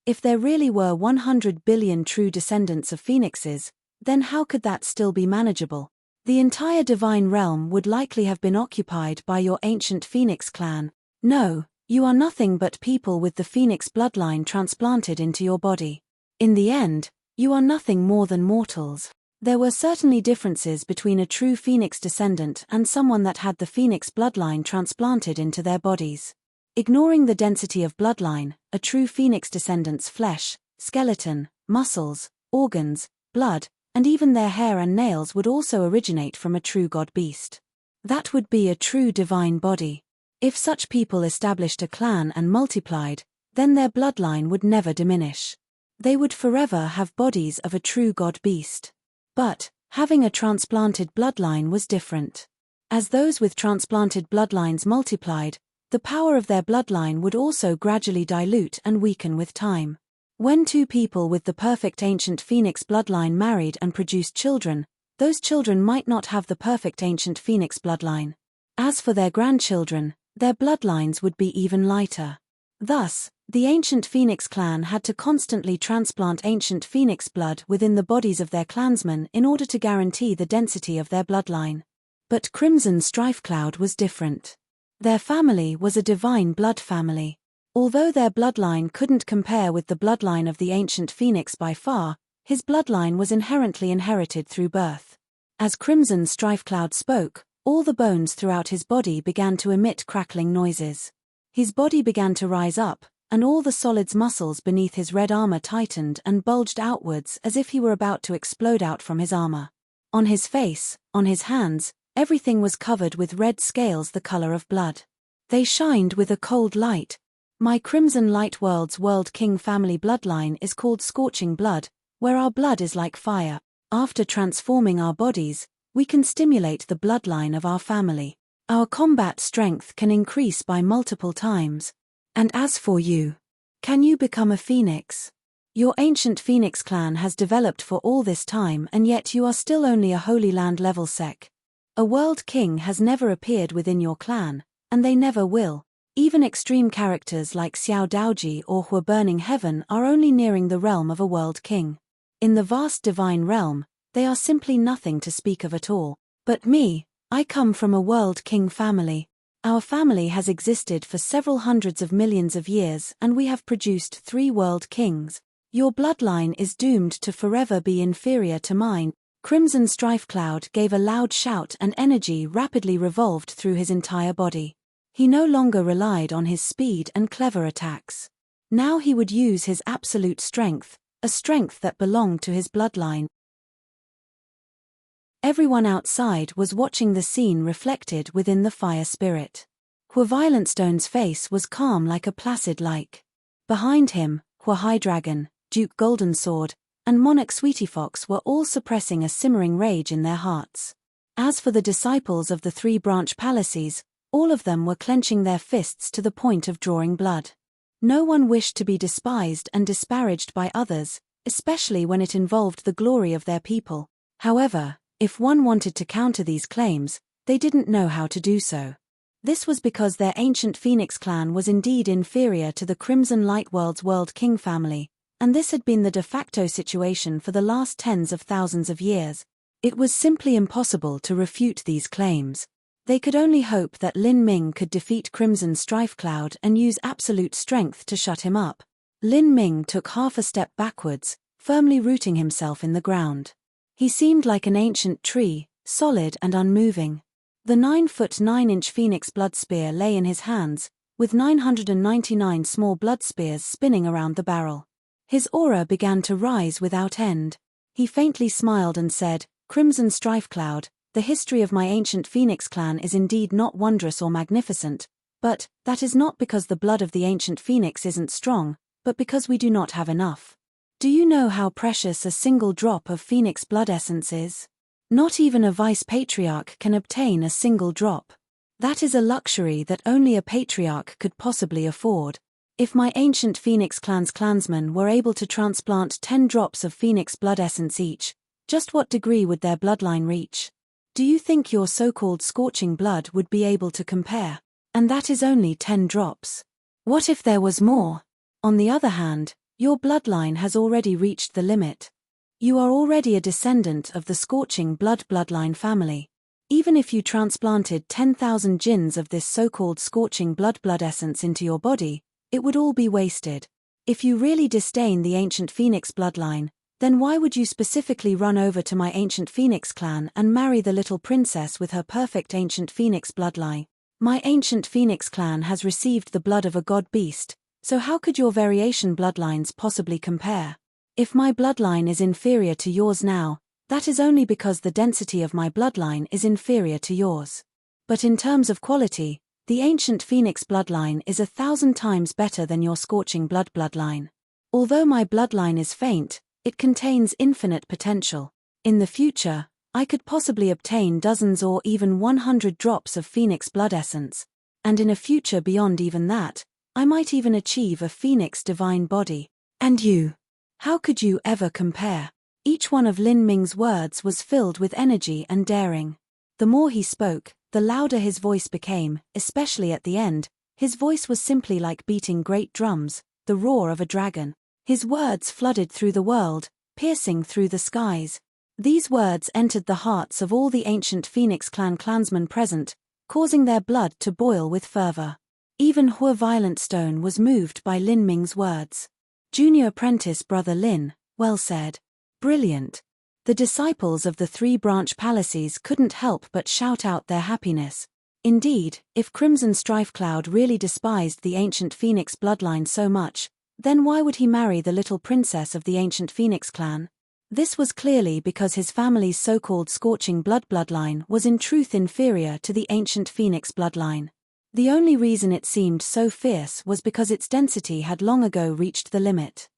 If there really were 100 billion true descendants of phoenixes, then how could that still be manageable? The entire divine realm would likely have been occupied by your ancient Phoenix clan. No, you are nothing but people with the Phoenix bloodline transplanted into your body. In the end, you are nothing more than mortals. There were certainly differences between a true Phoenix descendant and someone that had the Phoenix bloodline transplanted into their bodies. Ignoring the density of bloodline, a true Phoenix descendant's flesh, skeleton, muscles, organs, blood, and even their hair and nails would also originate from a true god beast. That would be a true divine body. If such people established a clan and multiplied, then their bloodline would never diminish. They would forever have bodies of a true god beast. But, having a transplanted bloodline was different. As those with transplanted bloodlines multiplied, the power of their bloodline would also gradually dilute and weaken with time. When two people with the perfect ancient Phoenix bloodline married and produced children, those children might not have the perfect ancient Phoenix bloodline. As for their grandchildren, their bloodlines would be even lighter. Thus, the ancient Phoenix clan had to constantly transplant ancient Phoenix blood within the bodies of their clansmen in order to guarantee the density of their bloodline. But Crimson Strifecloud was different. Their family was a divine blood family. Although their bloodline couldn't compare with the bloodline of the ancient phoenix by far, his bloodline was inherently inherited through birth. As Crimson Strifecloud spoke, all the bones throughout his body began to emit crackling noises. His body began to rise up, and all the solid muscles beneath his red armor tightened and bulged outwards as if he were about to explode out from his armor. On his face, on his hands, everything was covered with red scales the color of blood. They shined with a cold light. My Crimson Light World's World King family bloodline is called Scorching Blood, where our blood is like fire. After transforming our bodies, we can stimulate the bloodline of our family. Our combat strength can increase by multiple times. And as for you, can you become a phoenix? Your ancient phoenix clan has developed for all this time, and yet you are still only a Holy Land level sec. A world king has never appeared within your clan, and they never will. Even extreme characters like Xiao Daoji or Hua Burning Heaven are only nearing the realm of a world king. In the vast divine realm, they are simply nothing to speak of at all. But me, I come from a world king family. Our family has existed for several hundreds of millions of years, and we have produced 3 world kings. Your bloodline is doomed to forever be inferior to mine. Crimson Strifecloud gave a loud shout, and energy rapidly revolved through his entire body. He no longer relied on his speed and clever attacks. Now he would use his absolute strength, a strength that belonged to his bloodline. Everyone outside was watching the scene reflected within the fire spirit. Hua Violentstone's face was calm like a placid lake. Behind him, Hua High Dragon, Duke Goldensword, and Monarch Sweetyfox were all suppressing a simmering rage in their hearts. As for the disciples of the 3 branch palaces, all of them were clenching their fists to the point of drawing blood. No one wished to be despised and disparaged by others, especially when it involved the glory of their people. However, if one wanted to counter these claims, they didn't know how to do so. This was because their ancient Phoenix clan was indeed inferior to the Crimson Light World's World King family, and this had been the de facto situation for the last tens of thousands of years. It was simply impossible to refute these claims. They could only hope that Lin Ming could defeat Crimson Strifecloud and use absolute strength to shut him up. Lin Ming took half a step backwards, firmly rooting himself in the ground. He seemed like an ancient tree, solid and unmoving. The 9-foot 9-inch phoenix blood spear lay in his hands, with 999 small blood spears spinning around the barrel. His aura began to rise without end. He faintly smiled and said, "Crimson Strifecloud, the history of my ancient phoenix clan is indeed not wondrous or magnificent, but that is not because the blood of the ancient phoenix isn't strong, but because we do not have enough. Do you know how precious a single drop of phoenix blood essence is? Not even a vice-patriarch can obtain a single drop. That is a luxury that only a patriarch could possibly afford. If my ancient phoenix clan's clansmen were able to transplant 10 drops of phoenix blood essence each, just what degree would their bloodline reach? Do you think your so-called scorching blood would be able to compare? And that is only 10 drops. What if there was more? On the other hand, your bloodline has already reached the limit. You are already a descendant of the Scorching Blood bloodline family. Even if you transplanted 10,000 jinns of this so-called Scorching Blood essence into your body, it would all be wasted. If you really disdain the ancient Phoenix bloodline, then why would you specifically run over to my ancient Phoenix clan and marry the little princess with her perfect ancient Phoenix bloodline? My ancient Phoenix clan has received the blood of a god beast, so how could your variation bloodlines possibly compare? If my bloodline is inferior to yours now, that is only because the density of my bloodline is inferior to yours. But in terms of quality, the ancient Phoenix bloodline is 1,000 times better than your Scorching Blood bloodline. Although my bloodline is faint, it contains infinite potential. In the future, I could possibly obtain dozens or even 100 drops of Phoenix blood essence, and in a future beyond even that, I might even achieve a Phoenix divine body. And you? How could you ever compare? Each one of Lin Ming's words was filled with energy and daring. The more he spoke, the louder his voice became, especially at the end. His voice was simply like beating great drums, the roar of a dragon. His words flooded through the world, piercing through the skies. These words entered the hearts of all the ancient Phoenix clan clansmen present, causing their blood to boil with fervor. Even Hua Violent Stone was moved by Lin Ming's words. Junior apprentice brother Lin, well said. Brilliant. The disciples of the 3-branch palaces couldn't help but shout out their happiness. Indeed, if Crimson Strifecloud really despised the ancient Phoenix bloodline so much, then why would he marry the little princess of the ancient Phoenix clan? This was clearly because his family's so-called scorching bloodline was in truth inferior to the ancient Phoenix bloodline. The only reason it seemed so fierce was because its density had long ago reached the limit.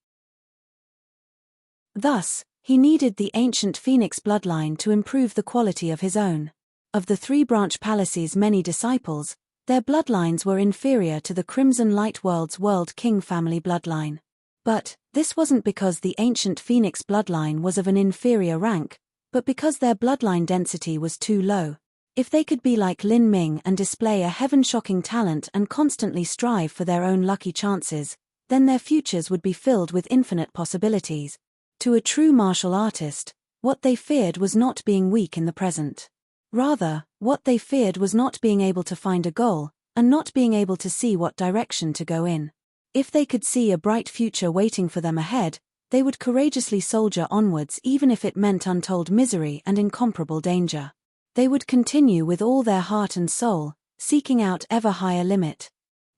Thus, he needed the ancient Phoenix bloodline to improve the quality of his own. Of the 3-branch palace's many disciples, their bloodlines were inferior to the Crimson Light World's World King family bloodline. But this wasn't because the ancient Phoenix bloodline was of an inferior rank, but because their bloodline density was too low. If they could be like Lin Ming and display a heaven-shocking talent and constantly strive for their own lucky chances, then their futures would be filled with infinite possibilities. To a true martial artist, what they feared was not being weak in the present. Rather, what they feared was not being able to find a goal, and not being able to see what direction to go in. If they could see a bright future waiting for them ahead, they would courageously soldier onwards even if it meant untold misery and incomparable danger. They would continue with all their heart and soul, seeking out ever higher limit.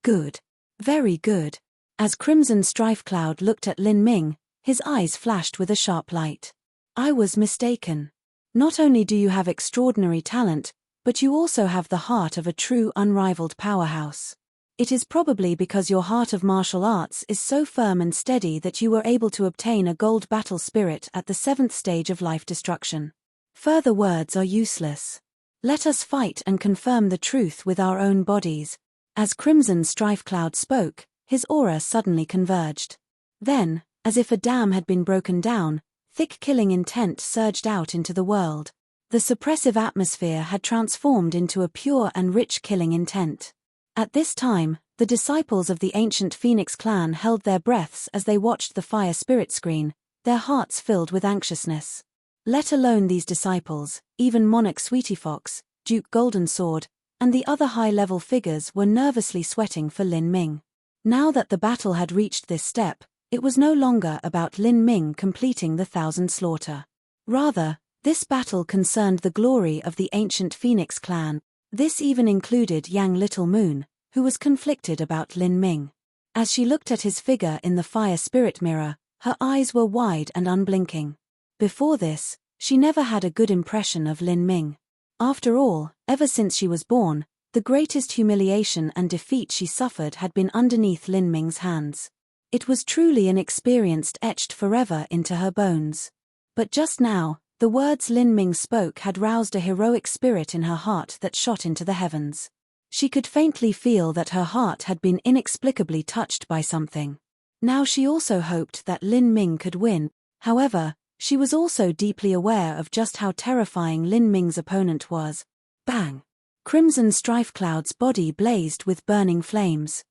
Good. Very good. As Crimson Strifecloud looked at Lin Ming, his eyes flashed with a sharp light. I was mistaken. Not only do you have extraordinary talent, but you also have the heart of a true unrivaled powerhouse. It is probably because your heart of martial arts is so firm and steady that you were able to obtain a gold battle spirit at the 7th stage of life destruction. Further words are useless. Let us fight and confirm the truth with our own bodies. As Crimson Strifecloud spoke, his aura suddenly converged. Then, as if a dam had been broken down, thick killing intent surged out into the world. The suppressive atmosphere had transformed into a pure and rich killing intent. At this time, the disciples of the ancient Phoenix clan held their breaths as they watched the fire spirit screen, their hearts filled with anxiousness. Let alone these disciples, even Monarch Sweetyfox, Duke Goldensword, and the other high-level figures were nervously sweating for Lin Ming. Now that the battle had reached this step, it was no longer about Lin Ming completing the 1,000 slaughter. Rather, this battle concerned the glory of the ancient Phoenix clan. This even included Yang Little Moon, who was conflicted about Lin Ming. As she looked at his figure in the fire spirit mirror, her eyes were wide and unblinking. Before this, she never had a good impression of Lin Ming. After all, ever since she was born, the greatest humiliation and defeat she suffered had been underneath Lin Ming's hands. It was truly an experience etched forever into her bones. But just now, the words Lin Ming spoke had roused a heroic spirit in her heart that shot into the heavens. She could faintly feel that her heart had been inexplicably touched by something. Now she also hoped that Lin Ming could win. However, she was also deeply aware of just how terrifying Lin Ming's opponent was. Bang! Crimson Strifecloud's body blazed with burning flames.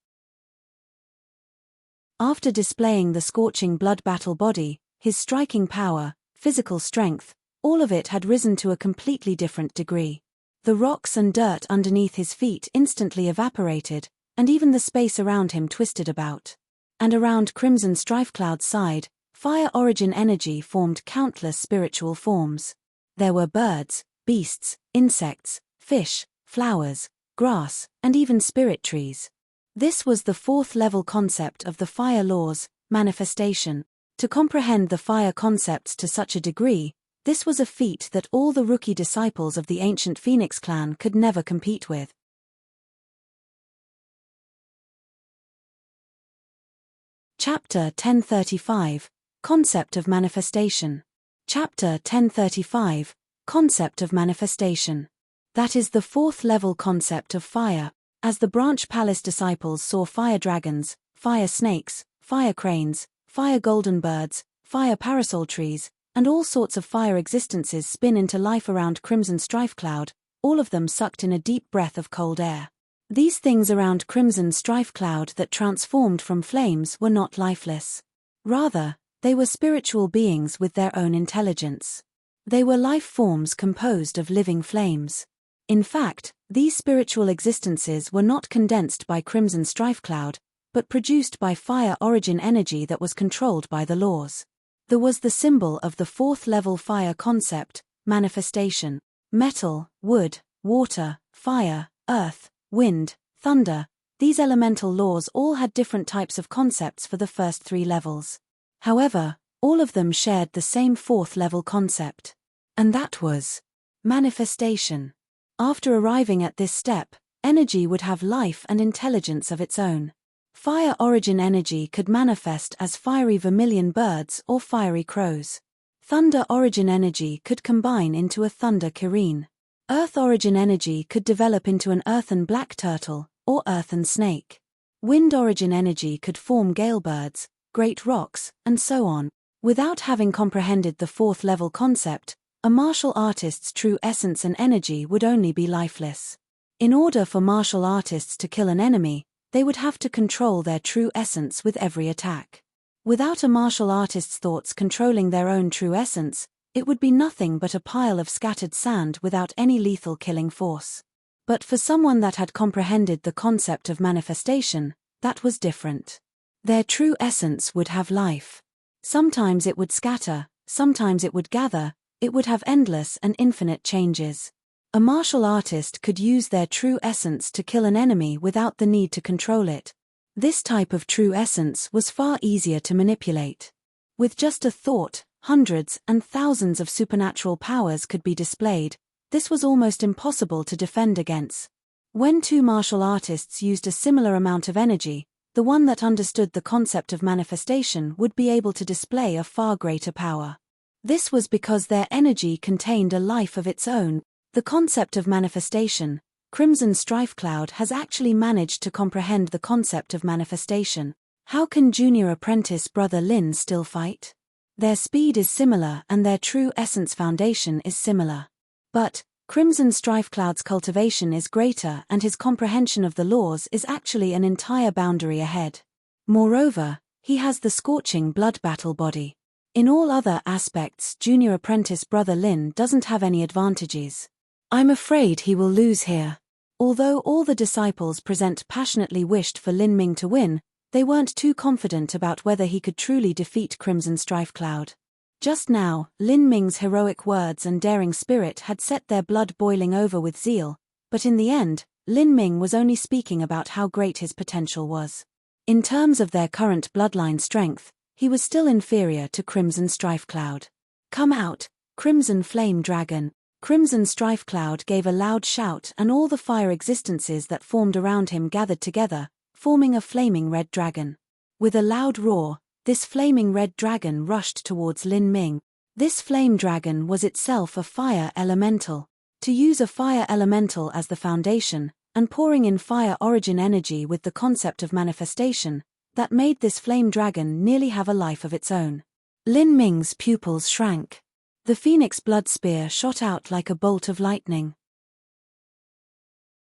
After displaying the scorching blood battle body, his striking power, physical strength, all of it had risen to a completely different degree. The rocks and dirt underneath his feet instantly evaporated, and even the space around him twisted about. And around Crimson Strifecloud's side, fire origin energy formed countless spiritual forms. There were birds, beasts, insects, fish, flowers, grass, and even spirit trees. This was the 4th level concept of the fire laws, manifestation. To comprehend the fire concepts to such a degree, this was a feat that all the rookie disciples of the ancient Phoenix clan could never compete with. Chapter 1035, Concept of Manifestation. Chapter 1035, Concept of Manifestation. That is the 4th level concept of fire. As the Branch Palace disciples saw fire dragons, fire snakes, fire cranes, fire golden birds, fire parasol trees, and all sorts of fire existences spin into life around Crimson Strifecloud, all of them sucked in a deep breath of cold air. These things around Crimson Strifecloud that transformed from flames were not lifeless. Rather, they were spiritual beings with their own intelligence. They were life forms composed of living flames. In fact, These spiritual existences were not condensed by crimson strife cloud, but produced by fire origin energy that was controlled by the laws. There was the symbol of the fourth level fire concept, manifestation. Metal, wood, water, fire, earth, wind, thunder, these elemental laws all had different types of concepts for the first 3 levels. However, all of them shared the same fourth level concept. And that was manifestation. After arriving at this step, energy would have life and intelligence of its own. Fire origin energy could manifest as fiery vermilion birds or fiery crows. Thunder origin energy could combine into a thunder kireen. Earth origin energy could develop into an earthen black turtle, or earthen snake. Wind origin energy could form gale birds, great rocks, and so on. Without having comprehended the fourth level concept, a martial artist's true essence and energy would only be lifeless. In order for martial artists to kill an enemy, they would have to control their true essence with every attack. Without a martial artist's thoughts controlling their own true essence, it would be nothing but a pile of scattered sand without any lethal killing force. But for someone that had comprehended the concept of manifestation, that was different. Their true essence would have life. Sometimes it would scatter, sometimes it would gather, it would have endless and infinite changes. A martial artist could use their true essence to kill an enemy without the need to control it. This type of true essence was far easier to manipulate. With just a thought, hundreds and thousands of supernatural powers could be displayed. This was almost impossible to defend against. When 2 martial artists used a similar amount of energy, the one that understood the concept of manifestation would be able to display a far greater power. This was because their energy contained a life of its own. The concept of manifestation, Crimson Strife Cloud has actually managed to comprehend the concept of manifestation. How can junior apprentice brother Lin still fight? Their speed is similar and their true essence foundation is similar. But Crimson Strife Cloud's cultivation is greater and his comprehension of the laws is actually an entire boundary ahead. Moreover, he has the scorching blood battle body. In all other aspects, junior apprentice brother Lin doesn't have any advantages. I'm afraid he will lose here. Although all the disciples present passionately wished for Lin Ming to win, they weren't too confident about whether he could truly defeat Crimson Strife Cloud. Just now, Lin Ming's heroic words and daring spirit had set their blood boiling over with zeal, but in the end, Lin Ming was only speaking about how great his potential was. In terms of their current bloodline strength, he was still inferior to Crimson Strife Cloud. Come out, Crimson Flame Dragon. Crimson Strife Cloud gave a loud shout and all the fire existences that formed around him gathered together, forming a flaming red dragon. With a loud roar, this flaming red dragon rushed towards Lin Ming. This flame dragon was itself a fire elemental. To use a fire elemental as the foundation, and pouring in fire origin energy with the concept of manifestation, that made this flame dragon nearly have a life of its own. Lin Ming's pupils shrank. The phoenix blood spear shot out like a bolt of lightning.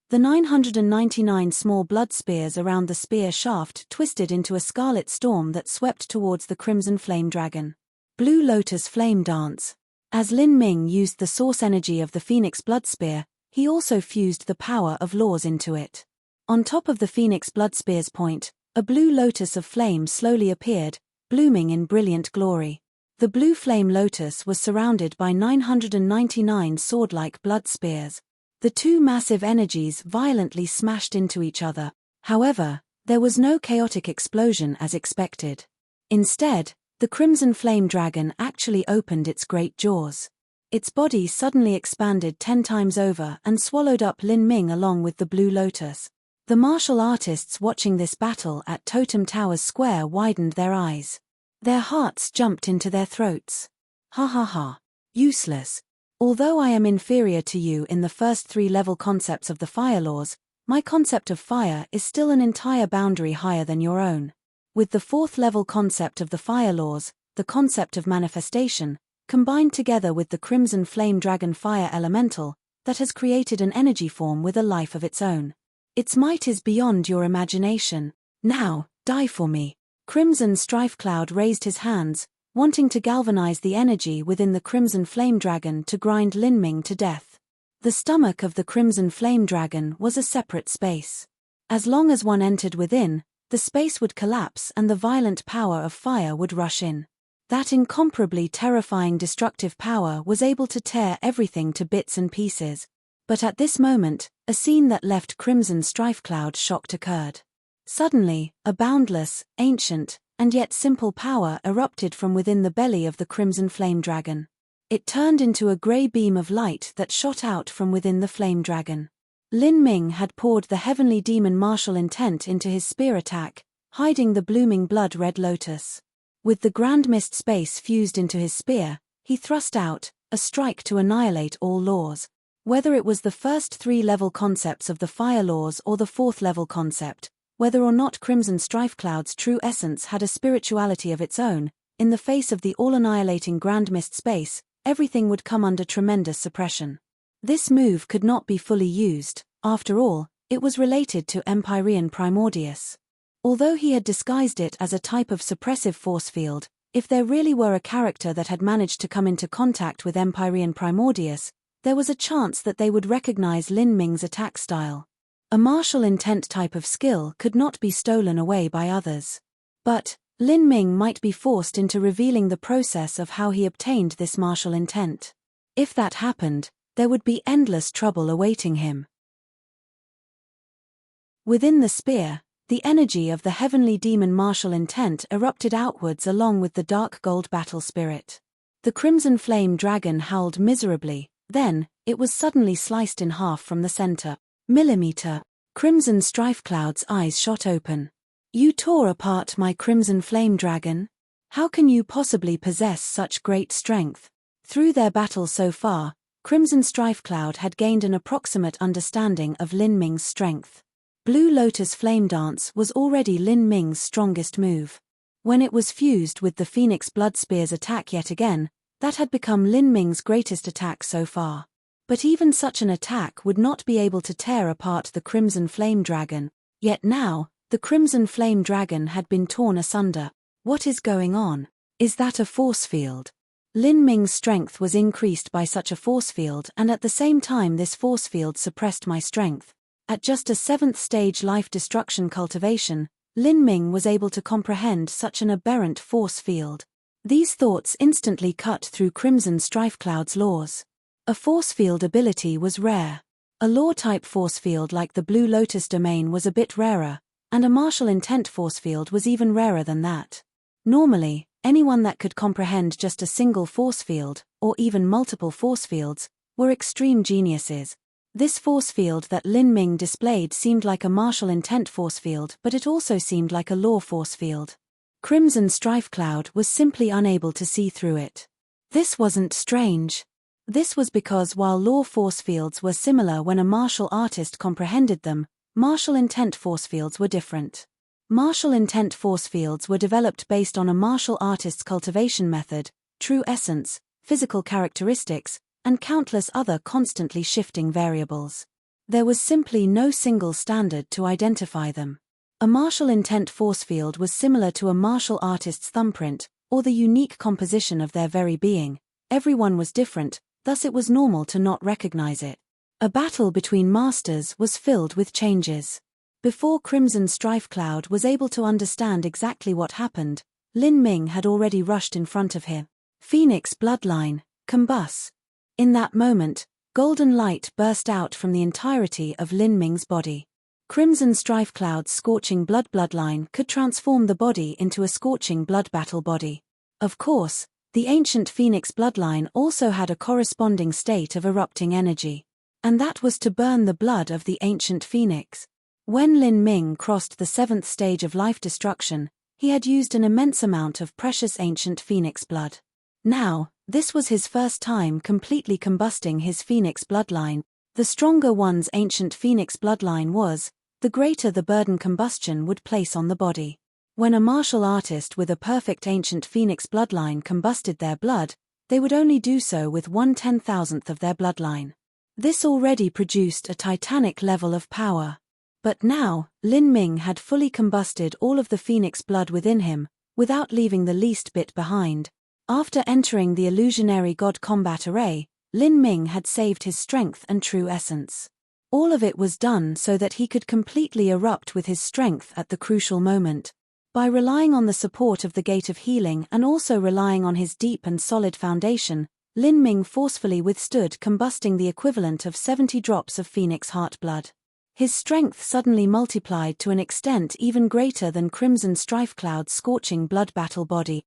The 999 small blood spears around the spear shaft twisted into a scarlet storm that swept towards the crimson flame dragon. Blue Lotus Flame Dance. As Lin Ming used the source energy of the phoenix blood spear, he also fused the power of laws into it. On top of the phoenix blood spear's point, a blue lotus of flame slowly appeared, blooming in brilliant glory. The blue flame lotus was surrounded by 999 sword-like blood spears. The 2 massive energies violently smashed into each other. However, there was no chaotic explosion as expected. Instead, the crimson flame dragon actually opened its great jaws. Its body suddenly expanded 10 times over and swallowed up Lin Ming along with the blue lotus. The martial artists watching this battle at Totem Tower's square widened their eyes. Their hearts jumped into their throats. Ha ha ha. Useless. Although I am inferior to you in the first 3 level concepts of the fire laws, my concept of fire is still an entire boundary higher than your own. With the 4th level concept of the fire laws, the concept of manifestation, combined together with the crimson flame dragon fire elemental, that has created an energy form with a life of its own. Its might is beyond your imagination. Now, die for me. Crimson Strife Cloud raised his hands, wanting to galvanize the energy within the crimson flame dragon to grind Lin Ming to death. The stomach of the Crimson Flame Dragon was a separate space. As long as one entered within, the space would collapse and the violent power of fire would rush in. That incomparably terrifying destructive power was able to tear everything to bits and pieces. But at this moment, a scene that left Crimson Strifecloud shocked occurred. Suddenly, a boundless, ancient, and yet simple power erupted from within the belly of the Crimson Flame Dragon. It turned into a grey beam of light that shot out from within the Flame Dragon. Lin Ming had poured the heavenly demon martial intent into his spear attack, hiding the blooming blood-red lotus. With the grand mist space fused into his spear, he thrust out, a strike to annihilate all laws. Whether it was the first 3-level concepts of the fire laws or the 4th-level concept, whether or not Crimson Strifecloud's true essence had a spirituality of its own, in the face of the all-annihilating grand mist space, everything would come under tremendous suppression. This move could not be fully used. After all, it was related to Empyrean Primordius. Although he had disguised it as a type of suppressive force field, if there really were a character that had managed to come into contact with Empyrean Primordius, there was a chance that they would recognize Lin Ming's attack style. A martial intent type of skill could not be stolen away by others. But Lin Ming might be forced into revealing the process of how he obtained this martial intent. If that happened, there would be endless trouble awaiting him. Within the spear, the energy of the heavenly demon martial intent erupted outwards along with the dark gold battle spirit. The Crimson Flame Dragon howled miserably, then, it was suddenly sliced in half from the center. Millimeter. Crimson Strifecloud's eyes shot open. You tore apart my Crimson Flame Dragon? How can you possibly possess such great strength? Through their battle so far, Crimson Strifecloud had gained an approximate understanding of Lin Ming's strength. Blue Lotus Flame Dance was already Lin Ming's strongest move. When it was fused with the Phoenix Blood Spear's attack yet again, that had become Lin Ming's greatest attack so far. But even such an attack would not be able to tear apart the Crimson Flame Dragon. Yet now, the Crimson Flame Dragon had been torn asunder. What is going on? Is that a force field? Lin Ming's strength was increased by such a force field, and at the same time this force field suppressed my strength. At just a 7th stage life destruction cultivation, Lin Ming was able to comprehend such an aberrant force field. These thoughts instantly cut through Crimson Strifecloud's laws. A force field ability was rare. A law-type force field like the Blue Lotus domain was a bit rarer, and a martial intent force field was even rarer than that. Normally, anyone that could comprehend just a single force field, or even multiple force fields, were extreme geniuses. This force field that Lin Ming displayed seemed like a martial intent force field, but it also seemed like a law force field. Crimson Strifecloud was simply unable to see through it. This wasn't strange. This was because while law force fields were similar when a martial artist comprehended them, martial intent force fields were different. Martial intent force fields were developed based on a martial artist's cultivation method, true essence, physical characteristics, and countless other constantly shifting variables. There was simply no single standard to identify them. A martial intent force field was similar to a martial artist's thumbprint, or the unique composition of their very being. Everyone was different, thus it was normal to not recognize it. A battle between masters was filled with changes. Before Crimson Strifecloud was able to understand exactly what happened, Lin Ming had already rushed in front of him. Phoenix bloodline, combust. In that moment, golden light burst out from the entirety of Lin Ming's body. Crimson Strifecloud's scorching bloodline could transform the body into a scorching blood battle body. Of course, the ancient Phoenix bloodline also had a corresponding state of erupting energy. And that was to burn the blood of the ancient Phoenix. When Lin Ming crossed the 7th stage of life destruction, he had used an immense amount of precious ancient Phoenix blood. Now, this was his first time completely combusting his Phoenix bloodline. The stronger one's ancient Phoenix bloodline was, the greater the burden combustion would place on the body. When a martial artist with a perfect ancient Phoenix bloodline combusted their blood, they would only do so with 1/10,000th of their bloodline. This already produced a titanic level of power. But now, Lin Ming had fully combusted all of the Phoenix blood within him, without leaving the least bit behind. After entering the illusionary god combat array, Lin Ming had saved his strength and true essence. All of it was done so that he could completely erupt with his strength at the crucial moment. By relying on the support of the Gate of Healing and also relying on his deep and solid foundation, Lin Ming forcefully withstood combusting the equivalent of 70 drops of Phoenix Heart blood. His strength suddenly multiplied to an extent even greater than Crimson Strife Cloud's scorching blood battle body.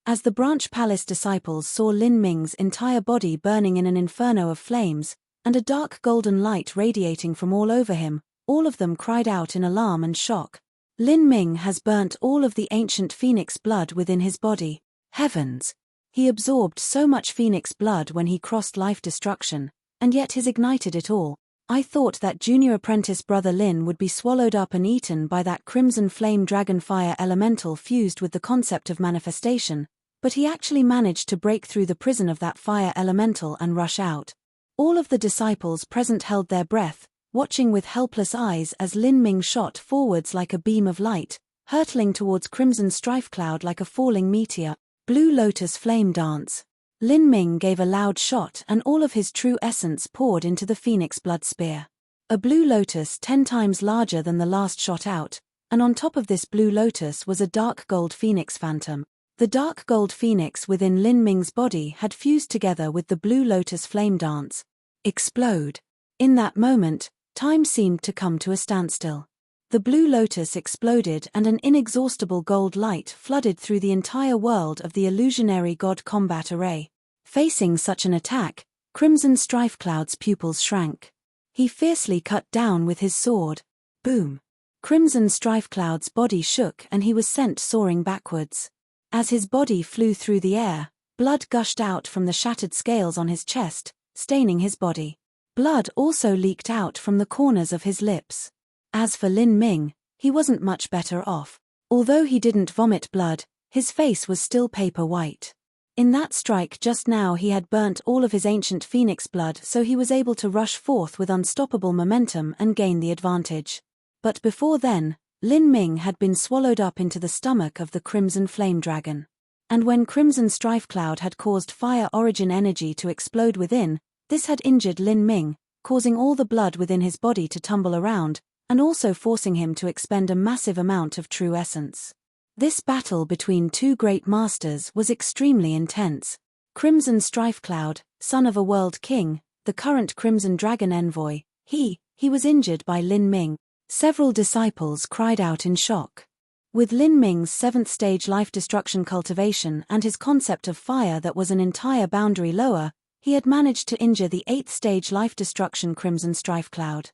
As the Branch Palace disciples saw Lin Ming's entire body burning in an inferno of flames, and a dark golden light radiating from all over him, all of them cried out in alarm and shock. Lin Ming has burnt all of the ancient phoenix blood within his body. Heavens! He absorbed so much phoenix blood when he crossed life destruction, and yet has ignited it all. I thought that junior apprentice brother Lin would be swallowed up and eaten by that crimson flame dragon fire elemental fused with the concept of manifestation, but he actually managed to break through the prison of that fire elemental and rush out. All of the disciples present held their breath, watching with helpless eyes as Lin Ming shot forwards like a beam of light, hurtling towards Crimson Strife Cloud like a falling meteor. Blue Lotus Flame Dance. Lin Ming gave a loud shot and all of his true essence poured into the Phoenix Blood Spear. A blue lotus 10 times larger than the last shot out, and on top of this blue lotus was a dark gold phoenix phantom. The dark gold phoenix within Lin Ming's body had fused together with the blue lotus flame dance. Explode. In that moment, time seemed to come to a standstill. The blue lotus exploded and an inexhaustible gold light flooded through the entire world of the illusionary god combat array. Facing such an attack, Crimson Strife Cloud's pupils shrank. He fiercely cut down with his sword. Boom. Crimson Strife Cloud's body shook and he was sent soaring backwards. As his body flew through the air, blood gushed out from the shattered scales on his chest, staining his body. Blood also leaked out from the corners of his lips. As for Lin Ming, he wasn't much better off. Although he didn't vomit blood, his face was still paper white. In that strike just now he had burnt all of his ancient phoenix blood, so he was able to rush forth with unstoppable momentum and gain the advantage. But before then, Lin Ming had been swallowed up into the stomach of the Crimson Flame Dragon. And when Crimson Strife Cloud had caused fire origin energy to explode within, this had injured Lin Ming, causing all the blood within his body to tumble around, and also forcing him to expend a massive amount of true essence. This battle between two great masters was extremely intense. Crimson Strife Cloud, son of a world king, the current Crimson Dragon envoy, he was injured by Lin Ming. Several disciples cried out in shock. With Lin Ming's 7th stage life destruction cultivation and his concept of fire that was an entire boundary lower, he had managed to injure the 8th stage life destruction Crimson Strife Cloud.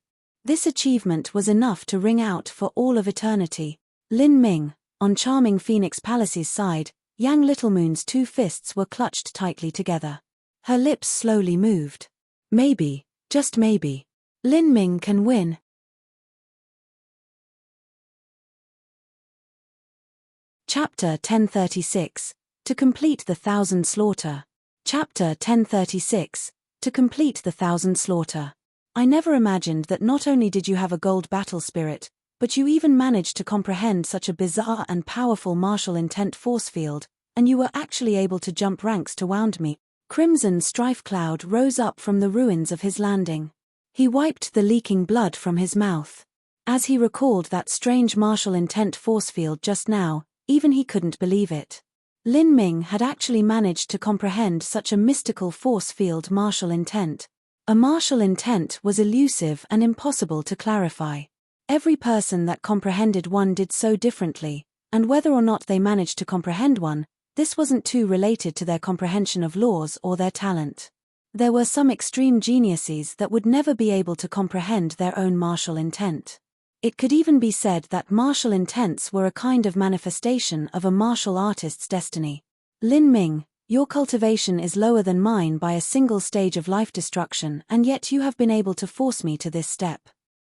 This achievement was enough to ring out for all of eternity. Lin Ming, on charming Phoenix Palace's side, Yang Littlemoon's 2 fists were clutched tightly together. Her lips slowly moved. Maybe, just maybe, Lin Ming can win. Chapter 1036. To complete the 1,000 slaughter. Chapter 1036. To complete the 1,000 slaughter. I never imagined that not only did you have a gold battle spirit, but you even managed to comprehend such a bizarre and powerful martial intent force field, and you were actually able to jump ranks to wound me. Crimson Strife Cloud rose up from the ruins of his landing. He wiped the leaking blood from his mouth. As he recalled that strange martial intent force field just now, even he couldn't believe it. Lin Ming had actually managed to comprehend such a mystical force field martial intent. A martial intent was elusive and impossible to clarify. Every person that comprehended one did so differently, and whether or not they managed to comprehend one, this wasn't too related to their comprehension of laws or their talent. There were some extreme geniuses that would never be able to comprehend their own martial intent. It could even be said that martial intents were a kind of manifestation of a martial artist's destiny. Lin Ming, your cultivation is lower than mine by a single stage of life destruction, and yet you have been able to force me to this step.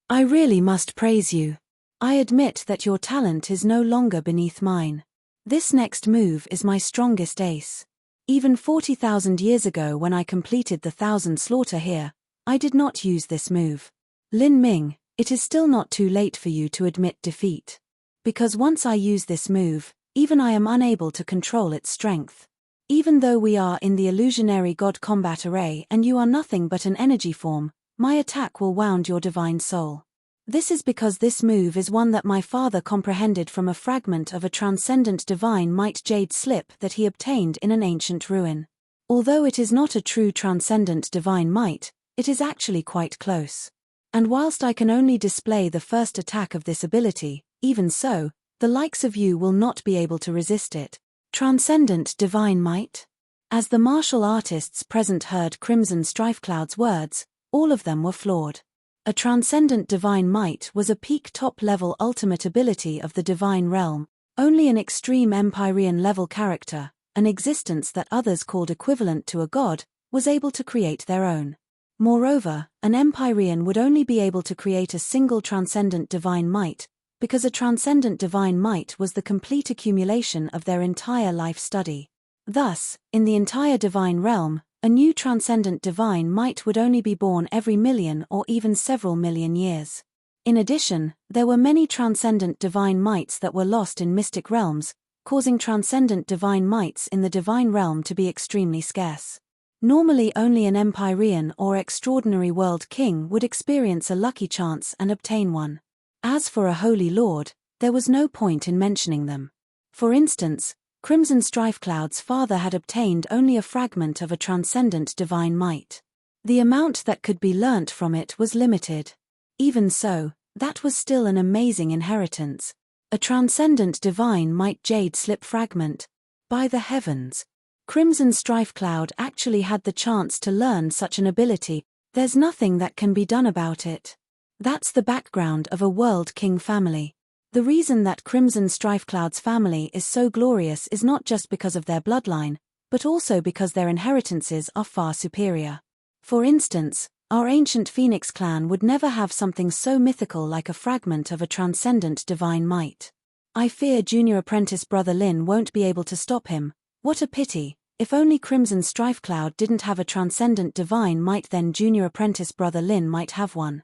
I really must praise you. I admit that your talent is no longer beneath mine. This next move is my strongest ace. Even 40,000 years ago when I completed the 1,000 slaughter here, I did not use this move. Lin Ming, it is still not too late for you to admit defeat. Because once I use this move, even I am unable to control its strength. Even though we are in the illusionary God combat array and you are nothing but an energy form, my attack will wound your divine soul. This is because this move is one that my father comprehended from a fragment of a transcendent divine might jade slip that he obtained in an ancient ruin. Although it is not a true transcendent divine might, it is actually quite close. And whilst I can only display the first attack of this ability, even so, the likes of you will not be able to resist it. Transcendent divine might? As the martial artists present heard Crimson Strifecloud's words, all of them were floored. A transcendent divine might was a peak top-level ultimate ability of the divine realm, only an extreme Empyrean-level character, an existence that others called equivalent to a god, was able to create their own. Moreover, an Empyrean would only be able to create a single transcendent divine might, because a transcendent divine might was the complete accumulation of their entire life study. Thus, in the entire divine realm, a new transcendent divine might would only be born every million or even several million years. In addition, there were many transcendent divine mights that were lost in mystic realms, causing transcendent divine mights in the divine realm to be extremely scarce. Normally only an Empyrean or extraordinary world king would experience a lucky chance and obtain one. As for a holy lord, there was no point in mentioning them. For instance, Crimson Strifecloud's father had obtained only a fragment of a transcendent divine might. The amount that could be learnt from it was limited. Even so, that was still an amazing inheritance. A transcendent divine might jade slip fragment. By the heavens! Crimson Strifecloud actually had the chance to learn such an ability. There's nothing that can be done about it. That's the background of a world king family. The reason that Crimson Strifecloud's family is so glorious is not just because of their bloodline, but also because their inheritances are far superior. For instance, our ancient Phoenix clan would never have something so mythical like a fragment of a transcendent divine might. I fear junior apprentice brother Lin won't be able to stop him. What a pity. If only Crimson Strifecloud didn't have a transcendent divine might, then junior apprentice brother Lin might have one.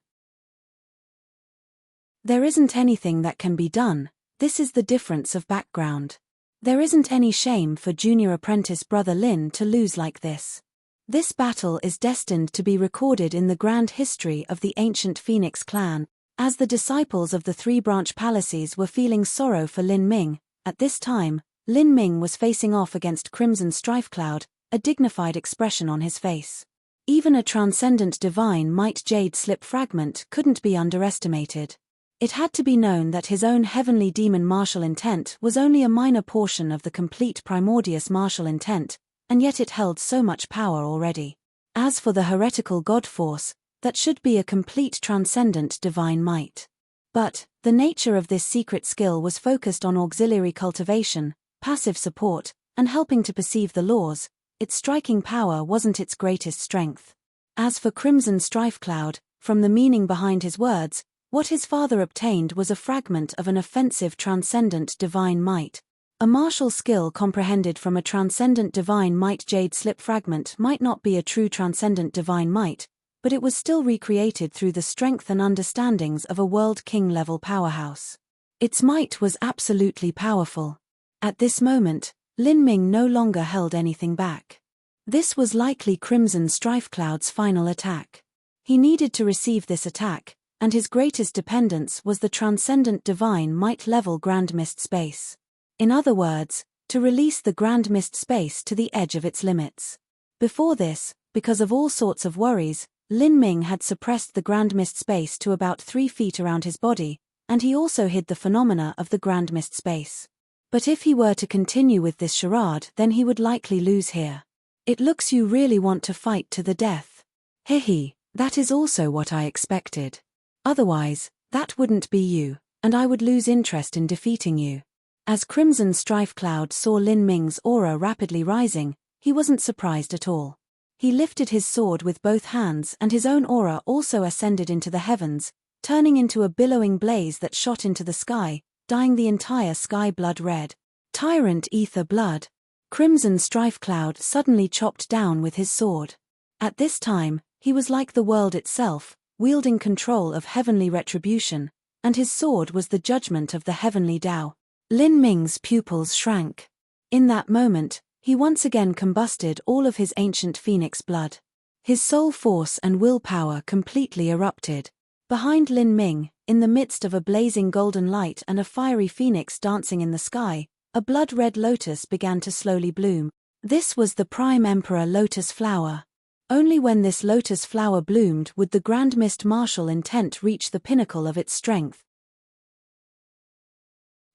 There isn't anything that can be done. This is the difference of background. There isn't any shame for junior apprentice brother Lin to lose like this. This battle is destined to be recorded in the grand history of the ancient Phoenix clan, as the disciples of the three-branch palaces were feeling sorrow for Lin Ming. At this time, Lin Ming was facing off against Crimson Strifecloud, a dignified expression on his face. Even a transcendent divine might jade slip fragment couldn't be underestimated. It had to be known that his own heavenly demon martial intent was only a minor portion of the complete primordious martial intent, and yet it held so much power already. As for the heretical god force, that should be a complete transcendent divine might. But, the nature of this secret skill was focused on auxiliary cultivation, passive support, and helping to perceive the laws. Its striking power wasn't its greatest strength. As for Crimson Strifecloud, from the meaning behind his words, what his father obtained was a fragment of an offensive transcendent divine might. A martial skill comprehended from a transcendent divine might jade slip fragment might not be a true transcendent divine might, but it was still recreated through the strength and understandings of a world king level powerhouse. Its might was absolutely powerful. At this moment, Lin Ming no longer held anything back. This was likely Crimson Strifecloud's final attack. He needed to receive this attack, and his greatest dependence was the transcendent divine might level Grand Mist space. In other words, to release the Grand Mist space to the edge of its limits. Before this, because of all sorts of worries, Lin Ming had suppressed the Grand Mist space to about 3 feet around his body, and he also hid the phenomena of the Grand Mist space. But if he were to continue with this charade, then he would likely lose here. It looks you really want to fight to the death. Hehe, that is also what I expected. Otherwise, that wouldn't be you, and I would lose interest in defeating you. As Crimson Strifecloud saw Lin Ming's aura rapidly rising, he wasn't surprised at all. He lifted his sword with both hands and his own aura also ascended into the heavens, turning into a billowing blaze that shot into the sky, dyeing the entire sky blood red. Tyrant ether blood. Crimson Strifecloud suddenly chopped down with his sword. At this time, he was like the world itself, wielding control of heavenly retribution, and his sword was the judgment of the heavenly Tao. Lin Ming's pupils shrank. In that moment, He once again combusted all of his ancient phoenix blood. His soul force and willpower completely erupted. Behind Lin Ming, in the midst of a blazing golden light and a fiery phoenix dancing in the sky, a blood-red lotus began to slowly bloom. This was the Prime Emperor Lotus Flower. Only when this lotus flower bloomed would the Grand Mist Martial Intent reach the pinnacle of its strength.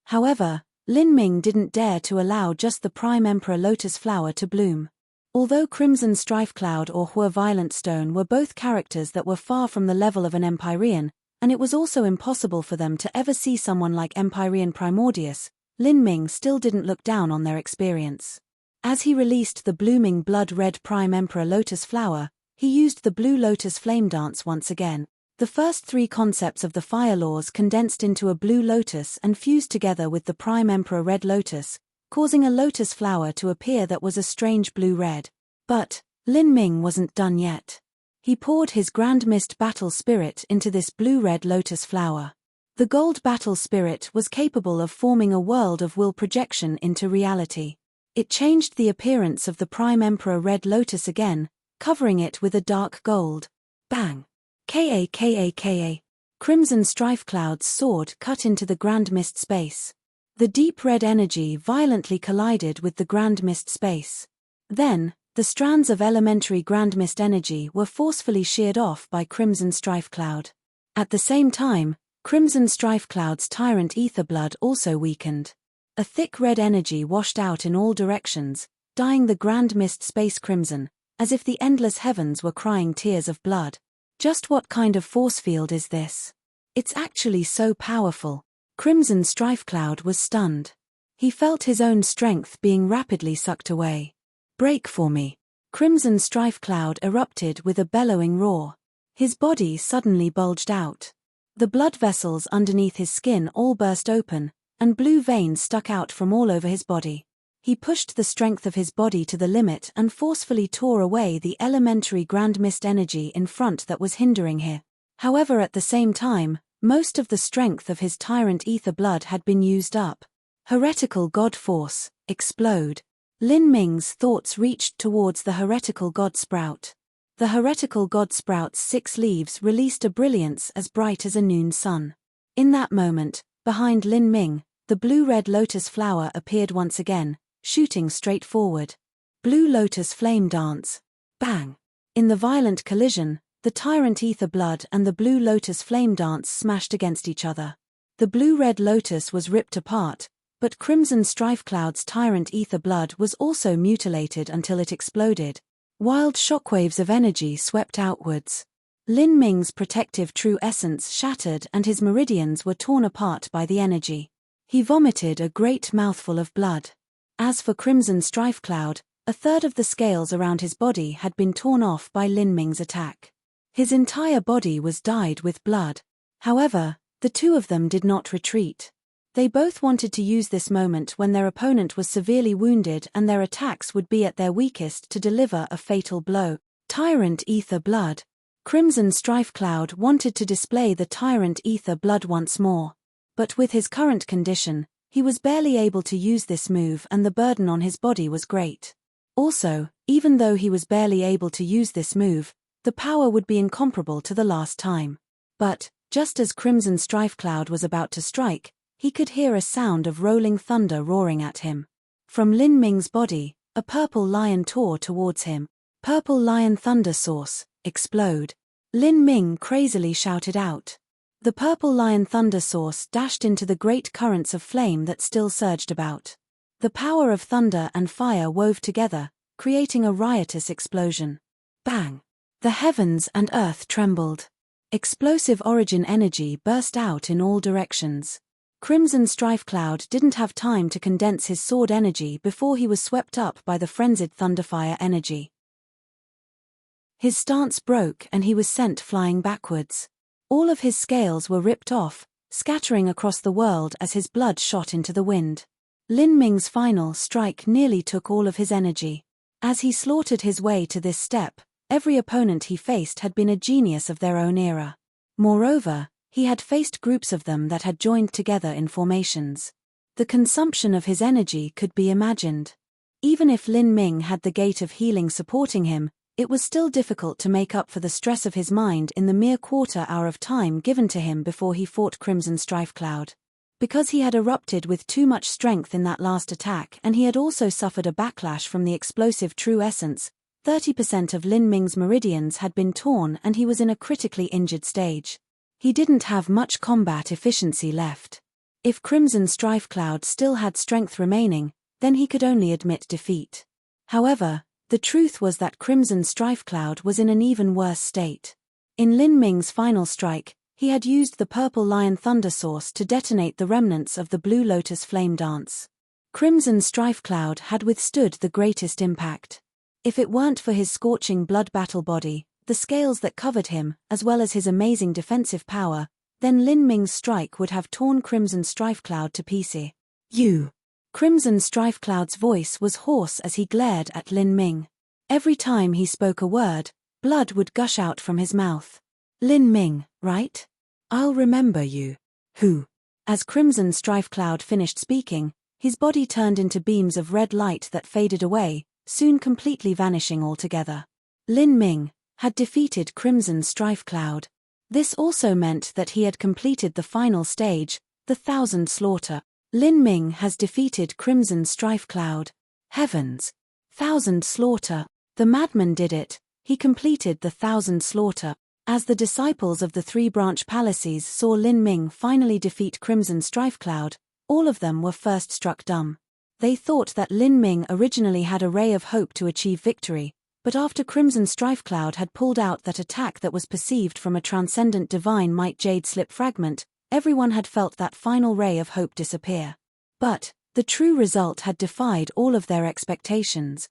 However, Lin Ming didn't dare to allow just the Prime Emperor Lotus Flower to bloom. Although Crimson Strife Cloud or Hua Violent Stone were both characters that were far from the level of an Empyrean, and it was also impossible for them to ever see someone like Empyrean Primordius, Lin Ming still didn't look down on their experience. As he released the blooming blood-red Prime Emperor Lotus Flower, he used the Blue Lotus Flame Dance once again. The first three concepts of the fire laws condensed into a blue lotus and fused together with the Prime Emperor Red Lotus, causing a lotus flower to appear that was a strange blue-red. But Lin Ming wasn't done yet. He poured his Grand Mist Battle Spirit into this blue-red lotus flower. The gold battle spirit was capable of forming a world of will projection into reality. It changed the appearance of the Prime Emperor Red Lotus again, covering it with a dark gold. Bang! Ka. Crimson strife clouds soared, cut into the Grand Mist space. The deep red energy violently collided with the Grand Mist space. Then, the strands of elementary Grand Mist energy were forcefully sheared off by Crimson Strife Cloud. At the same time, Crimson Strife Cloud's tyrant ether blood also weakened. A thick red energy washed out in all directions, dyeing the Grand Mist space crimson, as if the endless heavens were crying tears of blood. Just what kind of force field is this? It's actually so powerful. Crimson Strife Cloud was stunned. He felt his own strength being rapidly sucked away. Break for me. Crimson Strife Cloud erupted with a bellowing roar. His body suddenly bulged out. The blood vessels underneath his skin all burst open, and blue veins stuck out from all over his body. He pushed the strength of his body to the limit and forcefully tore away the elementary Grand Mist energy in front that was hindering him. However, at the same time, most of the strength of his tyrant ether blood had been used up. Heretical God Force, explode. Lin Ming's thoughts reached towards the heretical God Sprout. The heretical God Sprout's 6 leaves released a brilliance as bright as a noon sun. In that moment, behind Lin Ming, the blue-red lotus flower appeared once again, shooting straight forward. Blue Lotus Flame Dance. Bang! In the violent collision, the tyrant ether blood and the Blue Lotus Flame Dance smashed against each other. The blue-red lotus was ripped apart, but Crimson Strife Cloud's tyrant ether blood was also mutilated until it exploded. Wild shockwaves of energy swept outwards. Lin Ming's protective true essence shattered and his meridians were torn apart by the energy. He vomited a great mouthful of blood. As for Crimson Strife Cloud, a third of the scales around his body had been torn off by Lin Ming's attack. His entire body was dyed with blood. However, the two of them did not retreat. They both wanted to use this moment when their opponent was severely wounded and their attacks would be at their weakest to deliver a fatal blow. Tyrant Ether Blood. Crimson Strife Cloud wanted to display the Tyrant Ether Blood once more. But with his current condition, he was barely able to use this move and the burden on his body was great. Also, even though he was barely able to use this move, the power would be incomparable to the last time. But, just as Crimson Strife Cloud was about to strike, he could hear a sound of rolling thunder roaring at him. From Lin Ming's body, a purple lion tore towards him. Purple Lion Thunder Source, explode. Lin Ming crazily shouted out. The Purple Lion Thunder Source dashed into the great currents of flame that still surged about. The power of thunder and fire wove together, creating a riotous explosion. Bang! The heavens and earth trembled. Explosive origin energy burst out in all directions. Crimson Strife Cloud didn't have time to condense his sword energy before he was swept up by the frenzied thunderfire energy. His stance broke and he was sent flying backwards. All of his scales were ripped off, scattering across the world as his blood shot into the wind. Lin Ming's final strike nearly took all of his energy. As he slaughtered his way to this step, every opponent he faced had been a genius of their own era. Moreover, he had faced groups of them that had joined together in formations. The consumption of his energy could be imagined. Even if Lin Ming had the gate of healing supporting him, it was still difficult to make up for the stress of his mind in the mere quarter-hour of time given to him before he fought Crimson Strife Cloud. Because he had erupted with too much strength in that last attack and he had also suffered a backlash from the explosive true essence, 30% of Lin Ming's meridians had been torn and he was in a critically injured stage. He didn't have much combat efficiency left. If Crimson Strife Cloud still had strength remaining, then he could only admit defeat. However, the truth was that Crimson Strife Cloud was in an even worse state. In Lin Ming's final strike, he had used the Purple Lion Thunder Source to detonate the remnants of the Blue Lotus Flame Dance. Crimson Strife Cloud had withstood the greatest impact. If it weren't for his scorching blood battle body, the scales that covered him, as well as his amazing defensive power, then Lin Ming's strike would have torn Crimson Strife Cloud to pieces. You! Crimson Strife Cloud's voice was hoarse as he glared at Lin Ming. Every time he spoke a word, blood would gush out from his mouth. Lin Ming, right? I'll remember you. Who? As Crimson Strife Cloud finished speaking, his body turned into beams of red light that faded away, soon completely vanishing altogether. Lin Ming had defeated Crimson Strife Cloud. This also meant that he had completed the final stage, the Thousand Slaughter. Lin Ming has defeated Crimson Strife Cloud. Heavens! Thousand Slaughter. The madman did it. He completed the Thousand Slaughter. As the disciples of the Three-Branch Palaces saw Lin Ming finally defeat Crimson Strife Cloud, all of them were first struck dumb. They thought that Lin Ming originally had a ray of hope to achieve victory, but after Crimson Strife Cloud had pulled out that attack that was perceived from a transcendent divine might jade slip fragment, everyone had felt that final ray of hope disappear. But the true result had defied all of their expectations.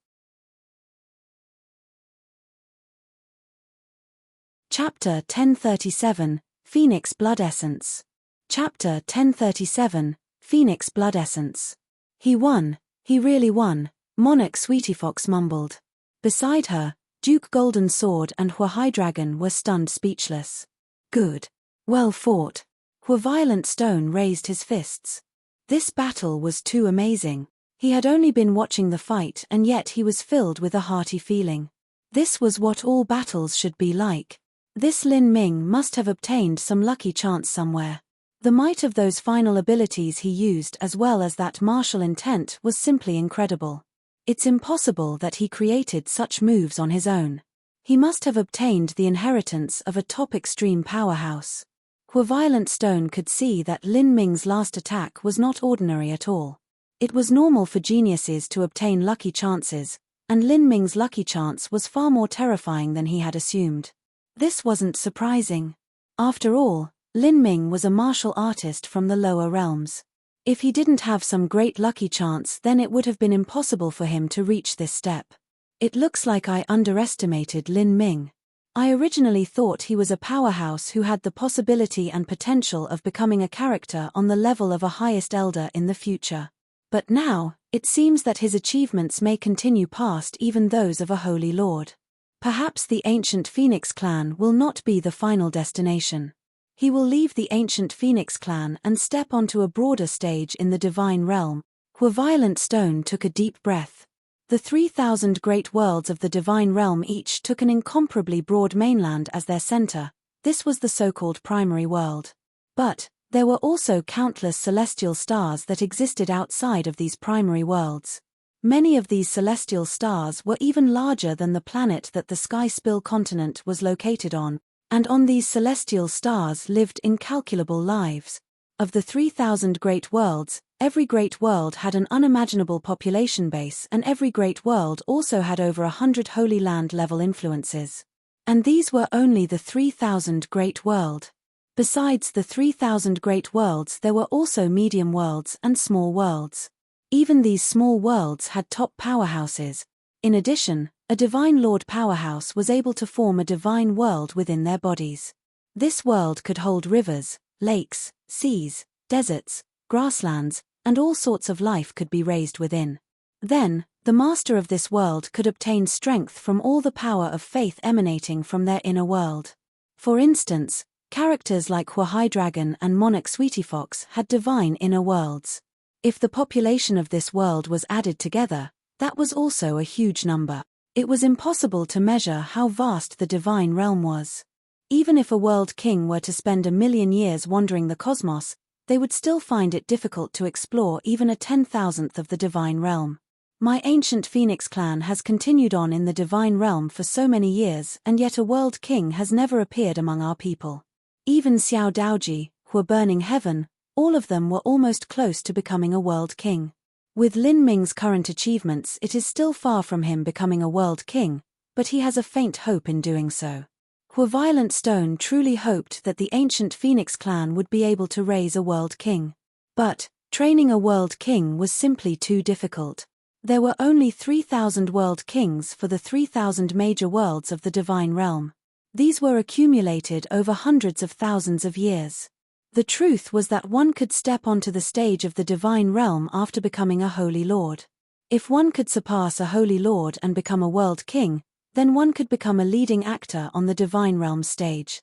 Chapter 1037, Phoenix Blood Essence. Chapter 1037, Phoenix Blood Essence. He won, he really won, Monarch Sweetyfox mumbled. Beside her, Duke Golden Sword and Hua High Dragon were stunned speechless. Good. Well fought. Hua Violent Stone raised his fists. This battle was too amazing. He had only been watching the fight and yet he was filled with a hearty feeling. This was what all battles should be like. This Lin Ming must have obtained some lucky chance somewhere. The might of those final abilities he used as well as that martial intent was simply incredible. It's impossible that he created such moves on his own. He must have obtained the inheritance of a top extreme powerhouse. Hua Violent Stone could see that Lin Ming's last attack was not ordinary at all. It was normal for geniuses to obtain lucky chances, and Lin Ming's lucky chance was far more terrifying than he had assumed. This wasn't surprising. After all, Lin Ming was a martial artist from the lower realms. If he didn't have some great lucky chance, then it would have been impossible for him to reach this step. It looks like I underestimated Lin Ming. I originally thought he was a powerhouse who had the possibility and potential of becoming a character on the level of a highest elder in the future. But now, it seems that his achievements may continue past even those of a holy lord. Perhaps the ancient Phoenix clan will not be the final destination. He will leave the ancient Phoenix clan and step onto a broader stage in the divine realm. Hua Violent Stone took a deep breath. The 3,000 great worlds of the divine realm each took an incomparably broad mainland as their center. This was the so-called primary world. But there were also countless celestial stars that existed outside of these primary worlds. Many of these celestial stars were even larger than the planet that the Sky Spill continent was located on, and on these celestial stars lived incalculable lives. Of the 3,000 great worlds, every great world had an unimaginable population base, and every great world also had over 100 Holy Land level influences. And these were only the 3,000 great world. Besides the 3,000 great worlds, there were also medium worlds and small worlds. Even these small worlds had top powerhouses. In addition, a Divine Lord powerhouse was able to form a divine world within their bodies. This world could hold rivers, lakes, seas, deserts, grasslands, and all sorts of life could be raised within. Then, the master of this world could obtain strength from all the power of faith emanating from their inner world. For instance, characters like Hua High Dragon and Monarch Sweetyfox had divine inner worlds. If the population of this world was added together, That was also a huge number. It was impossible to measure how vast the divine realm was. Even if a world king were to spend 1,000,000 years wandering the cosmos, they would still find it difficult to explore even a 10,000th of the divine realm. My ancient Phoenix clan has continued on in the divine realm for so many years, and yet a world king has never appeared among our people. Even Xiao Daoji, who were burning heaven, all of them were almost close to becoming a world king. With Lin Ming's current achievements, it is still far from him becoming a world king, but he has a faint hope in doing so. Hua Violent Stone truly hoped that the ancient Phoenix clan would be able to raise a world king. But training a world king was simply too difficult. There were only 3,000 world kings for the 3,000 major worlds of the divine realm. These were accumulated over hundreds of thousands of years. The truth was that one could step onto the stage of the divine realm after becoming a holy lord. If one could surpass a holy lord and become a world king, then one could become a leading actor on the divine realm stage.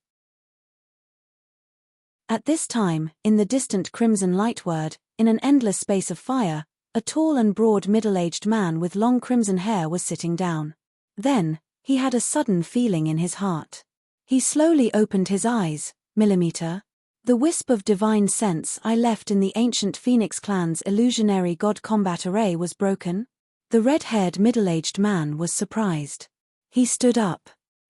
At this time, in the distant Crimson Lightward, in an endless space of fire, a tall and broad middle-aged man with long crimson hair was sitting down. Then, he had a sudden feeling in his heart. He slowly opened his eyes. Millimeter. The wisp of divine sense I left in the ancient Phoenix clan's illusionary god combat array was broken? The red-haired middle-aged man was surprised. He stood up.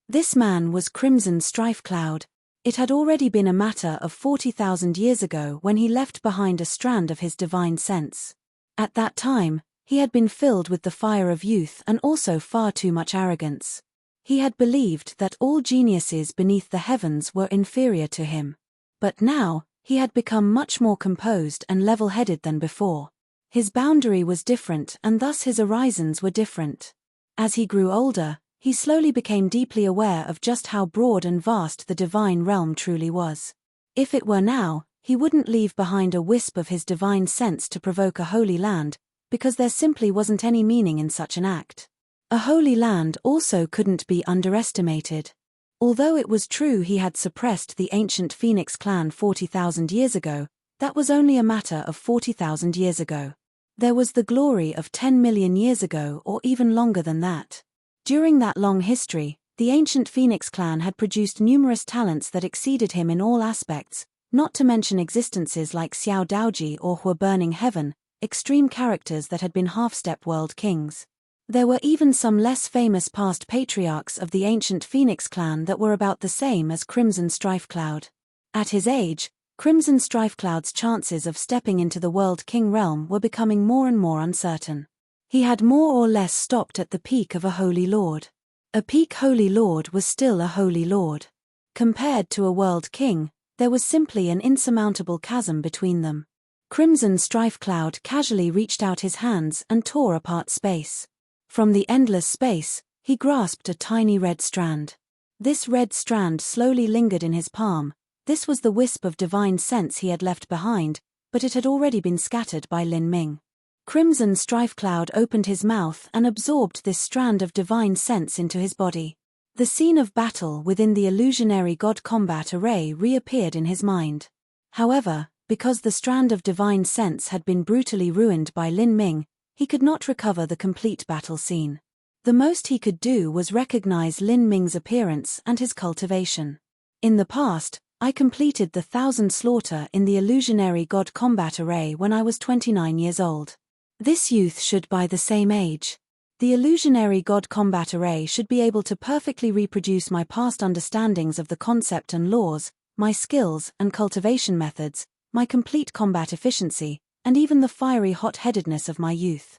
This man was Crimson Strifecloud. It had already been a matter of 40,000 years ago when he left behind a strand of his divine sense. At that time, he had been filled with the fire of youth and also far too much arrogance. He had believed that all geniuses beneath the heavens were inferior to him. But now, he had become much more composed and level-headed than before. His boundary was different and thus his horizons were different. As he grew older, he slowly became deeply aware of just how broad and vast the divine realm truly was. If it were now, he wouldn't leave behind a wisp of his divine sense to provoke a holy land, because there simply wasn't any meaning in such an act. A holy land also couldn't be underestimated. Although it was true he had suppressed the ancient Phoenix clan 40,000 years ago, that was only a matter of 40,000 years ago. There was the glory of 10 million years ago or even longer than that. During that long history, the ancient Phoenix clan had produced numerous talents that exceeded him in all aspects, not to mention existences like Xiao Daoji or Hua Burning Heaven, extreme characters that had been half-step world kings. There were even some less famous past patriarchs of the ancient Phoenix clan that were about the same as Crimson Strifecloud. At his age, Crimson Strifecloud's chances of stepping into the world king realm were becoming more and more uncertain. He had more or less stopped at the peak of a holy lord. A peak holy lord was still a holy lord. Compared to a world king, there was simply an insurmountable chasm between them. Crimson Strifecloud casually reached out his hands and tore apart space. From the endless space, he grasped a tiny red strand. This red strand slowly lingered in his palm. This was the wisp of divine sense he had left behind, but it had already been scattered by Lin Ming. Crimson Strifecloud opened his mouth and absorbed this strand of divine sense into his body. The scene of battle within the illusionary god combat array reappeared in his mind. However, because the strand of divine sense had been brutally ruined by Lin Ming, he could not recover the complete battle scene. The most he could do was recognize Lin Ming's appearance and his cultivation. In the past, I completed the 1,000 slaughter in the illusionary god combat array when I was 29 years old. This youth should by the same age. The illusionary god combat array should be able to perfectly reproduce my past understandings of the concept and laws, my skills and cultivation methods, my complete combat efficiency, and even the fiery hot-headedness of my youth.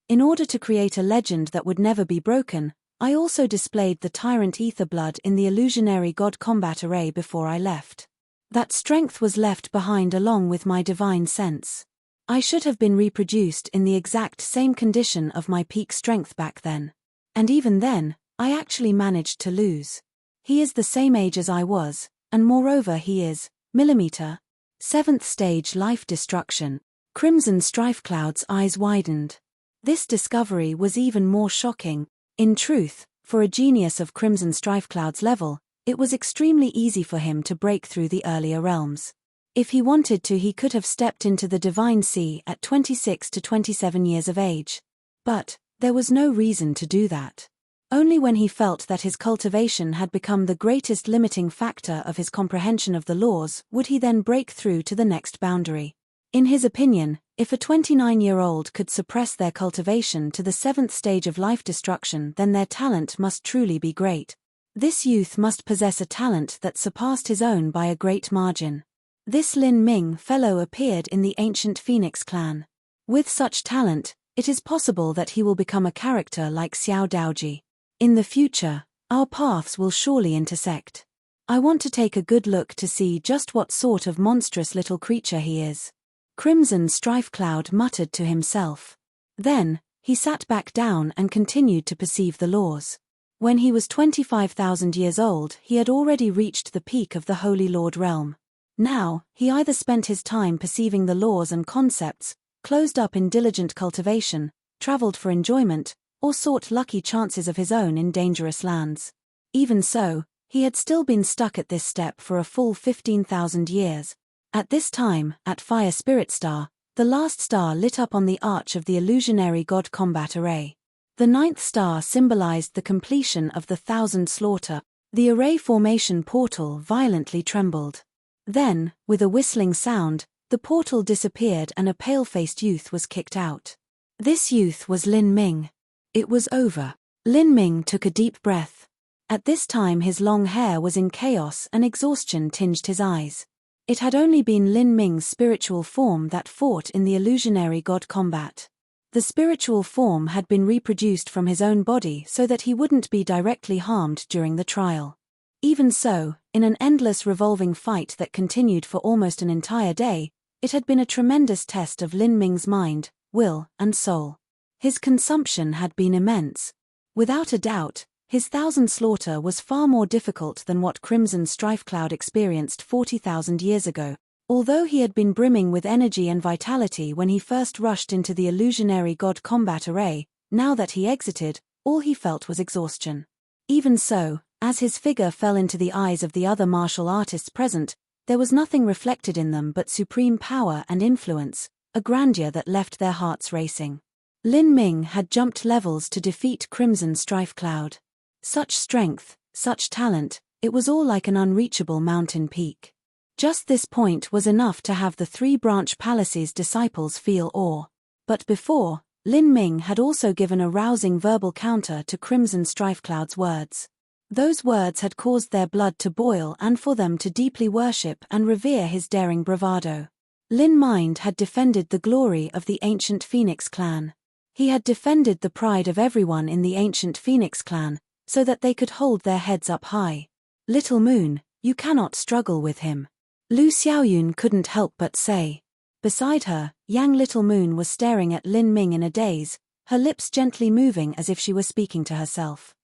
In order to create a legend that would never be broken, I also displayed the tyrant ether blood in the illusionary god combat array before I left. That strength was left behind along with my divine sense. I should have been reproduced in the exact same condition of my peak strength back then. And even then, I actually managed to lose. He is the same age as I was, and moreover he is, millimeter. 7th stage life destruction. Crimson Strifecloud's eyes widened. This discovery was even more shocking. In truth, for a genius of Crimson Strifecloud's level, it was extremely easy for him to break through the earlier realms. If he wanted to, he could have stepped into the divine sea at 26 to 27 years of age. But there was no reason to do that. Only when he felt that his cultivation had become the greatest limiting factor of his comprehension of the laws would he then break through to the next boundary. In his opinion, if a 29-year-old could suppress their cultivation to the 7th stage of life destruction, then their talent must truly be great. This youth must possess a talent that surpassed his own by a great margin. This Lin Ming fellow appeared in the ancient Phoenix clan. With such talent, it is possible that he will become a character like Xiao Daoji. In the future, our paths will surely intersect. I want to take a good look to see just what sort of monstrous little creature he is. Crimson Strife Cloud muttered to himself. Then, he sat back down and continued to perceive the laws. When he was 25,000 years old, he had already reached the peak of the Holy Lord realm. Now, he either spent his time perceiving the laws and concepts, closed up in diligent cultivation, traveled for enjoyment, or sought lucky chances of his own in dangerous lands. Even so, he had still been stuck at this step for a full 15,000 years. At this time, at Fire Spirit Star, the last star lit up on the arch of the illusionary god combat array. The 9th star symbolized the completion of the 1,000 slaughter. The array formation portal violently trembled. Then, with a whistling sound, the portal disappeared and a pale-faced youth was kicked out. This youth was Lin Ming. It was over. Lin Ming took a deep breath. At this time his long hair was in chaos and exhaustion tinged his eyes. It had only been Lin Ming's spiritual form that fought in the illusionary god combat. The spiritual form had been reproduced from his own body so that he wouldn't be directly harmed during the trial. Even so, in an endless revolving fight that continued for almost an entire day, it had been a tremendous test of Lin Ming's mind, will, and soul. His consumption had been immense. Without a doubt, his 1,000 slaughter was far more difficult than what Crimson Strife Cloud experienced 40,000 years ago. Although he had been brimming with energy and vitality when he first rushed into the illusionary god combat array, now that he exited, all he felt was exhaustion. Even so, as his figure fell into the eyes of the other martial artists present, there was nothing reflected in them but supreme power and influence, a grandeur that left their hearts racing. Lin Ming had jumped levels to defeat Crimson Strife Cloud. Such strength, such talent, it was all like an unreachable mountain peak. Just this point was enough to have the 3-branch palace's disciples feel awe. But before, Lin Ming had also given a rousing verbal counter to Crimson Strife Cloud's words. Those words had caused their blood to boil and for them to deeply worship and revere his daring bravado. Lin Mind had defended the glory of the ancient Phoenix clan. He had defended the pride of everyone in the ancient Phoenix clan, so that they could hold their heads up high. Little Moon, you cannot struggle with him. Lu Xiaoyun couldn't help but say. Beside her, Yang Little Moon was staring at Lin Ming in a daze, her lips gently moving as if she were speaking to herself.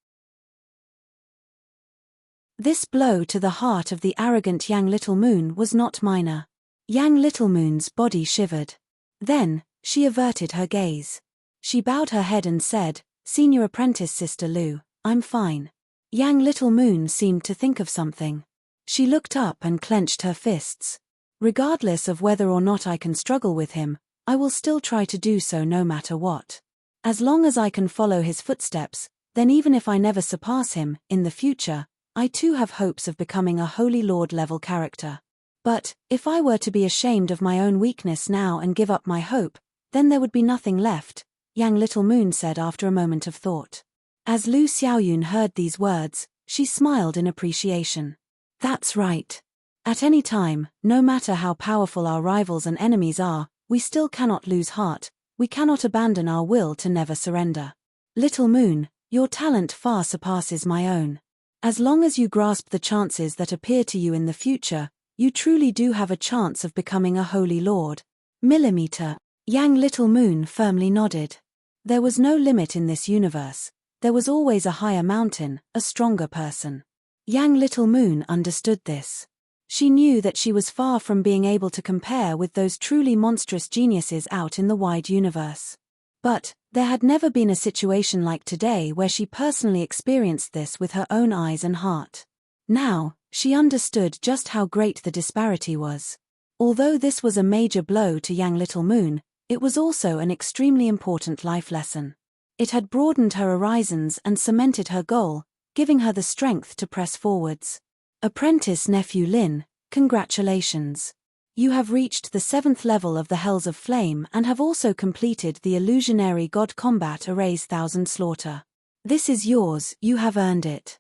This blow to the heart of the arrogant Yang Little Moon was not minor. Yang Little Moon's body shivered. Then, she averted her gaze. She bowed her head and said, "Senior apprentice Sister Lu, I'm fine." Yang Little Moon seemed to think of something. She looked up and clenched her fists. "Regardless of whether or not I can struggle with him, I will still try to do so no matter what. As long as I can follow his footsteps, then even if I never surpass him, in the future, I too have hopes of becoming a Holy Lord level character. But, if I were to be ashamed of my own weakness now and give up my hope, then there would be nothing left," Yang Little Moon said after a moment of thought. As Lu Xiaoyun heard these words, she smiled in appreciation. "That's right. At any time, no matter how powerful our rivals and enemies are, we still cannot lose heart, we cannot abandon our will to never surrender. Little Moon, your talent far surpasses my own. As long as you grasp the chances that appear to you in the future, you truly do have a chance of becoming a Holy Lord." Millimeter. Yang Little Moon firmly nodded. There was no limit in this universe. There was always a higher mountain, a stronger person. Yang Little Moon understood this. She knew that she was far from being able to compare with those truly monstrous geniuses out in the wide universe. But, there had never been a situation like today where she personally experienced this with her own eyes and heart. Now, she understood just how great the disparity was. Although this was a major blow to young Little Moon, it was also an extremely important life lesson. It had broadened her horizons and cemented her goal, giving her the strength to press forwards. Apprentice Nephew Lin, congratulations. You have reached the 7th level of the Hells of Flame and have also completed the illusionary god combat Array's Thousand Slaughter. This is yours, you have earned it.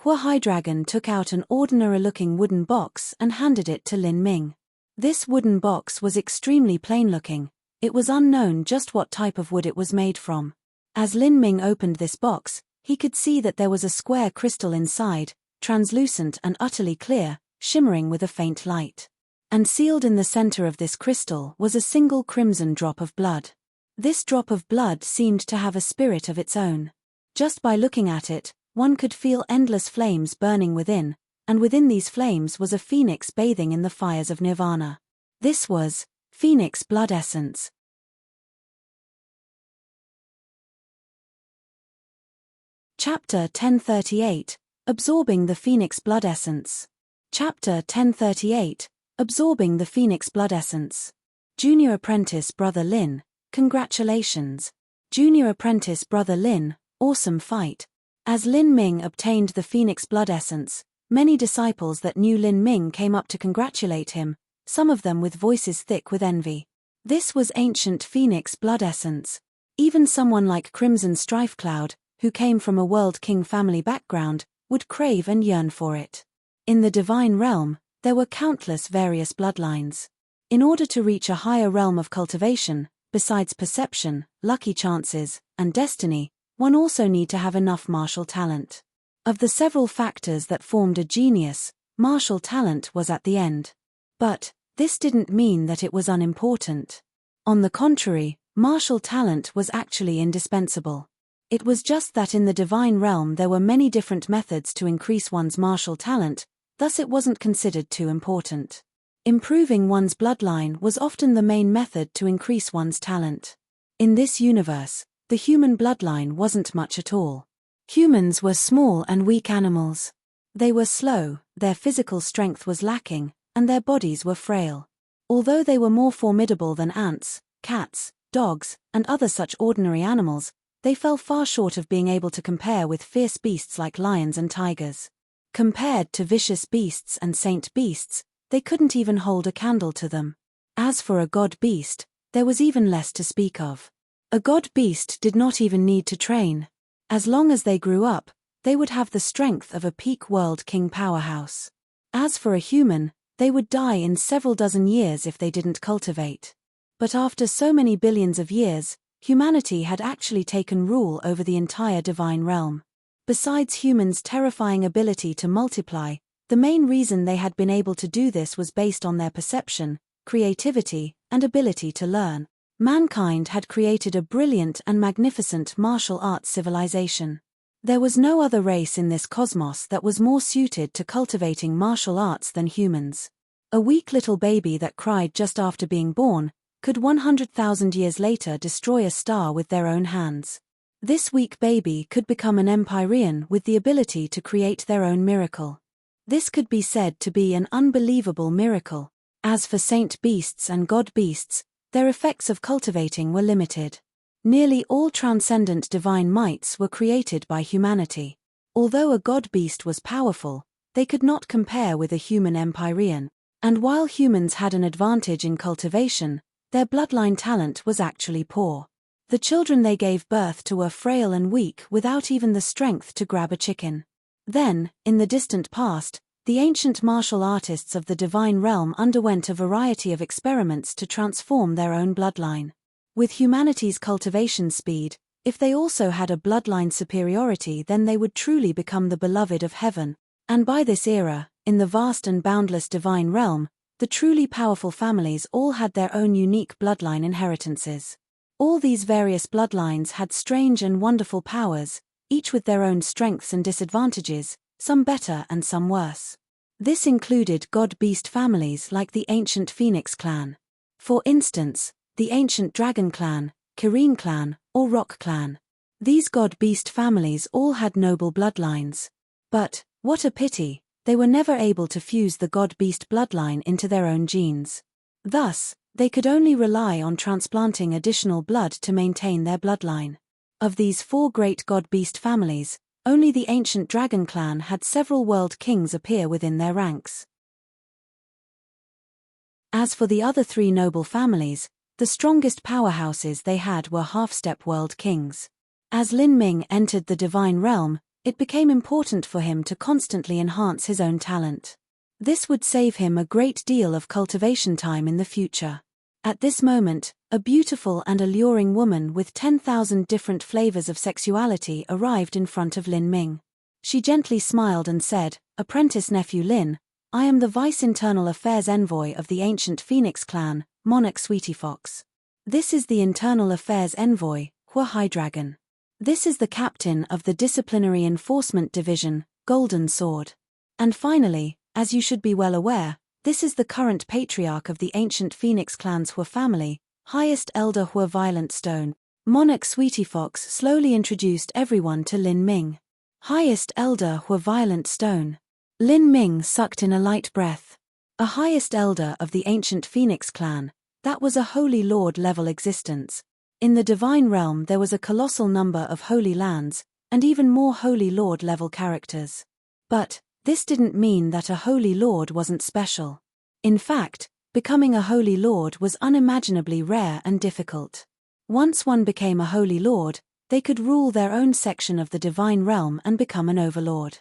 Hua High Dragon took out an ordinary-looking wooden box and handed it to Lin Ming. This wooden box was extremely plain-looking. It was unknown just what type of wood it was made from. As Lin Ming opened this box, he could see that there was a square crystal inside, translucent and utterly clear, shimmering with a faint light. And sealed in the center of this crystal was a single crimson drop of blood. This drop of blood seemed to have a spirit of its own. Just by looking at it, one could feel endless flames burning within, and within these flames was a phoenix bathing in the fires of nirvana. This was Phoenix Blood Essence. Chapter 1038, Absorbing the Phoenix Blood Essence. Chapter 1038, Absorbing the Phoenix Blood Essence. Junior Apprentice Brother Lin, congratulations. Junior Apprentice Brother Lin, awesome fight. As Lin Ming obtained the Phoenix Blood Essence, many disciples that knew Lin Ming came up to congratulate him, some of them with voices thick with envy. This was ancient Phoenix Blood Essence. Even someone like Crimson Strifecloud, who came from a World King family background, would crave and yearn for it. In the divine realm, there were countless various bloodlines. In order to reach a higher realm of cultivation, besides perception, lucky chances, and destiny, one also need to have enough martial talent. Of the several factors that formed a genius, martial talent was at the end. But this didn't mean that it was unimportant. On the contrary, martial talent was actually indispensable. It was just that in the divine realm there were many different methods to increase one's martial talent, thus it wasn't considered too important. Improving one's bloodline was often the main method to increase one's talent. In this universe, the human bloodline wasn't much at all. Humans were small and weak animals. They were slow, their physical strength was lacking, and their bodies were frail. Although they were more formidable than ants, cats, dogs, and other such ordinary animals, they fell far short of being able to compare with fierce beasts like lions and tigers. Compared to vicious beasts and saint beasts, they couldn't even hold a candle to them. As for a god beast, there was even less to speak of. A god beast did not even need to train. As long as they grew up, they would have the strength of a peak world king powerhouse. As for a human, they would die in several dozen years if they didn't cultivate. But after so many billions of years, humanity had actually taken rule over the entire divine realm. Besides humans' terrifying ability to multiply, the main reason they had been able to do this was based on their perception, creativity, and ability to learn. Mankind had created a brilliant and magnificent martial arts civilization. There was no other race in this cosmos that was more suited to cultivating martial arts than humans. A weak little baby that cried just after being born could 100,000 years later destroy a star with their own hands. This weak baby could become an Empyrean with the ability to create their own miracle. This could be said to be an unbelievable miracle. As for saint beasts and god beasts, their effects of cultivating were limited. Nearly all transcendent divine mights were created by humanity. Although a god beast was powerful, they could not compare with a human Empyrean, and while humans had an advantage in cultivation, their bloodline talent was actually poor. The children they gave birth to were frail and weak without even the strength to grab a chicken. Then, in the distant past, the ancient martial artists of the divine realm underwent a variety of experiments to transform their own bloodline. With humanity's cultivation speed, if they also had a bloodline superiority, then they would truly become the beloved of heaven. And by this era, in the vast and boundless divine realm, the truly powerful families all had their own unique bloodline inheritances. All these various bloodlines had strange and wonderful powers, each with their own strengths and disadvantages, some better and some worse. This included god-beast families like the ancient Phoenix clan. For instance, the ancient Dragon clan, Kirin clan, or Rock clan. These god-beast families all had noble bloodlines. But, what a pity, they were never able to fuse the god-beast bloodline into their own genes. Thus, they could only rely on transplanting additional blood to maintain their bloodline. Of these 4 great god-beast families, only the ancient dragon clan had several world kings appear within their ranks. As for the other 3 noble families, the strongest powerhouses they had were half-step world kings. As Lin Ming entered the divine realm, it became important for him to constantly enhance his own talent. This would save him a great deal of cultivation time in the future. At this moment, a beautiful and alluring woman with 10,000 different flavors of sexuality arrived in front of Lin Ming. She gently smiled and said, "Apprentice nephew Lin, I am the Vice Internal Affairs Envoy of the ancient Phoenix clan, Monarch Sweetie Fox. This is the Internal Affairs Envoy, Hua High Dragon. This is the Captain of the Disciplinary Enforcement Division, Golden Sword. And finally, as you should be well aware, this is the current patriarch of the ancient Phoenix clan's Hua family, Highest Elder Hua Violent Stone." Monarch Sweetie Fox slowly introduced everyone to Lin Ming. Highest Elder Hua Violent Stone. Lin Ming sucked in a light breath. A Highest Elder of the ancient Phoenix clan, that was a Holy Lord level existence. In the divine realm there was a colossal number of holy lands, and even more Holy Lord level characters. But this didn't mean that a Holy Lord wasn't special. In fact, becoming a Holy Lord was unimaginably rare and difficult. Once one became a Holy Lord, they could rule their own section of the divine realm and become an overlord.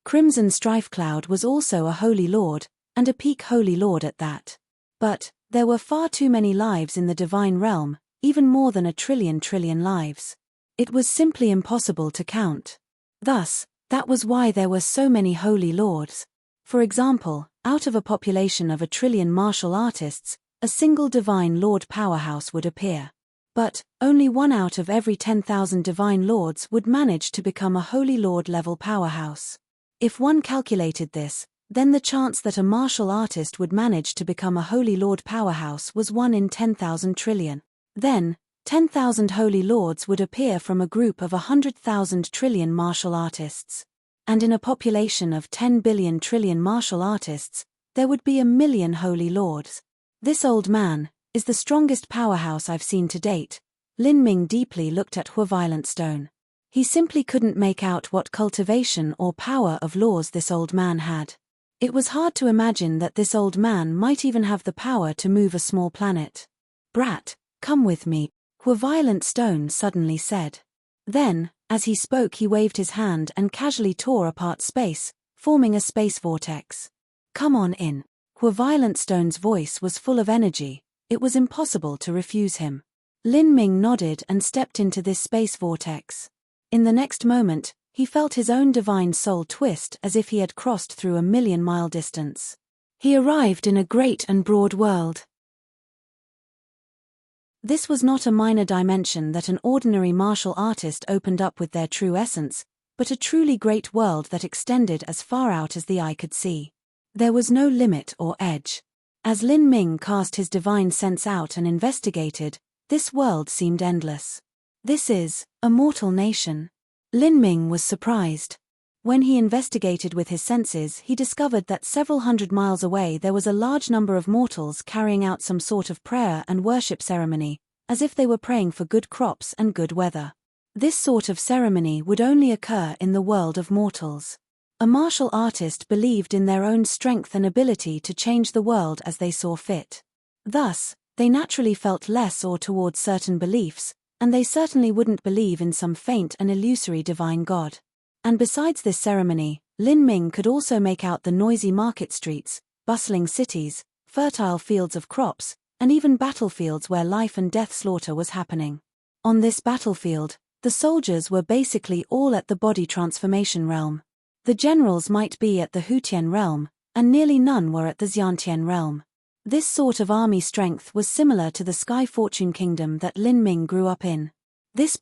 Crimson Strifecloud was also a Holy Lord, and a peak Holy Lord at that. But there were far too many lives in the divine realm, even more than a trillion lives. It was simply impossible to count. Thus, that was why there were so many Holy Lords. For example, out of a population of 1 trillion martial artists, a single divine lord powerhouse would appear. But only 1 out of every 10,000 divine lords would manage to become a Holy Lord level powerhouse. If one calculated this, then the chance that a martial artist would manage to become a Holy Lord powerhouse was 1 in 10,000 trillion. Then, 10,000 Holy Lords would appear from a group of 100,000 trillion martial artists. And in a population of 10 billion trillion martial artists, there would be 1 million Holy Lords. This old man is the strongest powerhouse I've seen to date. Lin Ming deeply looked at Hua Violent Stone. He simply couldn't make out what cultivation or power of laws this old man had. It was hard to imagine that this old man might even have the power to move a small planet. "Brat, come with me," Hua Violent Stone suddenly said. Then, as he spoke, he waved his hand and casually tore apart space, forming a space vortex. "Come on in." Hua Violent Stone's voice was full of energy. It was impossible to refuse him. Lin Ming nodded and stepped into this space vortex. In the next moment, he felt his own divine soul twist as if he had crossed through a 1,000,000-mile distance. He arrived in a great and broad world. This was not a minor dimension that an ordinary martial artist opened up with their true essence, but a truly great world that extended as far out as the eye could see. There was no limit or edge. As Lin Ming cast his divine sense out and investigated, this world seemed endless. "This is a mortal nation." Lin Ming was surprised. When he investigated with his senses, he discovered that several hundred miles away there was a large number of mortals carrying out some sort of prayer and worship ceremony, as if they were praying for good crops and good weather. This sort of ceremony would only occur in the world of mortals. A martial artist believed in their own strength and ability to change the world as they saw fit. Thus, they naturally felt less or towards certain beliefs, and they certainly wouldn't believe in some faint and illusory divine god. And besides this ceremony, Lin Ming could also make out the noisy market streets, bustling cities, fertile fields of crops, and even battlefields where life and death slaughter was happening. On this battlefield, the soldiers were basically all at the body transformation realm. The generals might be at the Hutian realm, and nearly none were at the Xiantian realm. This sort of army strength was similar to the Sky Fortune Kingdom that Lin Ming grew up in. This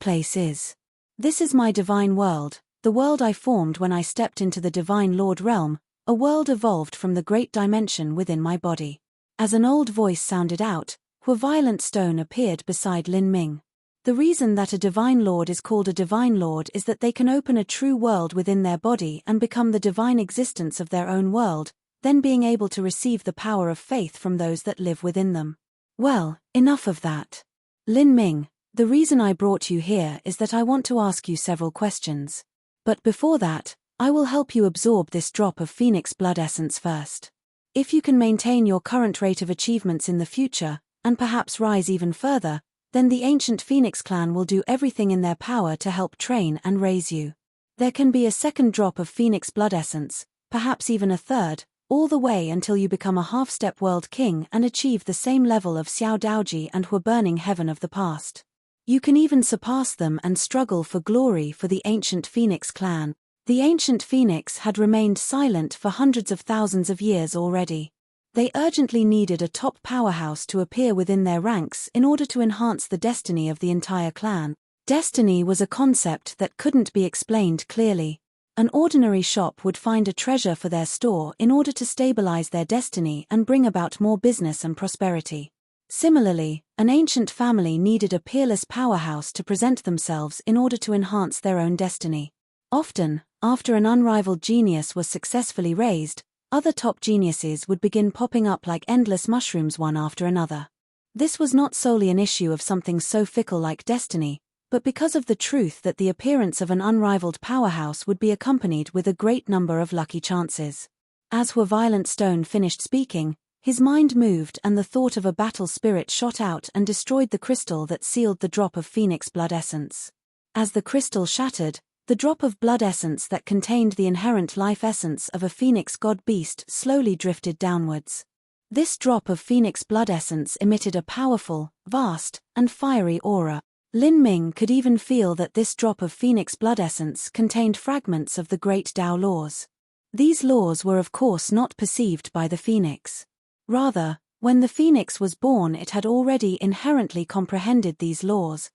is my divine world. The world I formed when I stepped into the Divine Lord realm, a world evolved from the great dimension within my body. As an old voice sounded out, Hua Violent Stone appeared beside Lin Ming. The reason that a Divine Lord is called a Divine Lord is that they can open a true world within their body and become the divine existence of their own world, then being able to receive the power of faith from those that live within them. Well, enough of that. Lin Ming, the reason I brought you here is that I want to ask you several questions. But before that, I will help you absorb this drop of phoenix blood essence first. If you can maintain your current rate of achievements in the future, and perhaps rise even further, then the ancient Phoenix clan will do everything in their power to help train and raise you. There can be a second drop of phoenix blood essence, perhaps even a third, all the way until you become a half-step world king and achieve the same level of Xiao Daoji and Hua burning heaven of the past. You can even surpass them and struggle for glory for the ancient Phoenix clan. The ancient Phoenix had remained silent for hundreds of thousands of years already. They urgently needed a top powerhouse to appear within their ranks in order to enhance the destiny of the entire clan. Destiny was a concept that couldn't be explained clearly. An ordinary shop would find a treasure for their store in order to stabilize their destiny and bring about more business and prosperity. Similarly, an ancient family needed a peerless powerhouse to present themselves in order to enhance their own destiny. Often, after an unrivaled genius was successfully raised, other top geniuses would begin popping up like endless mushrooms one after another. This was not solely an issue of something so fickle like destiny, but because of the truth that the appearance of an unrivaled powerhouse would be accompanied with a great number of lucky chances. As Hua Violent Stone finished speaking, his mind moved and the thought of a battle spirit shot out and destroyed the crystal that sealed the drop of phoenix blood essence. As the crystal shattered, the drop of blood essence that contained the inherent life essence of a phoenix god beast slowly drifted downwards. This drop of phoenix blood essence emitted a powerful, vast, and fiery aura. Lin Ming could even feel that this drop of phoenix blood essence contained fragments of the great Tao laws. These laws were of course not perceived by the phoenix. Rather, when the phoenix was born it had already inherently comprehended these laws.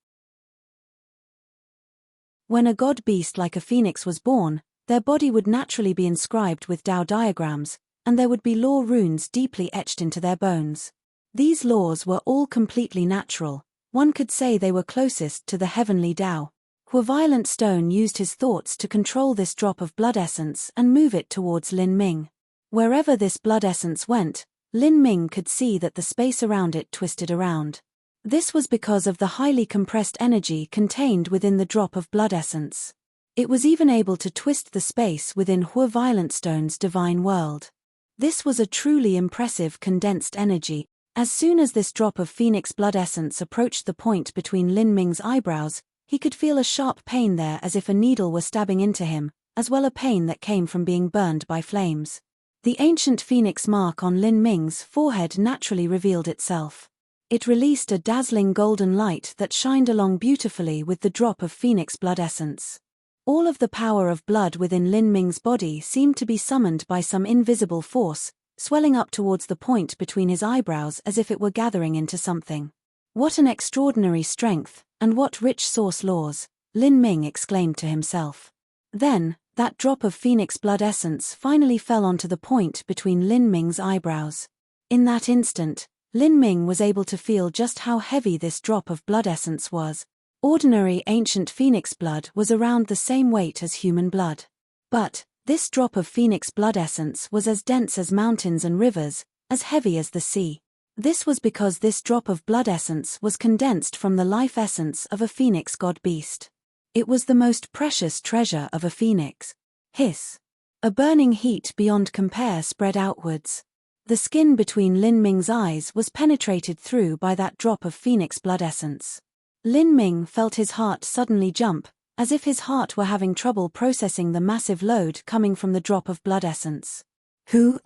When a god beast like a phoenix was born, their body would naturally be inscribed with Tao diagrams, and there would be law runes deeply etched into their bones. These laws were all completely natural. One could say they were closest to the heavenly Tao. Hua Violent Stone used his thoughts to control this drop of blood essence and move it towards Lin Ming. Wherever this blood essence went, Lin Ming could see that the space around it twisted around. This was because of the highly compressed energy contained within the drop of blood essence. It was even able to twist the space within Hua Violent Stone's divine world. This was a truly impressive condensed energy. As soon as this drop of phoenix blood essence approached the point between Lin Ming's eyebrows, he could feel a sharp pain there as if a needle were stabbing into him, as well a pain that came from being burned by flames. The ancient phoenix mark on Lin Ming's forehead naturally revealed itself. It released a dazzling golden light that shined along beautifully with the drop of phoenix blood essence. All of the power of blood within Lin Ming's body seemed to be summoned by some invisible force, swelling up towards the point between his eyebrows as if it were gathering into something. What an extraordinary strength, and what rich source laws, Lin Ming exclaimed to himself. Then, that drop of phoenix blood essence finally fell onto the point between Lin Ming's eyebrows. In that instant, Lin Ming was able to feel just how heavy this drop of blood essence was. Ordinary ancient phoenix blood was around the same weight as human blood. But this drop of phoenix blood essence was as dense as mountains and rivers, as heavy as the sea. This was because this drop of blood essence was condensed from the life essence of a phoenix god beast. It was the most precious treasure of a phoenix. Hiss. A burning heat beyond compare spread outwards. The skin between Lin Ming's eyes was penetrated through by that drop of phoenix blood essence. Lin Ming felt his heart suddenly jump, as if his heart were having trouble processing the massive load coming from the drop of blood essence. Who?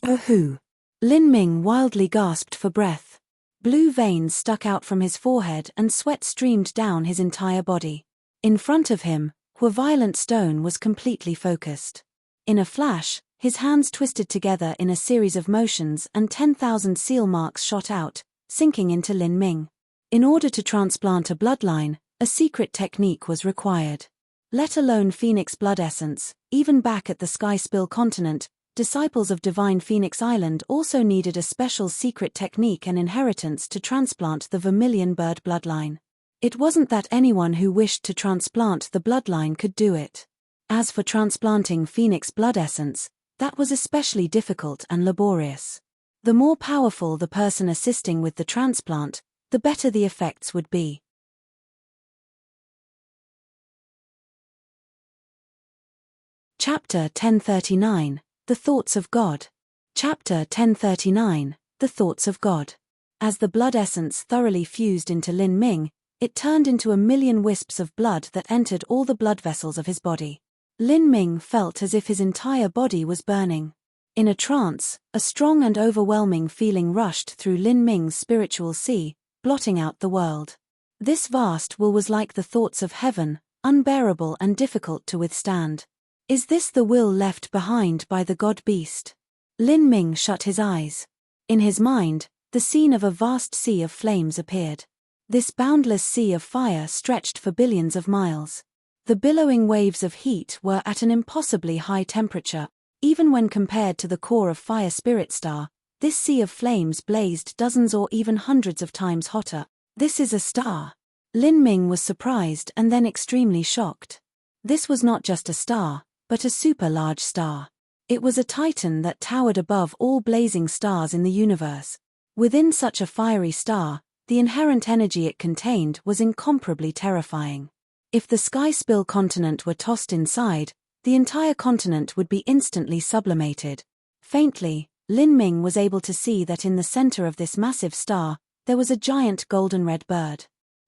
Lin Ming wildly gasped for breath. Blue veins stuck out from his forehead and sweat streamed down his entire body. In front of him, Hua Violent Stone was completely focused. In a flash, his hands twisted together in a series of motions and 10,000 seal marks shot out, sinking into Lin Ming. In order to transplant a bloodline, a secret technique was required. Let alone phoenix blood essence, even back at the Sky Spill continent, disciples of Divine Phoenix Island also needed a special secret technique and inheritance to transplant the vermilion bird bloodline. It wasn't that anyone who wished to transplant the bloodline could do it. As for transplanting phoenix blood essence, That was especially difficult and laborious. The more powerful the person assisting with the transplant, the better the effects would be. Chapter 1039, The Thoughts of God. Chapter 1039, The Thoughts of God. As the blood essence thoroughly fused into Lin Ming, it turned into a million wisps of blood that entered all the blood vessels of his body. Lin Ming felt as if his entire body was burning. In a trance, a strong and overwhelming feeling rushed through Lin Ming's spiritual sea, blotting out the world. This vast will was like the thoughts of heaven, unbearable and difficult to withstand. Is this the will left behind by the god-beast? Lin Ming shut his eyes. In his mind, the scene of a vast sea of flames appeared. This boundless sea of fire stretched for billions of miles. The billowing waves of heat were at an impossibly high temperature. Even when compared to the core of Fire Spirit Star, this sea of flames blazed dozens or even hundreds of times hotter. This is a star. Lin Ming was surprised and then extremely shocked. This was not just a star, but a super-large star. It was a titan that towered above all blazing stars in the universe. Within such a fiery star, the inherent energy it contained was incomparably terrifying. If the Sky Spill continent were tossed inside, the entire continent would be instantly sublimated. Faintly, Lin Ming was able to see that in the center of this massive star, there was a giant golden red bird.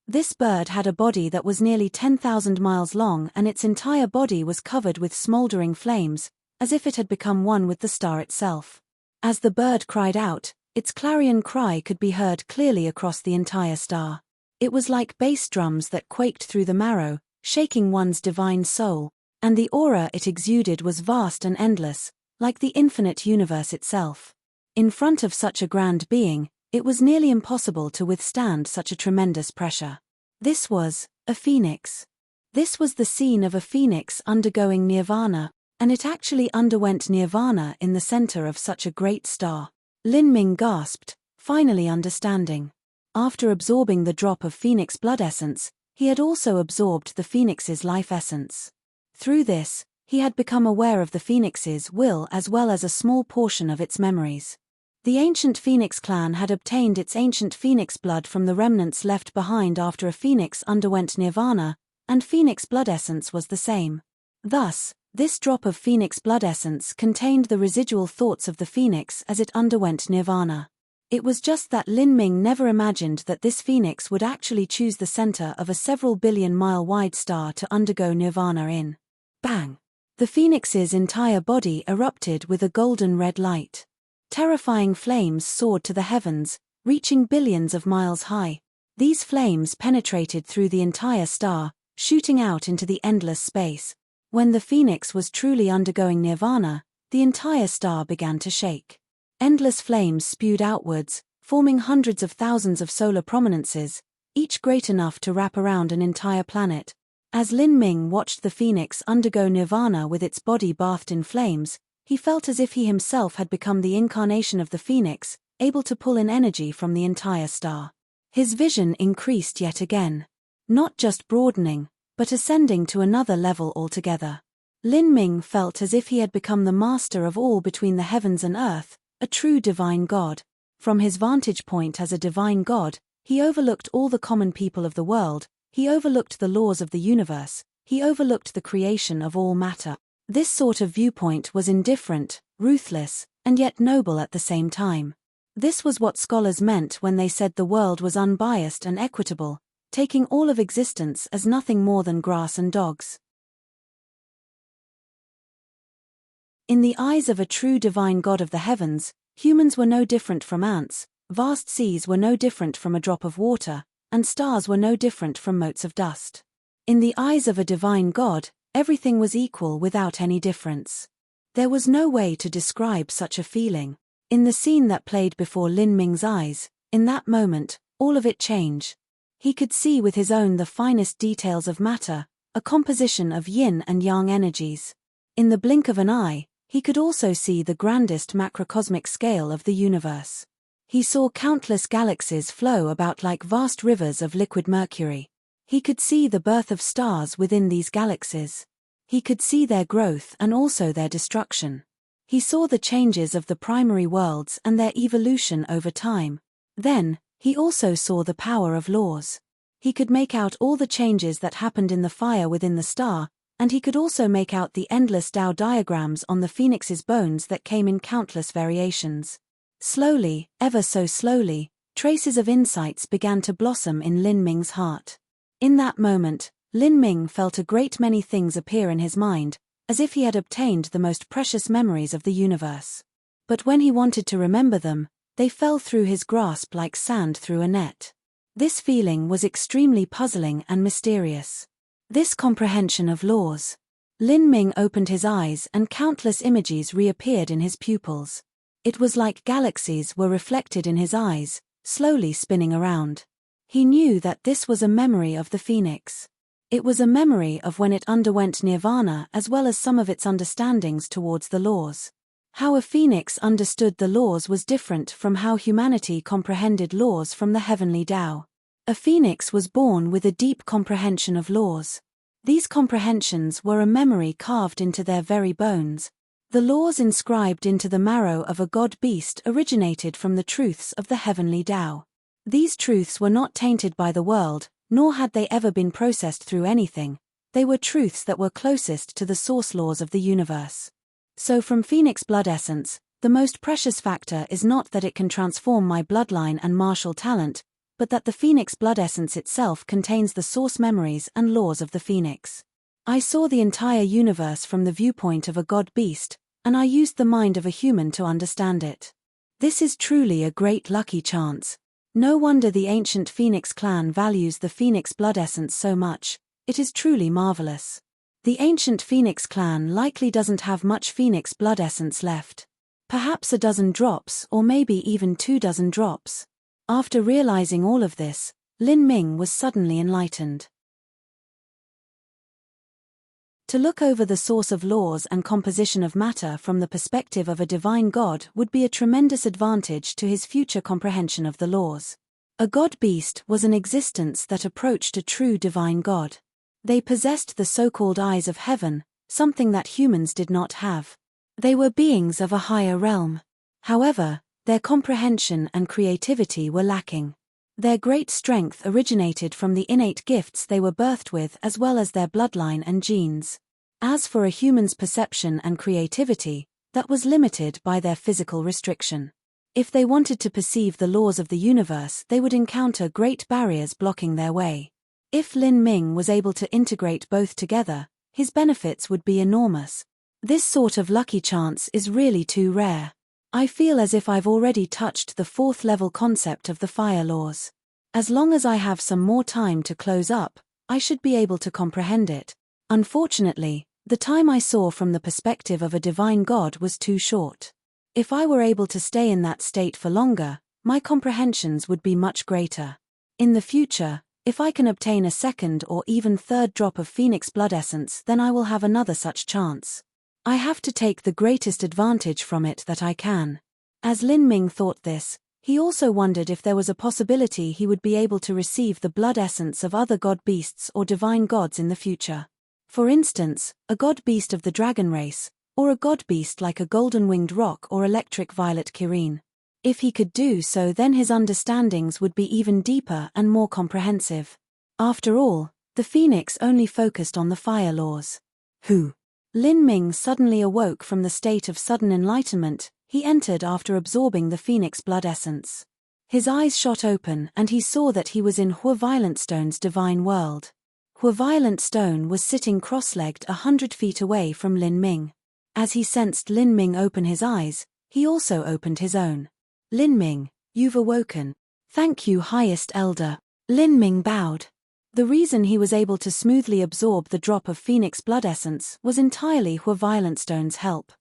This bird had a body that was nearly 10,000 miles long, and its entire body was covered with smoldering flames, as if it had become one with the star itself. As the bird cried out, its clarion cry could be heard clearly across the entire star. It was like bass drums that quaked through the marrow, shaking one's divine soul. And the aura it exuded was vast and endless, like the infinite universe itself. In front of such a grand being, it was nearly impossible to withstand such a tremendous pressure. This was a phoenix. This was the scene of a phoenix undergoing nirvana, and it actually underwent nirvana in the center of such a great star. Lin Ming gasped, finally understanding. After absorbing the drop of phoenix blood essence, he had also absorbed the phoenix's life essence. Through this, he had become aware of the phoenix's will as well as a small portion of its memories. The ancient phoenix clan had obtained its ancient phoenix blood from the remnants left behind after a phoenix underwent nirvana, and phoenix blood essence was the same. Thus, this drop of phoenix blood essence contained the residual thoughts of the phoenix as it underwent nirvana. It was just that Lin Ming never imagined that this phoenix would actually choose the center of a several billion-mile-wide star to undergo nirvana in. Bang! The phoenix's entire body erupted with a golden red light. Terrifying flames soared to the heavens, reaching billions of miles high. These flames penetrated through the entire star, shooting out into the endless space. When the phoenix was truly undergoing nirvana, the entire star began to shake. Endless flames spewed outwards, forming hundreds of thousands of solar prominences, each great enough to wrap around an entire planet. As Lin Ming watched the phoenix undergo nirvana with its body bathed in flames, he felt as if he himself had become the incarnation of the phoenix, able to pull in energy from the entire star. His vision increased yet again. Not just broadening, but ascending to another level altogether. Lin Ming felt as if he had become the master of all between the heavens and earth, a true divine god. From his vantage point as a divine god, he overlooked all the common people of the world. He overlooked the laws of the universe, he overlooked the creation of all matter. This sort of viewpoint was indifferent, ruthless, and yet noble at the same time. This was what scholars meant when they said the world was unbiased and equitable, taking all of existence as nothing more than grass and dogs. In the eyes of a true divine god of the heavens, humans were no different from ants, vast seas were no different from a drop of water, and stars were no different from motes of dust. In the eyes of a divine god, everything was equal without any difference. There was no way to describe such a feeling. In the scene that played before Lin Ming's eyes, in that moment, all of it changed. He could see with his own the finest details of matter, a composition of yin and yang energies. In the blink of an eye, he could also see the grandest macrocosmic scale of the universe. He saw countless galaxies flow about like vast rivers of liquid mercury. He could see the birth of stars within these galaxies. He could see their growth and also their destruction. He saw the changes of the primary worlds and their evolution over time. Then, he also saw the power of laws. He could make out all the changes that happened in the fire within the star, and he could also make out the endless Tao diagrams on the phoenix's bones that came in countless variations. Slowly, ever so slowly, traces of insights began to blossom in Lin Ming's heart. In that moment, Lin Ming felt a great many things appear in his mind, as if he had obtained the most precious memories of the universe. But when he wanted to remember them, they fell through his grasp like sand through a net. This feeling was extremely puzzling and mysterious. This comprehension of laws. Lin Ming opened his eyes and countless images reappeared in his pupils. It was like galaxies were reflected in his eyes, slowly spinning around. He knew that this was a memory of the phoenix. It was a memory of when it underwent nirvana as well as some of its understandings towards the laws. How a phoenix understood the laws was different from how humanity comprehended laws from the heavenly Tao. A phoenix was born with a deep comprehension of laws. These comprehensions were a memory carved into their very bones. The laws inscribed into the marrow of a god-beast originated from the truths of the heavenly Tao. These truths were not tainted by the world, nor had they ever been processed through anything. They were truths that were closest to the source laws of the universe. So from phoenix blood essence, the most precious factor is not that it can transform my bloodline and martial talent, but that the phoenix blood essence itself contains the source memories and laws of the phoenix. I saw the entire universe from the viewpoint of a god-beast, and I used the mind of a human to understand it. This is truly a great lucky chance. No wonder the ancient Phoenix clan values the Phoenix blood essence so much. It is truly marvelous. The ancient Phoenix clan likely doesn't have much Phoenix blood essence left. Perhaps a dozen drops or maybe even 24 drops. After realizing all of this, Lin Ming was suddenly enlightened. To look over the source of laws and composition of matter from the perspective of a divine god would be a tremendous advantage to his future comprehension of the laws. A god-beast was an existence that approached a true divine god. They possessed the so-called eyes of heaven, something that humans did not have. They were beings of a higher realm. However, their comprehension and creativity were lacking. Their great strength originated from the innate gifts they were birthed with as well as their bloodline and genes. As for a human's perception and creativity, that was limited by their physical restriction. If they wanted to perceive the laws of the universe, they would encounter great barriers blocking their way. If Lin Ming was able to integrate both together, his benefits would be enormous. This sort of lucky chance is really too rare. I feel as if I've already touched the 4th level concept of the fire laws. As long as I have some more time to close up, I should be able to comprehend it. Unfortunately, the time I saw from the perspective of a divine god was too short. If I were able to stay in that state for longer, my comprehensions would be much greater. In the future, if I can obtain a 2nd or even 3rd drop of Phoenix blood essence, then I will have another such chance. I have to take the greatest advantage from it that I can. As Lin Ming thought this, he also wondered if there was a possibility he would be able to receive the blood essence of other god-beasts or divine gods in the future. For instance, a god-beast of the dragon race, or a god-beast like a golden-winged roc or electric violet Kirin. If he could do so, then his understandings would be even deeper and more comprehensive. After all, the phoenix only focused on the fire laws. Who? Lin Ming suddenly awoke from the state of sudden enlightenment he entered after absorbing the phoenix blood essence. His eyes shot open and he saw that he was in Hua Violent Stone's divine world. Hua Violent Stone was sitting cross-legged 100 feet away from Lin Ming. As he sensed Lin Ming open his eyes, he also opened his own. Lin Ming, you've awoken. Thank you, highest elder. Lin Ming bowed. The reason he was able to smoothly absorb the drop of Phoenix blood essence was entirely Hua Violent Stone's help.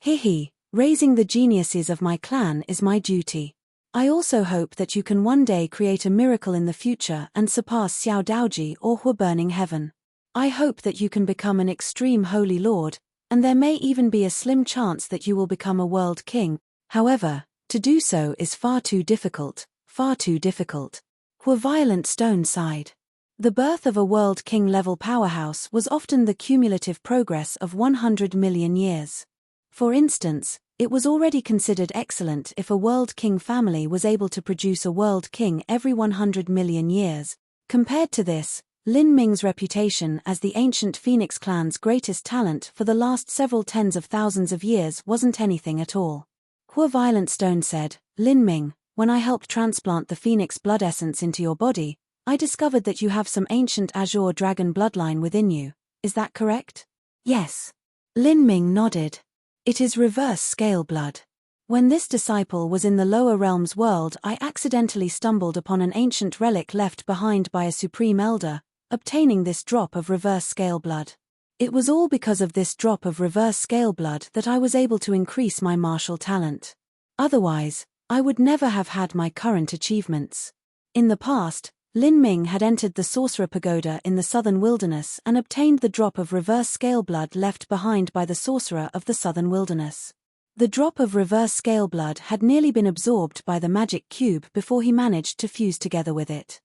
Hihi, raising the geniuses of my clan is my duty. I also hope that you can one day create a miracle in the future and surpass Xiao Daoji or Hua Burning Heaven. I hope that you can become an extreme holy lord, and there may even be a slim chance that you will become a world king. However, to do so is far too difficult, far too difficult. Hua Violent Stone sighed. The birth of a world king-level powerhouse was often the cumulative progress of 100 million years. For instance, It was already considered excellent if a world king family was able to produce a world king every 100 million years. Compared to this, Lin Ming's reputation as the ancient Phoenix clan's greatest talent for the last several tens of thousands of years wasn't anything at all. Hua Violent Stone said, "Lin Ming, when I helped transplant the Phoenix blood essence into your body, I discovered that you have some ancient azure dragon bloodline within you. Is that correct?" "Yes." Lin Ming nodded. "It is reverse scale blood. When this disciple was in the lower realms world, I accidentally stumbled upon an ancient relic left behind by a supreme elder, obtaining this drop of reverse scale blood. It was all because of this drop of reverse scale blood that I was able to increase my martial talent. Otherwise, I would never have had my current achievements." In the past, Lin Ming had entered the Sorcerer Pagoda in the southern wilderness and obtained the drop of reverse scale blood left behind by the Sorcerer of the southern wilderness. The drop of reverse scale blood had nearly been absorbed by the magic cube before he managed to fuse together with it.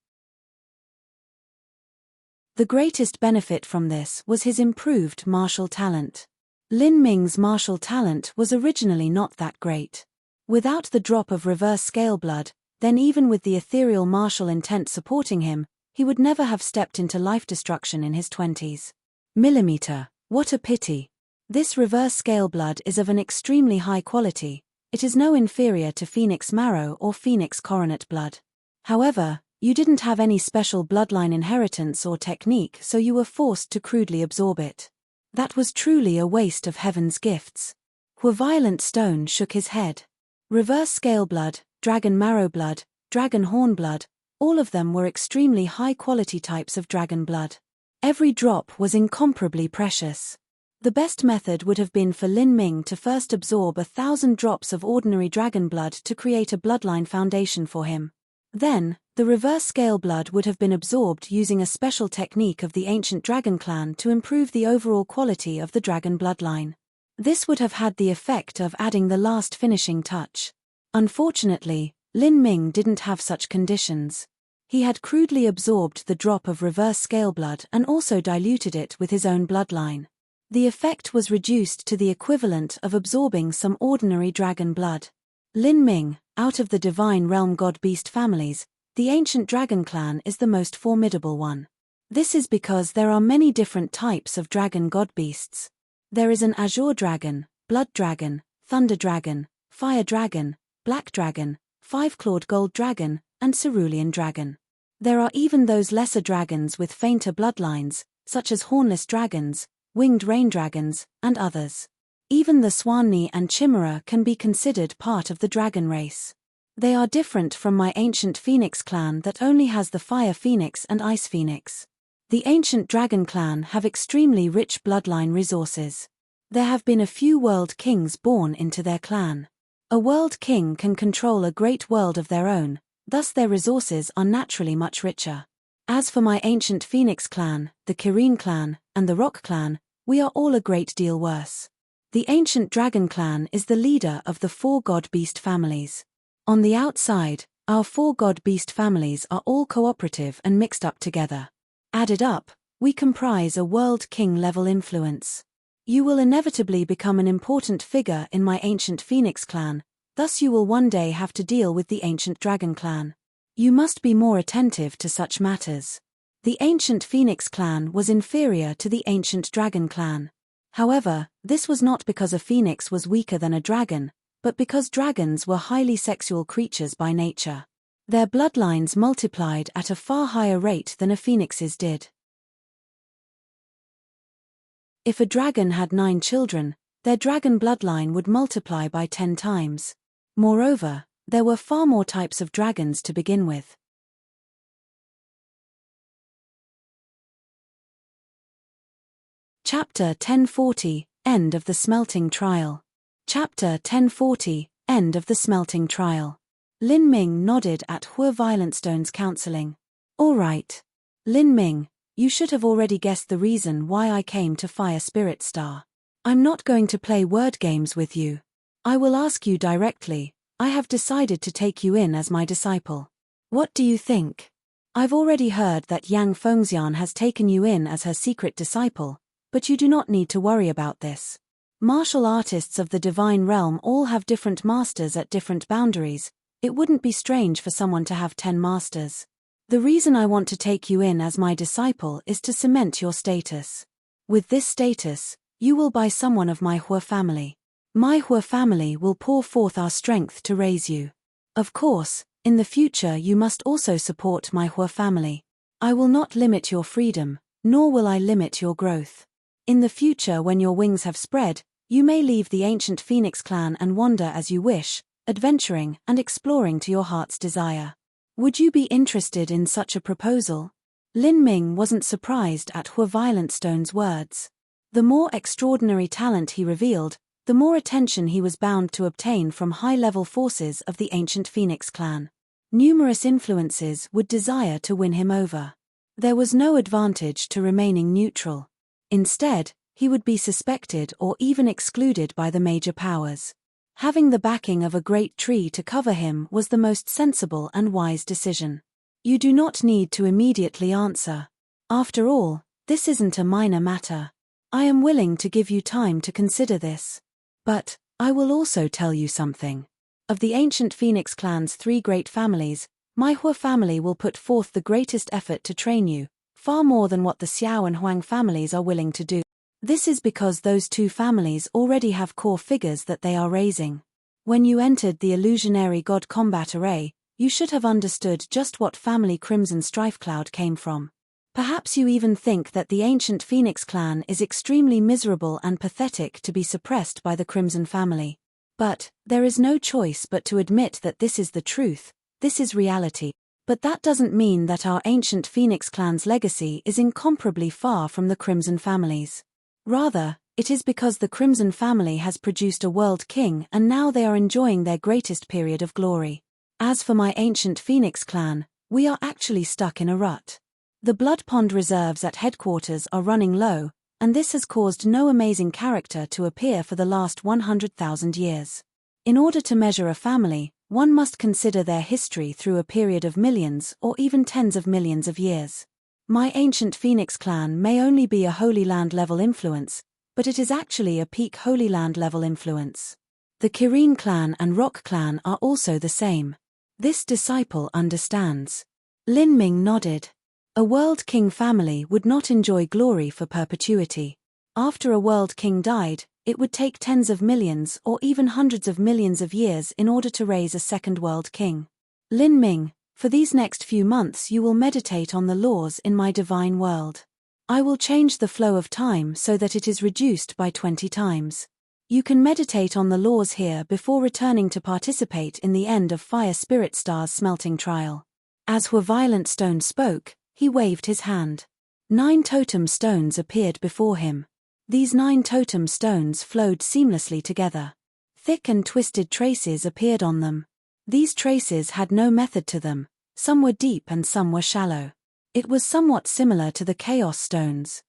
The greatest benefit from this was his improved martial talent. Lin Ming's martial talent was originally not that great. Without the drop of reverse scale blood, then even with the ethereal martial intent supporting him, he would never have stepped into life destruction in his 20s. What a pity. This reverse scale blood is of an extremely high quality. It is no inferior to Phoenix marrow or Phoenix coronet blood. However, you didn't have any special bloodline inheritance or technique, so you were forced to crudely absorb it. That was truly a waste of heaven's gifts. Hua Violent Stone shook his head. Reverse scale blood, dragon marrow blood, dragon horn blood, all of them were extremely high-quality types of dragon blood. Every drop was incomparably precious. The best method would have been for Lin Ming to first absorb 1,000 drops of ordinary dragon blood to create a bloodline foundation for him. Then, the reverse scale blood would have been absorbed using a special technique of the ancient dragon clan to improve the overall quality of the dragon bloodline. This would have had the effect of adding the last finishing touch. Unfortunately, Lin Ming didn't have such conditions. He had crudely absorbed the drop of reverse scale blood and also diluted it with his own bloodline. The effect was reduced to the equivalent of absorbing some ordinary dragon blood. Lin Ming, out of the divine realm god-beast families, the ancient dragon clan is the most formidable one. This is because there are many different types of dragon god-beasts. There is an azure dragon, blood dragon, thunder dragon, fire dragon, black dragon, five-clawed gold dragon, and cerulean dragon. There are even those lesser dragons with fainter bloodlines, such as hornless dragons, winged rain dragons, and others. Even the Swanni and Chimera can be considered part of the dragon race. They are different from my ancient Phoenix clan that only has the Fire Phoenix and Ice Phoenix. The ancient dragon clan have extremely rich bloodline resources. There have been a few world kings born into their clan. A world king can control a great world of their own, thus their resources are naturally much richer. As for my ancient Phoenix clan, the Kirin clan, and the Rock clan, we are all a great deal worse. The ancient dragon clan is the leader of the 4 god-beast families. On the outside, our 4 god-beast families are all cooperative and mixed up together. Added up, we comprise a world king level influence. You will inevitably become an important figure in my ancient Phoenix clan, thus you will one day have to deal with the ancient dragon clan. You must be more attentive to such matters. The ancient Phoenix clan was inferior to the ancient dragon clan. However, this was not because a phoenix was weaker than a dragon, but because dragons were highly sexual creatures by nature. Their bloodlines multiplied at a far higher rate than a phoenix's did. If a dragon had 9 children, their dragon bloodline would multiply by 10 times. Moreover, there were far more types of dragons to begin with. Chapter 1040, End of the Smelting Trial. Chapter 1040, End of the Smelting Trial. Lin Ming nodded at Hua Violent Stone's counseling. All right. Lin Ming, you should have already guessed the reason why I came to Fire Spirit Star. I'm not going to play word games with you. I will ask you directly. I have decided to take you in as my disciple. What do you think? I've already heard that Yang Fengxian has taken you in as her secret disciple, but you do not need to worry about this. Martial artists of the divine realm all have different masters at different boundaries. It wouldn't be strange for someone to have 10 masters. The reason I want to take you in as my disciple is to cement your status. With this status, you will be someone of my Hua family. My Hua family will pour forth our strength to raise you. Of course, in the future you must also support my Hua family. I will not limit your freedom, nor will I limit your growth. In the future, when your wings have spread, you may leave the ancient Phoenix clan and wander as you wish, adventuring and exploring to your heart's desire. Would you be interested in such a proposal? Lin Ming wasn't surprised at Hua Violentstone's words. The more extraordinary talent he revealed, the more attention he was bound to obtain from high-level forces of the ancient Phoenix clan. Numerous influences would desire to win him over. There was no advantage to remaining neutral. Instead, he would be suspected or even excluded by the major powers. Having the backing of a great tree to cover him was the most sensible and wise decision. You do not need to immediately answer. After all, this isn't a minor matter. I am willing to give you time to consider this. But, I will also tell you something. Of the ancient Phoenix clan's 3 great families, my Hua family will put forth the greatest effort to train you, far more than what the Xiao and Huang families are willing to do. This is because those 2 families already have core figures that they are raising. When you entered the illusionary god combat array, you should have understood just what family Crimson Strife Cloud came from. Perhaps you even think that the ancient Phoenix clan is extremely miserable and pathetic to be suppressed by the Crimson family. But, there is no choice but to admit that this is the truth, this is reality. But that doesn't mean that our ancient Phoenix clan's legacy is incomparably far from the Crimson family's. Rather, it is because the Crimson family has produced a world king and now they are enjoying their greatest period of glory. As for my ancient Phoenix clan, we are actually stuck in a rut. The Blood Pond reserves at headquarters are running low, and this has caused no amazing character to appear for the last 100,000 years. In order to measure a family, one must consider their history through a period of millions or even tens of millions of years. My ancient Phoenix clan may only be a Holy Land level influence, but it is actually a peak Holy Land level influence. The Kirin clan and Rock clan are also the same. This disciple understands. Lin Ming nodded. A World King family would not enjoy glory for perpetuity. After a World King died, it would take tens of millions or even hundreds of millions of years in order to raise a second World King. Lin Ming, for these next few months you will meditate on the laws in my divine world. I will change the flow of time so that it is reduced by 20 times. You can meditate on the laws here before returning to participate in the end of Fire Spirit Star's smelting trial. As Hua Violentstone spoke, he waved his hand. 9 totem stones appeared before him. These 9 totem stones flowed seamlessly together. Thick and twisted traces appeared on them. These traces had no method to them, some were deep and some were shallow. It was somewhat similar to the Chaos Stones.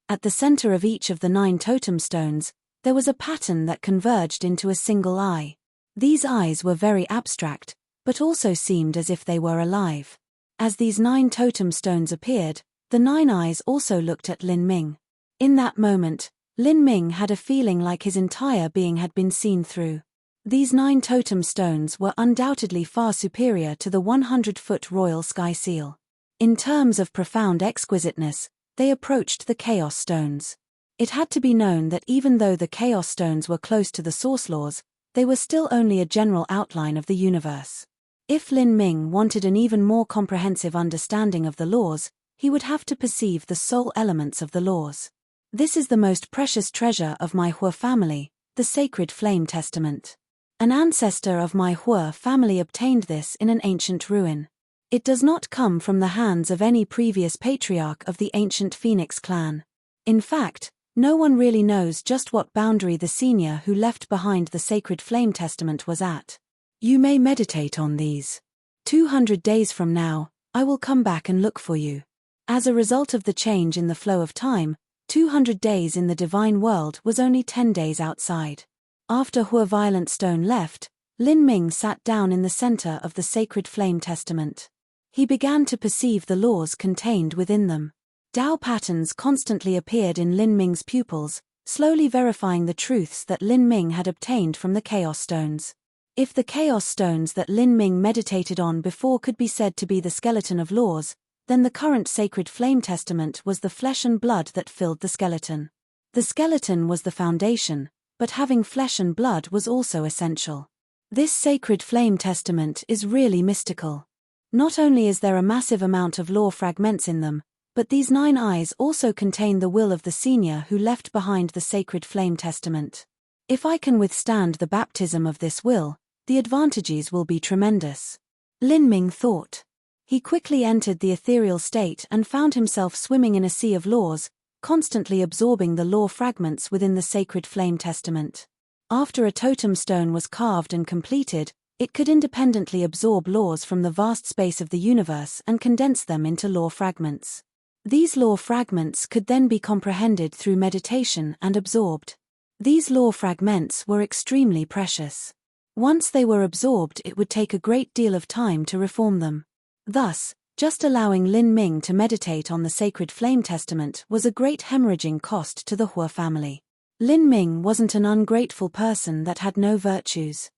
At the center of each of the 9 totem stones, there was a pattern that converged into a single eye. These eyes were very abstract, but also seemed as if they were alive. As these 9 totem stones appeared, the 9 eyes also looked at Lin Ming. In that moment, Lin Ming had a feeling like his entire being had been seen through. These 9 totem stones were undoubtedly far superior to the 100-foot royal sky seal. In terms of profound exquisiteness, they approached the Chaos Stones. It had to be known that even though the Chaos Stones were close to the source laws, they were still only a general outline of the universe. If Lin Ming wanted an even more comprehensive understanding of the laws, he would have to perceive the soul elements of the laws. This is the most precious treasure of my Hua family, the Sacred Flame Testament. An ancestor of my Hua family obtained this in an ancient ruin. It does not come from the hands of any previous patriarch of the ancient Phoenix clan. In fact, no one really knows just what boundary the senior who left behind the Sacred Flame Testament was at. You may meditate on these. 200 days from now, I will come back and look for you. As a result of the change in the flow of time, 200 days in the divine world was only 10 days outside. After Hua Violentstone left, Lin Ming sat down in the center of the Sacred Flame Testament. He began to perceive the laws contained within them. Tao patterns constantly appeared in Lin Ming's pupils, slowly verifying the truths that Lin Ming had obtained from the Chaos Stones. If the Chaos Stones that Lin Ming meditated on before could be said to be the skeleton of laws, then the current Sacred Flame Testament was the flesh and blood that filled the skeleton. The skeleton was the foundation, but having flesh and blood was also essential. This Sacred Flame Testament is really mystical. Not only is there a massive amount of law fragments in them, but these 9 eyes also contain the will of the senior who left behind the Sacred Flame Testament. If I can withstand the baptism of this will, the advantages will be tremendous. Lin Ming thought. He quickly entered the ethereal state and found himself swimming in a sea of laws, constantly absorbing the law fragments within the Sacred Flame Testament. After a totem stone was carved and completed, it could independently absorb laws from the vast space of the universe and condense them into law fragments. These law fragments could then be comprehended through meditation and absorbed. These law fragments were extremely precious. Once they were absorbed, it would take a great deal of time to reform them. Thus, just allowing Lin Ming to meditate on the Sacred Flame Testament was a great hemorrhaging cost to the Hua family. Lin Ming wasn't an ungrateful person that had no virtues.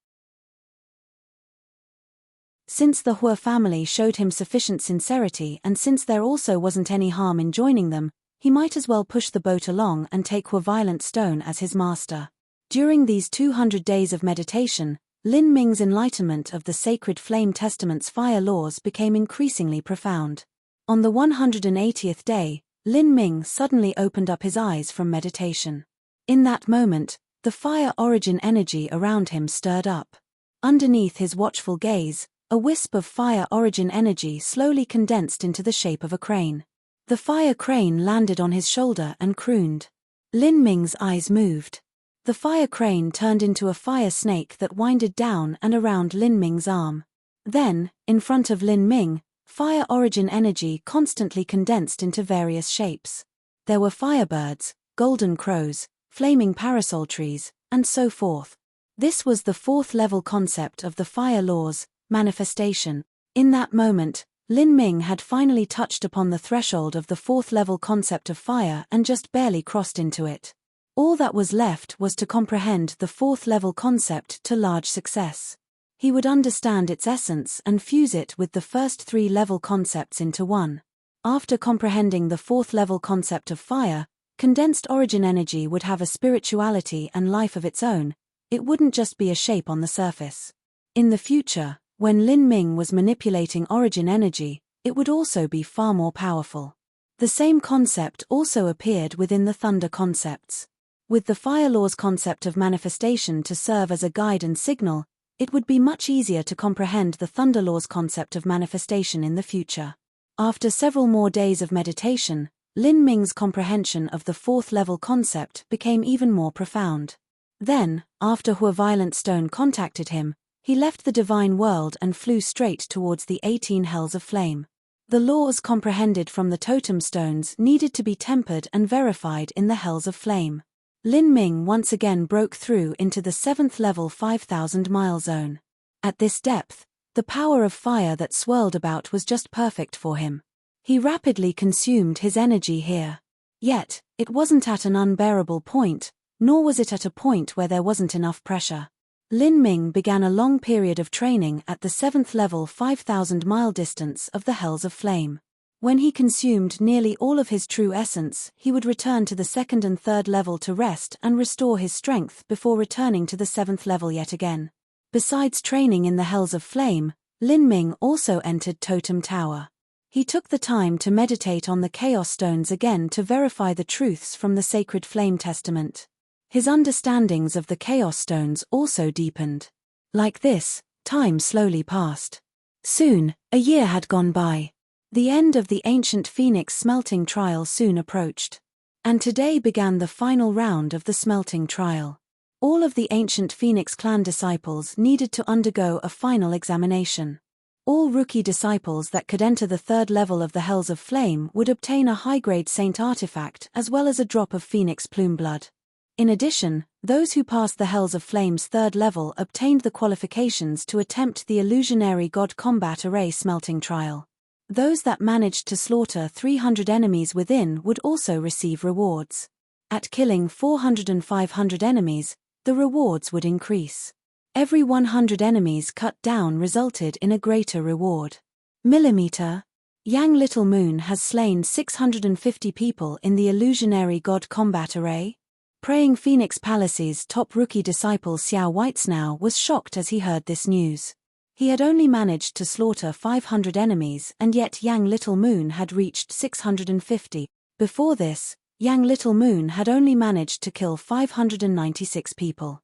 Since the Hua family showed him sufficient sincerity and since there also wasn't any harm in joining them, he might as well push the boat along and take Hua Violent Stone as his master. During these 200 days of meditation, Lin Ming's enlightenment of the Sacred Flame Testament's fire laws became increasingly profound. On the 180th day, Lin Ming suddenly opened up his eyes from meditation. In that moment, the fire origin energy around him stirred up. Underneath his watchful gaze, a wisp of fire origin energy slowly condensed into the shape of a crane. The fire crane landed on his shoulder and crooned. Lin Ming's eyes moved. The fire crane turned into a fire snake that winded down and around Lin Ming's arm. Then, in front of Lin Ming, fire origin energy constantly condensed into various shapes. There were firebirds, golden crows, flaming parasol trees, and so forth. This was the 4th level concept of the fire laws, manifestation. In that moment, Lin Ming had finally touched upon the threshold of the 4th level concept of fire and just barely crossed into it. All that was left was to comprehend the 4th level concept to large success. He would understand its essence and fuse it with the first 3 level concepts into one. After comprehending the 4th level concept of fire, condensed origin energy would have a spirituality and life of its own. It wouldn't just be a shape on the surface. In the future, when Lin Ming was manipulating origin energy, it would also be far more powerful. The same concept also appeared within the thunder concepts. With the fire laws concept of manifestation to serve as a guide and signal, it would be much easier to comprehend the thunder laws concept of manifestation in the future. After several more days of meditation, Lin Ming's comprehension of the 4th level concept became even more profound. Then, after Hua Violent Stone contacted him, he left the divine world and flew straight towards the 18 hells of flame. The laws comprehended from the totem stones needed to be tempered and verified in the hells of flame. Lin Ming once again broke through into the 7th level 5,000-mile zone. At this depth, the power of fire that swirled about was just perfect for him. He rapidly consumed his energy here. Yet, it wasn't at an unbearable point, nor was it at a point where there wasn't enough pressure. Lin Ming began a long period of training at the 7th level 5,000-mile distance of the hells of flame. When he consumed nearly all of his true essence, he would return to the 2nd and 3rd level to rest and restore his strength before returning to the 7th level yet again. Besides training in the hells of flame, Lin Ming also entered Totem Tower. He took the time to meditate on the Chaos Stones again to verify the truths from the Sacred Flame Testament. His understandings of the Chaos Stones also deepened. Like this, time slowly passed. Soon, a year had gone by. The end of the ancient Phoenix smelting trial soon approached. And today began the final round of the smelting trial. All of the ancient Phoenix clan disciples needed to undergo a final examination. All rookie disciples that could enter the 3rd level of the Hells of Flame would obtain a high-grade Saint artifact as well as a drop of Phoenix plume blood. In addition, those who passed the Hells of Flame's 3rd level obtained the qualifications to attempt the illusionary God Combat Array smelting trial. Those that managed to slaughter 300 enemies within would also receive rewards. At killing 400 and 500 enemies, the rewards would increase. Every 100 enemies cut down resulted in a greater reward. Millimeter. Yang Little Moon has slain 650 people in the illusionary god combat array. Praying Phoenix Palace's top rookie disciple Xiao Whitesnow was shocked as he heard this news. He had only managed to slaughter 500 enemies, and yet Yang Little Moon had reached 650. Before this, Yang Little Moon had only managed to kill 596 people.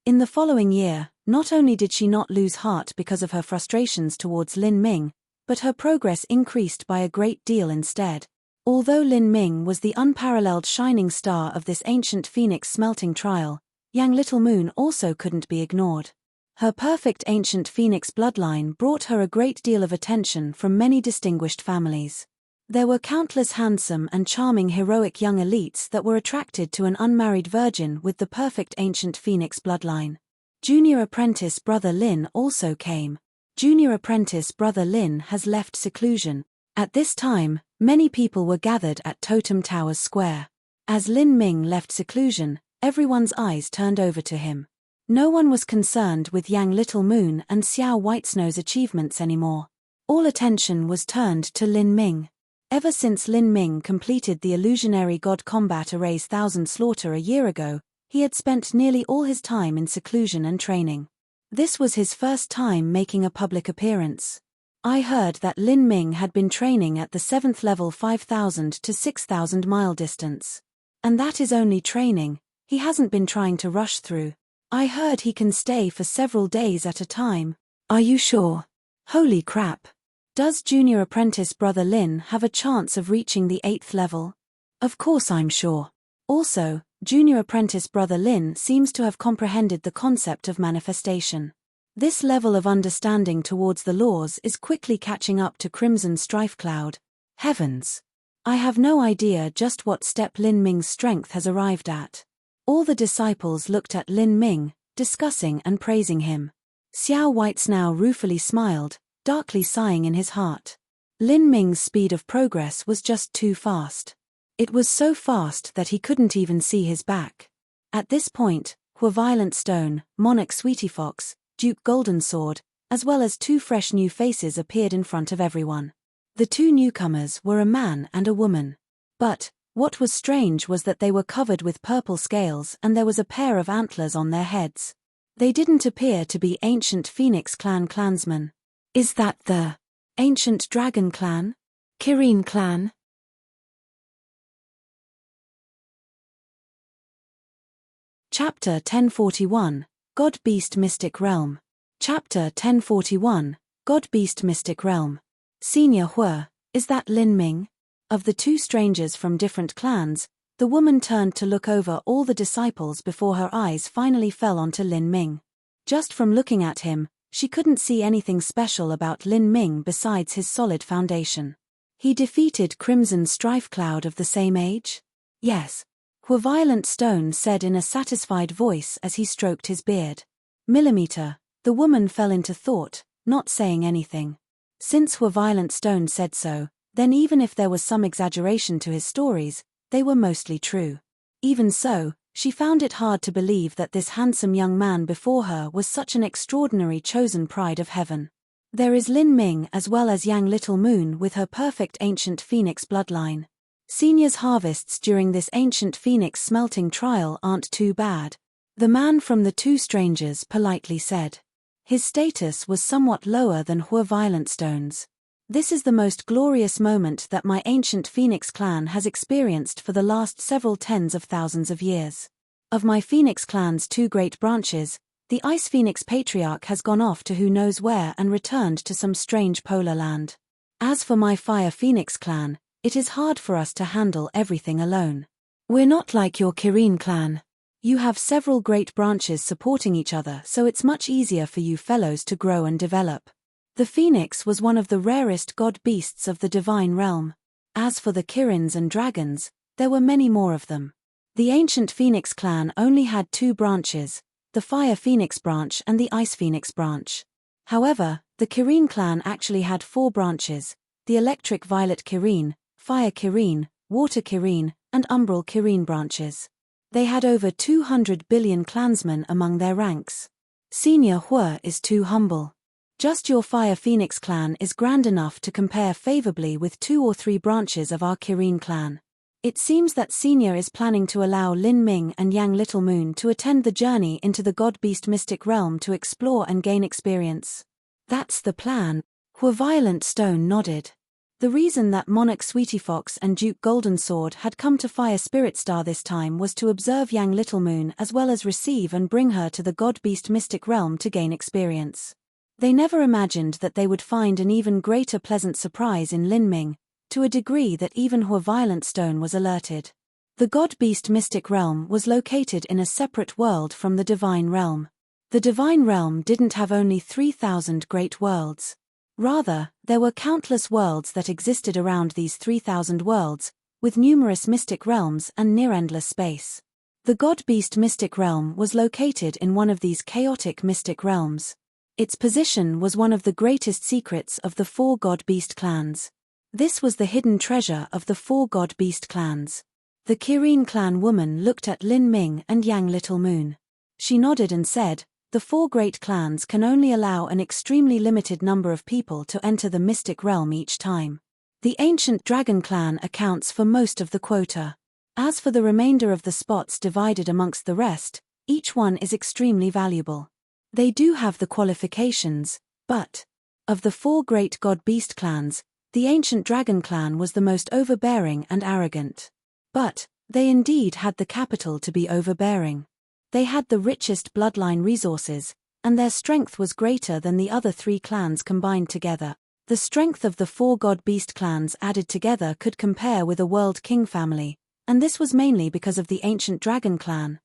In the following year, not only did she not lose heart because of her frustrations towards Lin Ming, but her progress increased by a great deal instead. Although Lin Ming was the unparalleled shining star of this ancient phoenix smelting trial, Yang Little Moon also couldn't be ignored. Her perfect ancient phoenix bloodline brought her a great deal of attention from many distinguished families. There were countless handsome and charming heroic young elites that were attracted to an unmarried virgin with the perfect ancient phoenix bloodline. Junior apprentice brother Lin also came. Junior apprentice brother Lin has left seclusion. At this time, many people were gathered at Totem Towers Square. As Lin Ming left seclusion, everyone's eyes turned over to him. No one was concerned with Yang Little Moon and Xiao Whitesnow's achievements anymore. All attention was turned to Lin Ming. Ever since Lin Ming completed the illusionary god combat array's 1,000 slaughter a year ago, he had spent nearly all his time in seclusion and training. This was his first time making a public appearance. I heard that Lin Ming had been training at the 7th level 5,000 to 6,000 mile distance. And that is only training, he hasn't been trying to rush through. I heard he can stay for several days at a time. Are you sure? Holy crap. Does junior apprentice brother Lin have a chance of reaching the 8th level? Of course I'm sure. Also, junior apprentice brother Lin seems to have comprehended the concept of manifestation. This level of understanding towards the laws is quickly catching up to Crimson Strife Cloud. Heavens! I have no idea just what step Lin Ming's strength has arrived at. All the disciples looked at Lin Ming, discussing and praising him. Xiao Whitesnow ruefully smiled, darkly sighing in his heart. Lin Ming's speed of progress was just too fast. It was so fast that he couldn't even see his back. At this point, Violent Stone, Monarch Sweetie Fox, Duke Golden Sword, as well as 2 fresh new faces appeared in front of everyone. The 2 newcomers were a man and a woman. But what was strange was that they were covered with purple scales and there was a pair of antlers on their heads. They didn't appear to be ancient Phoenix Clan clansmen. Is that the ancient Dragon Clan? Kirin Clan? Chapter 1041, God Beast Mystic Realm. Chapter 1041, God Beast Mystic Realm. Senior Hua, is that Lin Ming? Of the 2 strangers from different clans, the woman turned to look over all the disciples before her eyes finally fell onto Lin Ming. Just from looking at him, she couldn't see anything special about Lin Ming besides his solid foundation. He defeated Crimson Strife Cloud of the same age? Yes. Violent Stone said in a satisfied voice as he stroked his beard. Millimeter, the woman fell into thought, not saying anything. Since Violent Stone said so, then even if there was some exaggeration to his stories, they were mostly true. Even so, she found it hard to believe that this handsome young man before her was such an extraordinary chosen pride of heaven. There is Lin Ming as well as Yang Little Moon with her perfect ancient phoenix bloodline. Senior's harvests during this ancient phoenix smelting trial aren't too bad. The man from the 2 strangers politely said. His status was somewhat lower than Violent Stone's. This is the most glorious moment that my ancient Phoenix clan has experienced for the last several tens of thousands of years. Of my Phoenix clan's 2 great branches, the Ice Phoenix Patriarch has gone off to who knows where and returned to some strange polar land. As for my Fire Phoenix clan, it is hard for us to handle everything alone. We're not like your Kirin clan. You have several great branches supporting each other, so it's much easier for you fellows to grow and develop. The phoenix was one of the rarest god beasts of the divine realm. As for the Kirins and dragons, there were many more of them. The ancient Phoenix clan only had 2 branches, the Fire Phoenix branch and the Ice Phoenix branch. However, the The Kirin clan actually had 4 branches: the electric violet Kirin, fire Kirin, water Kirin, and umbral Kirin branches. They had over 200 billion clansmen among their ranks. Senior Hua is too humble. Just your Fire Phoenix clan is grand enough to compare favorably with 2 or 3 branches of our Kirin clan. It seems that Senior is planning to allow Lin Ming and Yang Little Moon to attend the journey into the God-Beast mystic realm to explore and gain experience. That's the plan. Hua Violent Stone nodded. The reason that Monarch Sweetie Fox and Duke Golden Sword had come to Fire Spirit Star this time was to observe Yang Little Moon as well as receive and bring her to the God-Beast mystic realm to gain experience. They never imagined that they would find an even greater pleasant surprise in Lin Ming, to a degree that even Hua Violent Stone was alerted. The God-Beast mystic realm was located in a separate world from the Divine Realm. The Divine Realm didn't have only 3,000 great worlds. Rather, there were countless worlds that existed around these 3,000 worlds, with numerous mystic realms and near-endless space. The God-Beast mystic realm was located in one of these chaotic mystic realms. Its position was one of the greatest secrets of the 4 God-Beast clans. This was the hidden treasure of the 4 God-Beast clans. The Kirin clan woman looked at Lin Ming and Yang Little Moon. She nodded and said, "The 4 great clans can only allow an extremely limited number of people to enter the mystic realm each time. The Ancient Dragon clan accounts for most of the quota. As for the remainder of the spots divided amongst the rest, each one is extremely valuable. They do have the qualifications, but of the 4 great God-Beast clans, the Ancient Dragon clan was the most overbearing and arrogant. But they indeed had the capital to be overbearing. They had the richest bloodline resources, and their strength was greater than the other 3 clans combined together. The strength of the 4 God-Beast clans added together could compare with a World King family, and this was mainly because of the Ancient Dragon clan.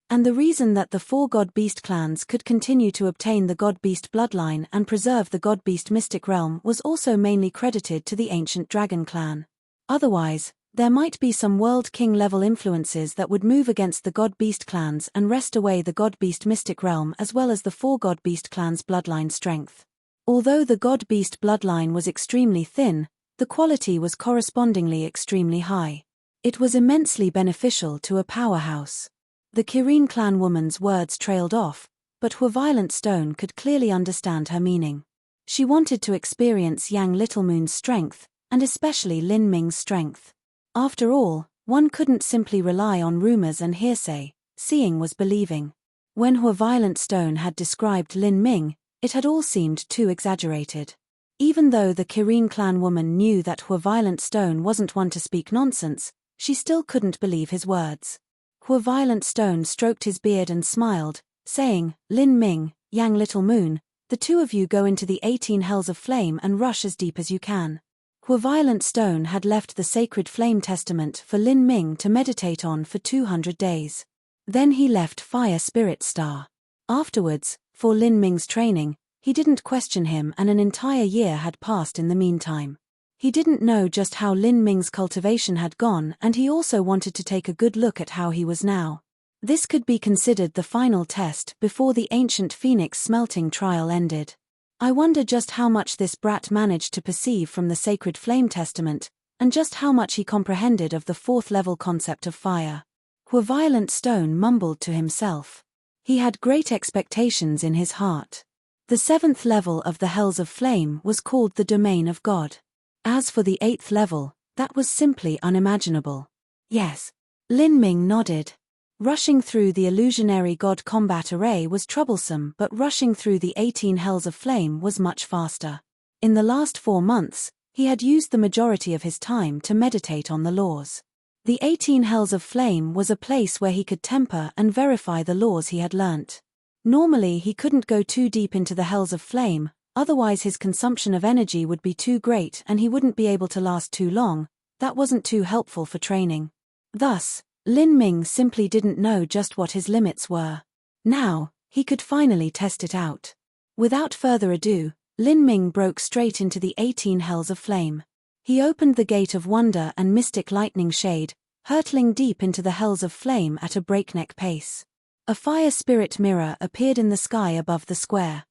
And the reason that the 4 God-Beast clans could continue to obtain the God-Beast bloodline and preserve the God-Beast mystic realm was also mainly credited to the Ancient Dragon clan. Otherwise, there might be some World King level influences that would move against the God-Beast clans and wrest away the God-Beast mystic realm as well as the 4 God-Beast clans' bloodline strength. Although the God-Beast bloodline was extremely thin, the quality was correspondingly extremely high. It was immensely beneficial to a powerhouse. The Kirin clan woman's words trailed off, but Hua Violent Stone could clearly understand her meaning. She wanted to experience Yang Little Moon's strength, and especially Lin Ming's strength. After all, one couldn't simply rely on rumors and hearsay. Seeing was believing. When Hua Violent Stone had described Lin Ming, it had all seemed too exaggerated. Even though the Kirin clan woman knew that Hua Violent Stone wasn't one to speak nonsense, she still couldn't believe his words. Hua Violent Stone stroked his beard and smiled, saying, "Lin Ming, Yang Little Moon, the 2 of you go into the 18 hells of flame and rush as deep as you can." Hua Violent Stone had left the sacred flame testament for Lin Ming to meditate on for 200 days. Then he left Fire Spirit Star. Afterwards, for Lin Ming's training, he didn't question him, and an entire year had passed in the meantime. He didn't know just how Lin Ming's cultivation had gone, and he also wanted to take a good look at how he was now. This could be considered the final test before the Ancient Phoenix smelting trial ended. I wonder just how much this brat managed to perceive from the sacred flame testament, and just how much he comprehended of the 4th level concept of fire. Hua Violent Stone mumbled to himself. He had great expectations in his heart. The 7th level of the Hells of Flame was called the Domain of God. As for the 8th level, that was simply unimaginable. Yes. Lin Ming nodded. Rushing through the illusionary god combat array was troublesome, but rushing through the 18 hells of flame was much faster. In the last 4 months, he had used the majority of his time to meditate on the laws. The 18 hells of flame was a place where he could temper and verify the laws he had learnt. Normally he couldn't go too deep into the hells of flame, otherwise his consumption of energy would be too great and he wouldn't be able to last too long. That wasn't too helpful for training. Thus, Lin Ming simply didn't know just what his limits were. Now, he could finally test it out. Without further ado, Lin Ming broke straight into the 18 hells of flame. He opened the gate of wonder and mystic lightning shade, hurtling deep into the hells of flame at a breakneck pace. A fire spirit mirror appeared in the sky above the square.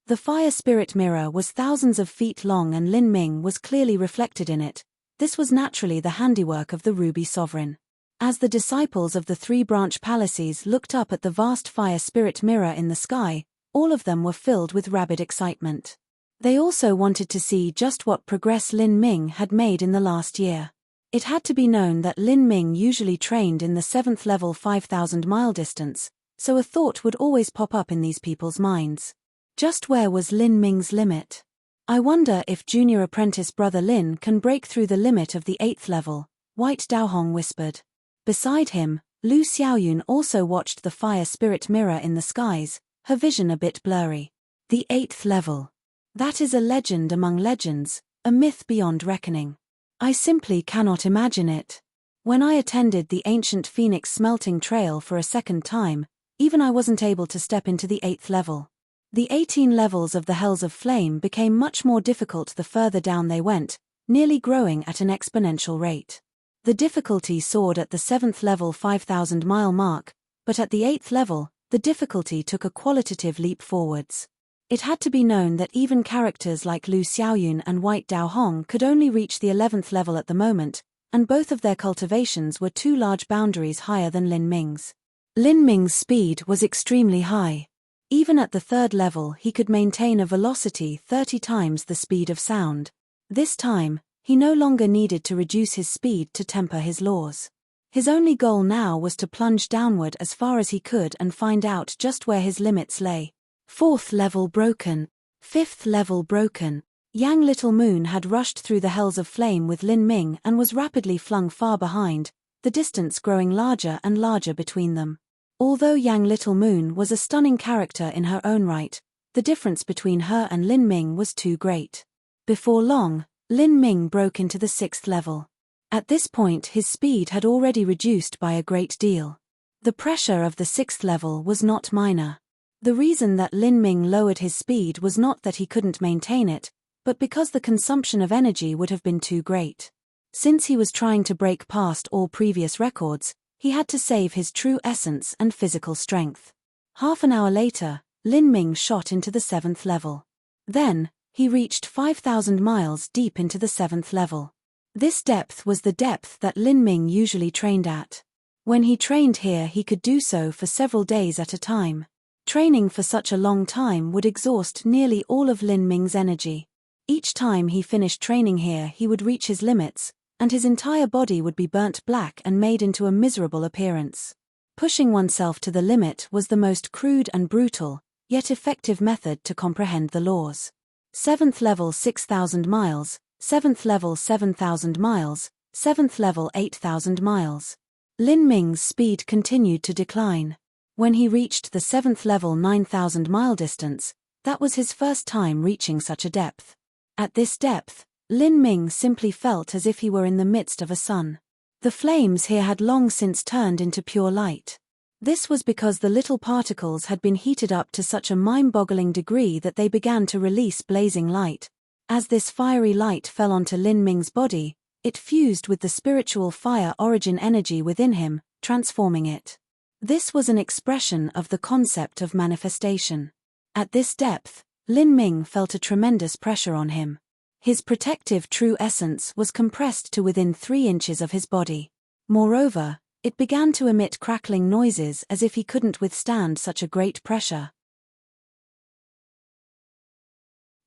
The fire spirit mirror was thousands of feet long and Lin Ming was clearly reflected in it. This was naturally the handiwork of the Ruby Sovereign. As the disciples of the three-branch palaces looked up at the vast fire spirit mirror in the sky, all of them were filled with rabid excitement. They also wanted to see just what progress Lin Ming had made in the last year. It had to be known that Lin Ming usually trained in the 7th level 5,000-mile distance, so a thought would always pop up in these people's minds. Just where was Lin Ming's limit? I wonder if junior apprentice brother Lin can break through the limit of the 8th level, White Daohong whispered. Beside him, Lu Xiaoyun also watched the fire spirit mirror in the skies, her vision a bit blurry. The 8th level. That is a legend among legends, a myth beyond reckoning. I simply cannot imagine it. When I attended the ancient Phoenix smelting trail for a second time, even I wasn't able to step into the 8th level. The 18 levels of the Hells of Flame became much more difficult the further down they went, nearly growing at an exponential rate. The difficulty soared at the 7th level 5,000-mile mark, but at the 8th level, the difficulty took a qualitative leap forwards. It had to be known that even characters like Lu Xiaoyun and White Daohong could only reach the 11th level at the moment, and both of their cultivations were two large boundaries higher than Lin Ming's. Lin Ming's speed was extremely high. Even at the 3rd level he could maintain a velocity 30 times the speed of sound. This time, he no longer needed to reduce his speed to temper his laws. His only goal now was to plunge downward as far as he could and find out just where his limits lay. 4th level broken. 5th level broken. Yang Little Moon had rushed through the Hells of Flame with Lin Ming and was rapidly flung far behind, the distance growing larger and larger between them. Although Yang Little Moon was a stunning character in her own right, the difference between her and Lin Ming was too great. Before long, Lin Ming broke into the 6th level. At this point his speed had already reduced by a great deal. The pressure of the 6th level was not minor. The reason that Lin Ming lowered his speed was not that he couldn't maintain it, but because the consumption of energy would have been too great. Since he was trying to break past all previous records, he had to save his true essence and physical strength. Half an hour later, Lin Ming shot into the 7th level. Then, he reached 5,000 miles deep into the 7th level. This depth was the depth that Lin Ming usually trained at. When he trained here he could do so for several days at a time. Training for such a long time would exhaust nearly all of Lin Ming's energy. Each time he finished training here he would reach his limits, and his entire body would be burnt black and made into a miserable appearance. Pushing oneself to the limit was the most crude and brutal, yet effective method to comprehend the laws. 7th level 6,000 miles, 7th level 7,000 miles, 7th level 8,000 miles. Lin Ming's speed continued to decline. When he reached the 7th level 9,000-mile distance, that was his first time reaching such a depth. At this depth, Lin Ming simply felt as if he were in the midst of a sun. The flames here had long since turned into pure light. This was because the little particles had been heated up to such a mind-boggling degree that they began to release blazing light. As this fiery light fell onto Lin Ming's body, it fused with the spiritual fire origin energy within him, transforming it. This was an expression of the concept of manifestation. At this depth, Lin Ming felt a tremendous pressure on him. His protective true essence was compressed to within 3 inches of his body. Moreover, it began to emit crackling noises as if he couldn't withstand such a great pressure.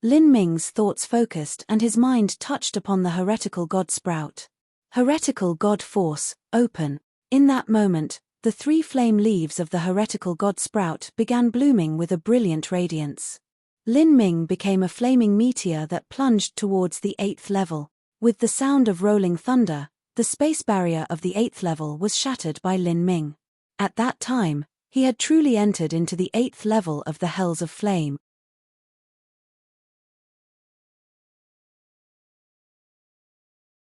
Lin Ming's thoughts focused and his mind touched upon the heretical god sprout. Heretical god force, open. In that moment, the 3 flame leaves of the heretical god sprout began blooming with a brilliant radiance. Lin Ming became a flaming meteor that plunged towards the 8th level. With the sound of rolling thunder, the space barrier of the 8th level was shattered by Lin Ming. At that time, he had truly entered into the 8th level of the Hells of Flame.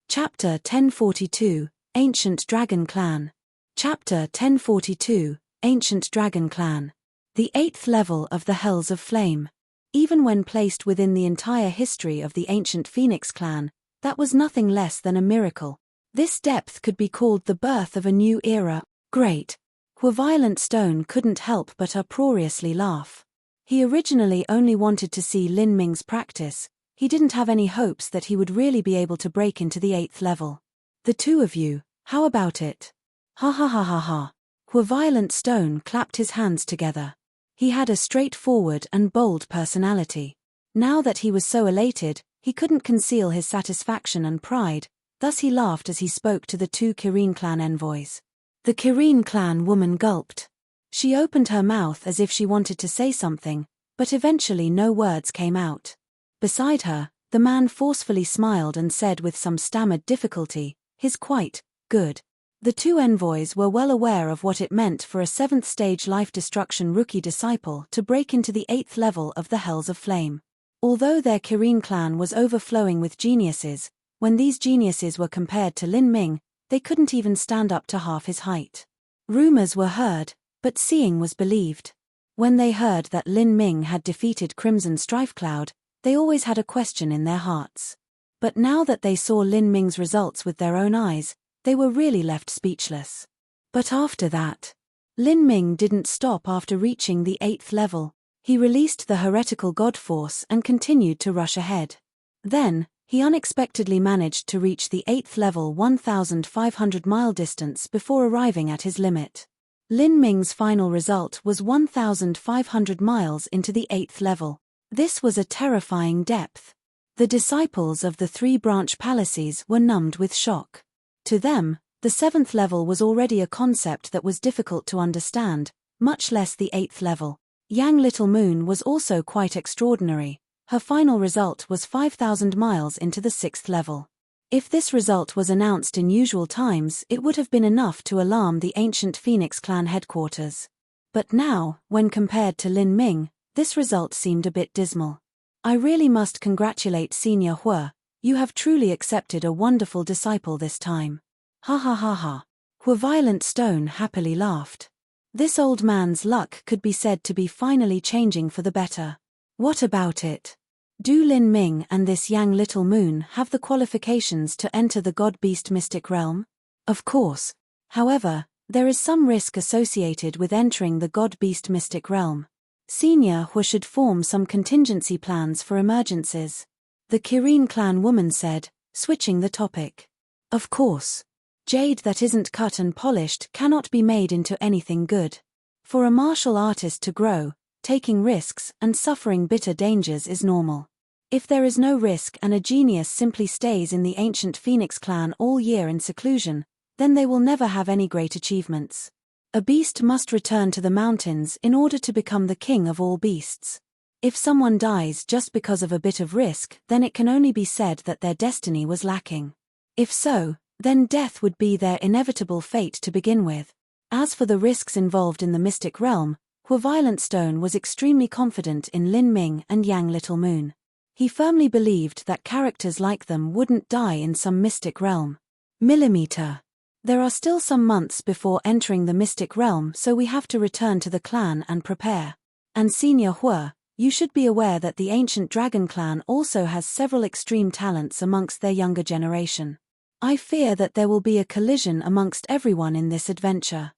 Chapter 1042, Ancient Dragon Clan. Chapter 1042, Ancient Dragon Clan. The 8th level of the Hells of Flame. Even when placed within the entire history of the ancient Phoenix clan, that was nothing less than a miracle. This depth could be called the birth of a new era. Great. Violent Stone couldn't help but uproariously laugh. He originally only wanted to see Lin Ming's practice. He didn't have any hopes that he would really be able to break into the 8th level. The two of you, how about it? Ha ha ha ha ha. Violent Stone clapped his hands together. He had a straightforward and bold personality. Now that he was so elated, he couldn't conceal his satisfaction and pride, thus he laughed as he spoke to the two Kirin clan envoys. The Kirin clan woman gulped. She opened her mouth as if she wanted to say something, but eventually no words came out. Beside her, the man forcefully smiled and said with some stammered difficulty, "He's quite good." The two envoys were well aware of what it meant for a 7th stage life destruction rookie disciple to break into the 8th level of the Hells of Flame. Although their Kirin clan was overflowing with geniuses, when these geniuses were compared to Lin Ming, they couldn't even stand up to half his height. Rumors were heard, but seeing was believed. When they heard that Lin Ming had defeated Crimson Strife Cloud, they always had a question in their hearts. But now that they saw Lin Ming's results with their own eyes, they were really left speechless. But after that, Lin Ming didn't stop after reaching the 8th level. He released the heretical god force and continued to rush ahead. Then, he unexpectedly managed to reach the 8th level 1,500-mile distance before arriving at his limit. Lin Ming's final result was 1,500 miles into the 8th level. This was a terrifying depth. The disciples of the 3 branch palaces were numbed with shock. To them, the 7th level was already a concept that was difficult to understand, much less the 8th level. Yang Little Moon was also quite extraordinary. Her final result was 5,000 miles into the 6th level. If this result was announced in usual times, it would have been enough to alarm the ancient Phoenix clan headquarters. But now, when compared to Lin Ming, this result seemed a bit dismal. I really must congratulate Senior Hua. You have truly accepted a wonderful disciple this time. Ha ha ha ha. Violent Stone happily laughed. This old man's luck could be said to be finally changing for the better. What about it? Do Lin Ming and this Yang Little Moon have the qualifications to enter the God-Beast Mystic Realm? Of course. However, there is some risk associated with entering the God-Beast Mystic Realm. Senior Hua should form some contingency plans for emergencies. The Kirin clan woman said, switching the topic. Of course. Jade that isn't cut and polished cannot be made into anything good. For a martial artist to grow, taking risks and suffering bitter dangers is normal. If there is no risk and a genius simply stays in the ancient Phoenix clan all year in seclusion, then they will never have any great achievements. A beast must return to the mountains in order to become the king of all beasts. If someone dies just because of a bit of risk, then it can only be said that their destiny was lacking. If so, then death would be their inevitable fate to begin with. As for the risks involved in the mystic realm, Violent Stone was extremely confident in Lin Ming and Yang Little Moon. He firmly believed that characters like them wouldn't die in some mystic realm. Millimeter. There are still some months before entering the mystic realm, so we have to return to the clan and prepare. And Senior Hua, you should be aware that the ancient dragon clan also has several extreme talents amongst their younger generation. I fear that there will be a collision amongst everyone in this adventure.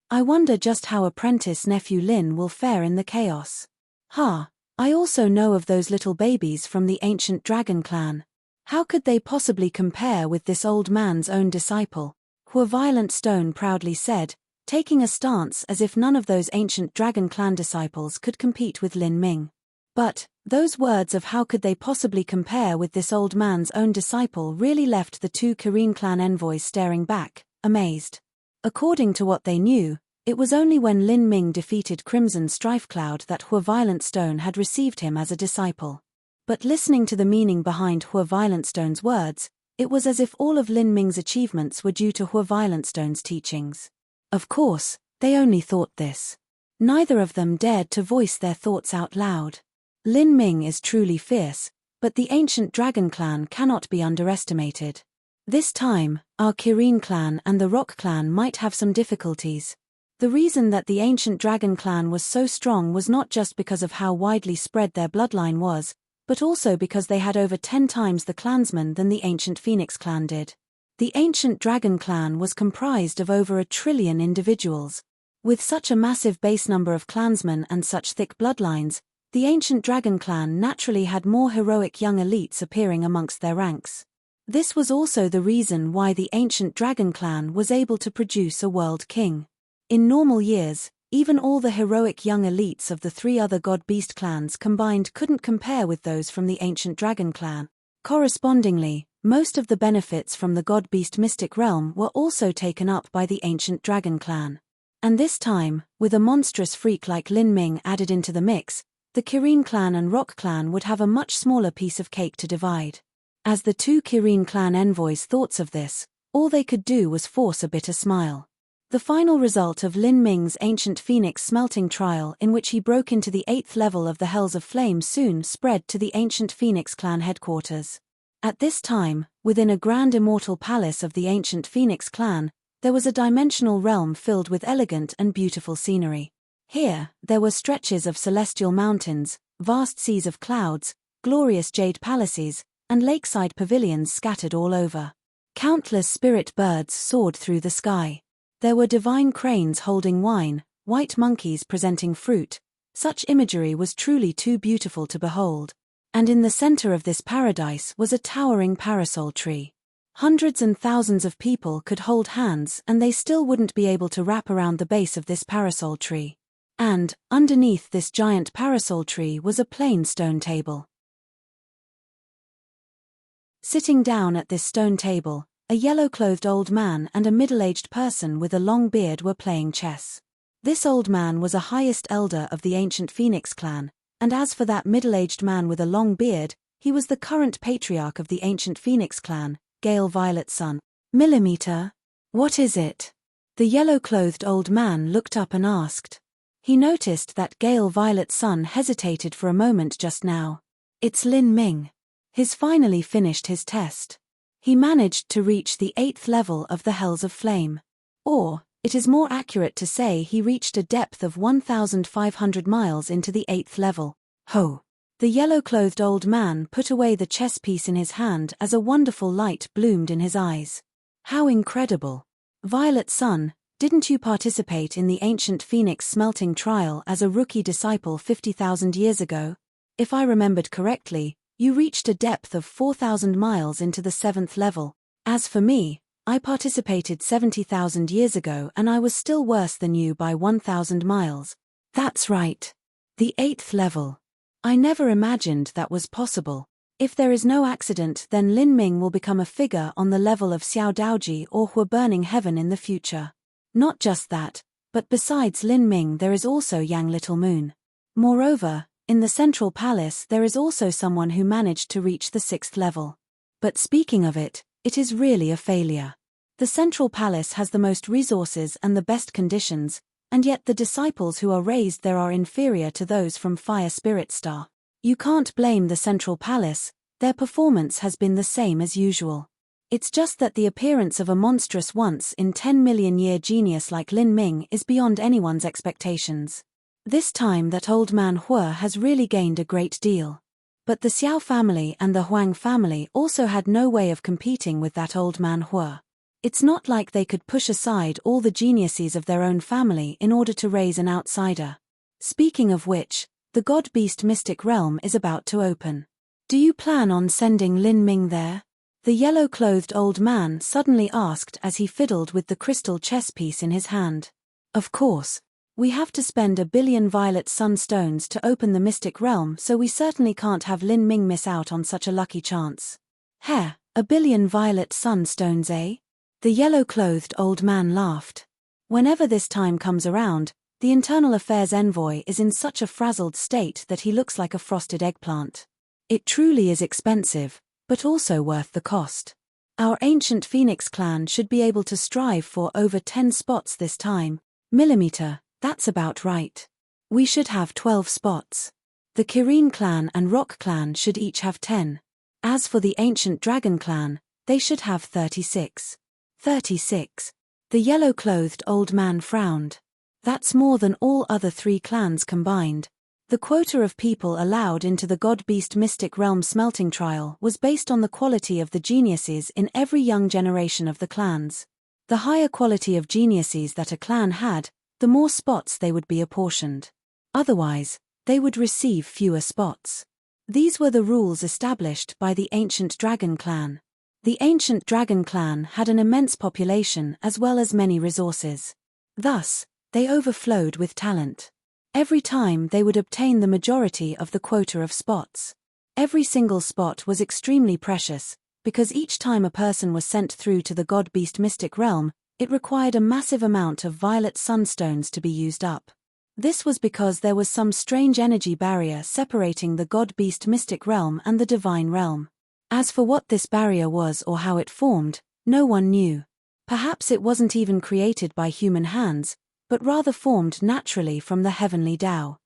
I wonder just how apprentice nephew Lin will fare in the chaos. I also know of those little babies from the ancient dragon clan. How could they possibly compare with this old man's own disciple? Violent Stone proudly said, taking a stance as if none of those ancient dragon clan disciples could compete with Lin Ming. But, those words of how could they possibly compare with this old man's own disciple really left the two Kirin clan envoys staring back, amazed. According to what they knew, it was only when Lin Ming defeated Crimson Strife Cloud that Violent Stone had received him as a disciple. But listening to the meaning behind Violent Stone's words, it was as if all of Lin Ming's achievements were due to Violent Stone's teachings. Of course, they only thought this. Neither of them dared to voice their thoughts out loud. Lin Ming is truly fierce, but the ancient dragon clan cannot be underestimated. This time, our Kirin clan and the Rock clan might have some difficulties. The reason that the ancient dragon clan was so strong was not just because of how widely spread their bloodline was, but also because they had over 10 times the clansmen than the ancient Phoenix clan did. The ancient dragon clan was comprised of over 1 trillion individuals. With such a massive base number of clansmen and such thick bloodlines, the ancient dragon clan naturally had more heroic young elites appearing amongst their ranks. This was also the reason why the ancient dragon clan was able to produce a world king. In normal years, even all the heroic young elites of the three other god-beast clans combined couldn't compare with those from the ancient dragon clan. Correspondingly, most of the benefits from the god-beast mystic realm were also taken up by the ancient dragon clan. And this time, with a monstrous freak like Lin Ming added into the mix, the Kirin clan and Rock clan would have a much smaller piece of cake to divide. As the two Kirin clan envoys thought of this, all they could do was force a bitter smile. The final result of Lin Ming's ancient phoenix smelting trial, in which he broke into the 8th level of the Hells of Flame, soon spread to the ancient Phoenix clan headquarters. At this time, within a grand immortal palace of the ancient Phoenix clan, there was a dimensional realm filled with elegant and beautiful scenery. Here, there were stretches of celestial mountains, vast seas of clouds, glorious jade palaces, and lakeside pavilions scattered all over. Countless spirit birds soared through the sky. There were divine cranes holding wine, white monkeys presenting fruit. Such imagery was truly too beautiful to behold. And in the center of this paradise was a towering parasol tree. Hundreds and thousands of people could hold hands and they still wouldn't be able to wrap around the base of this parasol tree. And, underneath this giant parasol tree was a plain stone table. Sitting down at this stone table, a yellow-clothed old man and a middle-aged person with a long beard were playing chess. This old man was a highest elder of the ancient Phoenix clan, and as for that middle-aged man with a long beard, he was the current patriarch of the ancient Phoenix clan, Gale Violet's son. Millimeter? What is it? The yellow-clothed old man looked up and asked. He noticed that Gale Violet's son hesitated for a moment just now. It's Lin Ming. He's finally finished his test. He managed to reach the 8th level of the Hells of Flame. Or, it is more accurate to say he reached a depth of 1,500 miles into the 8th level. Ho! The yellow-clothed old man put away the chess piece in his hand as a wonderful light bloomed in his eyes. How incredible! Violet's son, didn't you participate in the ancient Phoenix smelting trial as a rookie disciple 50,000 years ago? If I remembered correctly, you reached a depth of 4,000 miles into the 7th level. As for me, I participated 70,000 years ago and I was still worse than you by 1,000 miles. That's right. The 8th level. I never imagined that was possible. If there is no accident, then Lin Ming will become a figure on the level of Xiao Daoji or Hua Burning Heaven in the future. Not just that, but besides Lin Ming there is also Yang Little Moon. Moreover, in the Central Palace there is also someone who managed to reach the 6th level. But speaking of it, it is really a failure. The Central Palace has the most resources and the best conditions, and yet the disciples who are raised there are inferior to those from Fire Spirit Star. You can't blame the Central Palace, their performance has been the same as usual. It's just that the appearance of a monstrous once-in-10-million-year genius like Lin Ming is beyond anyone's expectations. This time that old man Hua has really gained a great deal. But the Xiao family and the Huang family also had no way of competing with that old man Hua. It's not like they could push aside all the geniuses of their own family in order to raise an outsider. Speaking of which, the God-Beast Mystic Realm is about to open. Do you plan on sending Lin Ming there? The yellow-clothed old man suddenly asked as he fiddled with the crystal chess piece in his hand. Of course. We have to spend 1 billion violet sunstones to open the Mystic Realm, so we certainly can't have Lin Ming miss out on such a lucky chance. Heh, 1 billion violet sunstones, eh? The yellow-clothed old man laughed. Whenever this time comes around, the Internal Affairs envoy is in such a frazzled state that he looks like a frosted eggplant. It truly is expensive, but also worth the cost. Our ancient Phoenix clan should be able to strive for over 10 spots this time. Millimeter, that's about right. We should have 12 spots. The Kirin clan and Rock clan should each have 10. As for the ancient Dragon clan, they should have 36. 36. The yellow-clothed old man frowned. That's more than all other 3 clans combined. The quota of people allowed into the God-Beast Mystic Realm smelting trial was based on the quality of the geniuses in every young generation of the clans. The higher quality of geniuses that a clan had, the more spots they would be apportioned. Otherwise, they would receive fewer spots. These were the rules established by the ancient dragon clan. The ancient dragon clan had an immense population as well as many resources. Thus, they overflowed with talent. Every time they would obtain the majority of the quota of spots. Every single spot was extremely precious, because each time a person was sent through to the god-beast mystic realm, it required a massive amount of violet sunstones to be used up. This was because there was some strange energy barrier separating the god-beast mystic realm and the divine realm. As for what this barrier was or how it formed, no one knew. Perhaps it wasn't even created by human hands, but rather formed naturally from the heavenly Tao.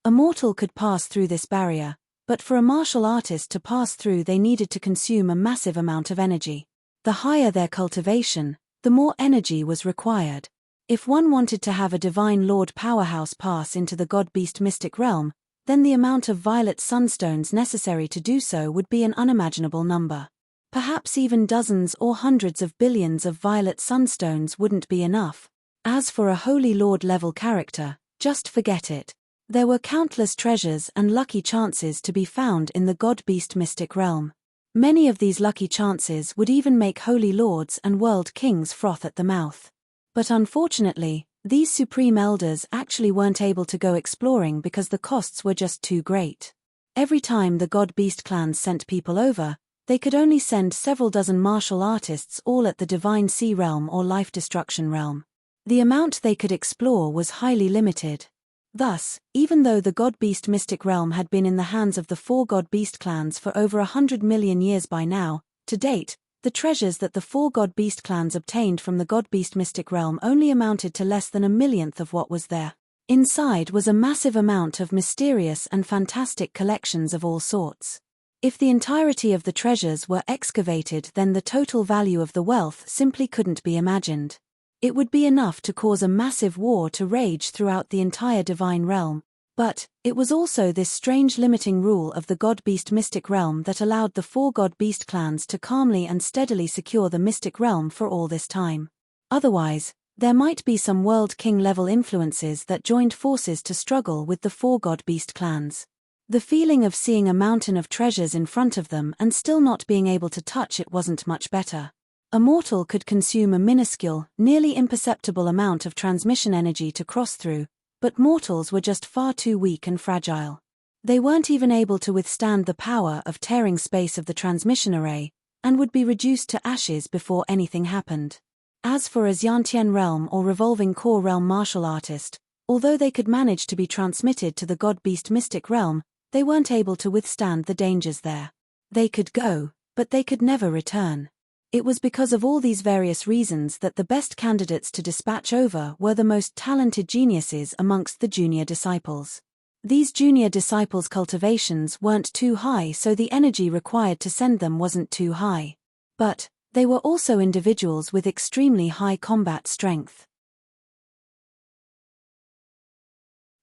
A mortal could pass through this barrier, but for a martial artist to pass through they needed to consume a massive amount of energy. The higher their cultivation, the more energy was required. If one wanted to have a divine lord powerhouse pass into the god-beast mystic realm, then the amount of violet sunstones necessary to do so would be an unimaginable number. Perhaps even dozens or hundreds of billions of violet sunstones wouldn't be enough. As for a holy lord level character, just forget it. There were countless treasures and lucky chances to be found in the god-beast mystic realm. Many of these lucky chances would even make holy lords and world kings froth at the mouth. But unfortunately, these supreme elders actually weren't able to go exploring because the costs were just too great. Every time the god-beast clans sent people over, they could only send several dozen martial artists all at the divine sea realm or life destruction realm. The amount they could explore was highly limited. Thus, even though the god-beast mystic realm had been in the hands of the 4 god-beast clans for over 100 million years by now, to date, the treasures that the 4 god-beast clans obtained from the god-beast mystic realm only amounted to less than a millionth of what was there. Inside was a massive amount of mysterious and fantastic collections of all sorts. If the entirety of the treasures were excavated, then the total value of the wealth simply couldn't be imagined. It would be enough to cause a massive war to rage throughout the entire divine realm. But, it was also this strange limiting rule of the god-beast mystic realm that allowed the 4 god-beast clans to calmly and steadily secure the mystic realm for all this time. Otherwise, there might be some world king level influences that joined forces to struggle with the 4 god-beast clans. The feeling of seeing a mountain of treasures in front of them and still not being able to touch it wasn't much better. A mortal could consume a minuscule, nearly imperceptible amount of transmission energy to cross through, but mortals were just far too weak and fragile. They weren't even able to withstand the power of tearing space of the transmission array, and would be reduced to ashes before anything happened. As for a Xiantian realm or revolving core realm martial artist, although they could manage to be transmitted to the god-beast mystic realm, they weren't able to withstand the dangers there. They could go, but they could never return. It was because of all these various reasons that the best candidates to dispatch over were the most talented geniuses amongst the junior disciples. These junior disciples' cultivations weren't too high, so the energy required to send them wasn't too high. But, they were also individuals with extremely high combat strength.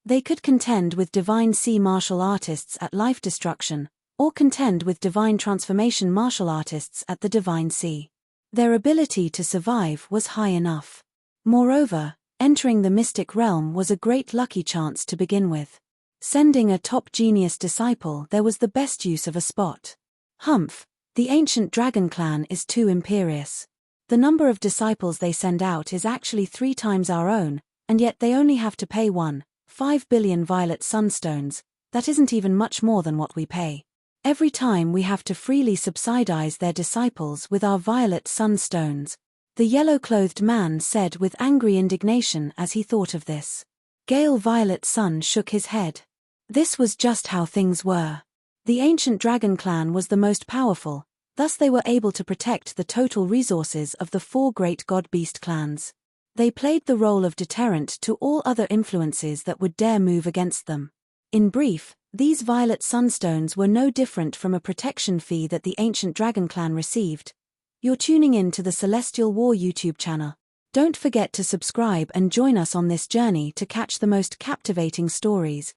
They could contend with divine sea martial artists at life destruction, or contend with divine transformation martial artists at the divine sea. Their ability to survive was high enough. Moreover, entering the mystic realm was a great lucky chance to begin with. Sending a top genius disciple there was the best use of a spot. Humph, the ancient dragon clan is too imperious. The number of disciples they send out is actually 3 times our own, and yet they only have to pay 1.5 billion violet sunstones. That isn't even much more than what we pay. Every time we have to freely subsidize their disciples with our violet sunstones, the yellow-clothed man said with angry indignation as he thought of this. Gale Violet Sun shook his head. This was just how things were. The ancient dragon clan was the most powerful, thus they were able to protect the total resources of the 4 great god-beast clans. They played the role of deterrent to all other influences that would dare move against them. In brief, these violet sunstones were no different from a protection fee that the ancient dragon clan received. You're tuning in to the Celestial War YouTube channel. Don't forget to subscribe and join us on this journey to catch the most captivating stories.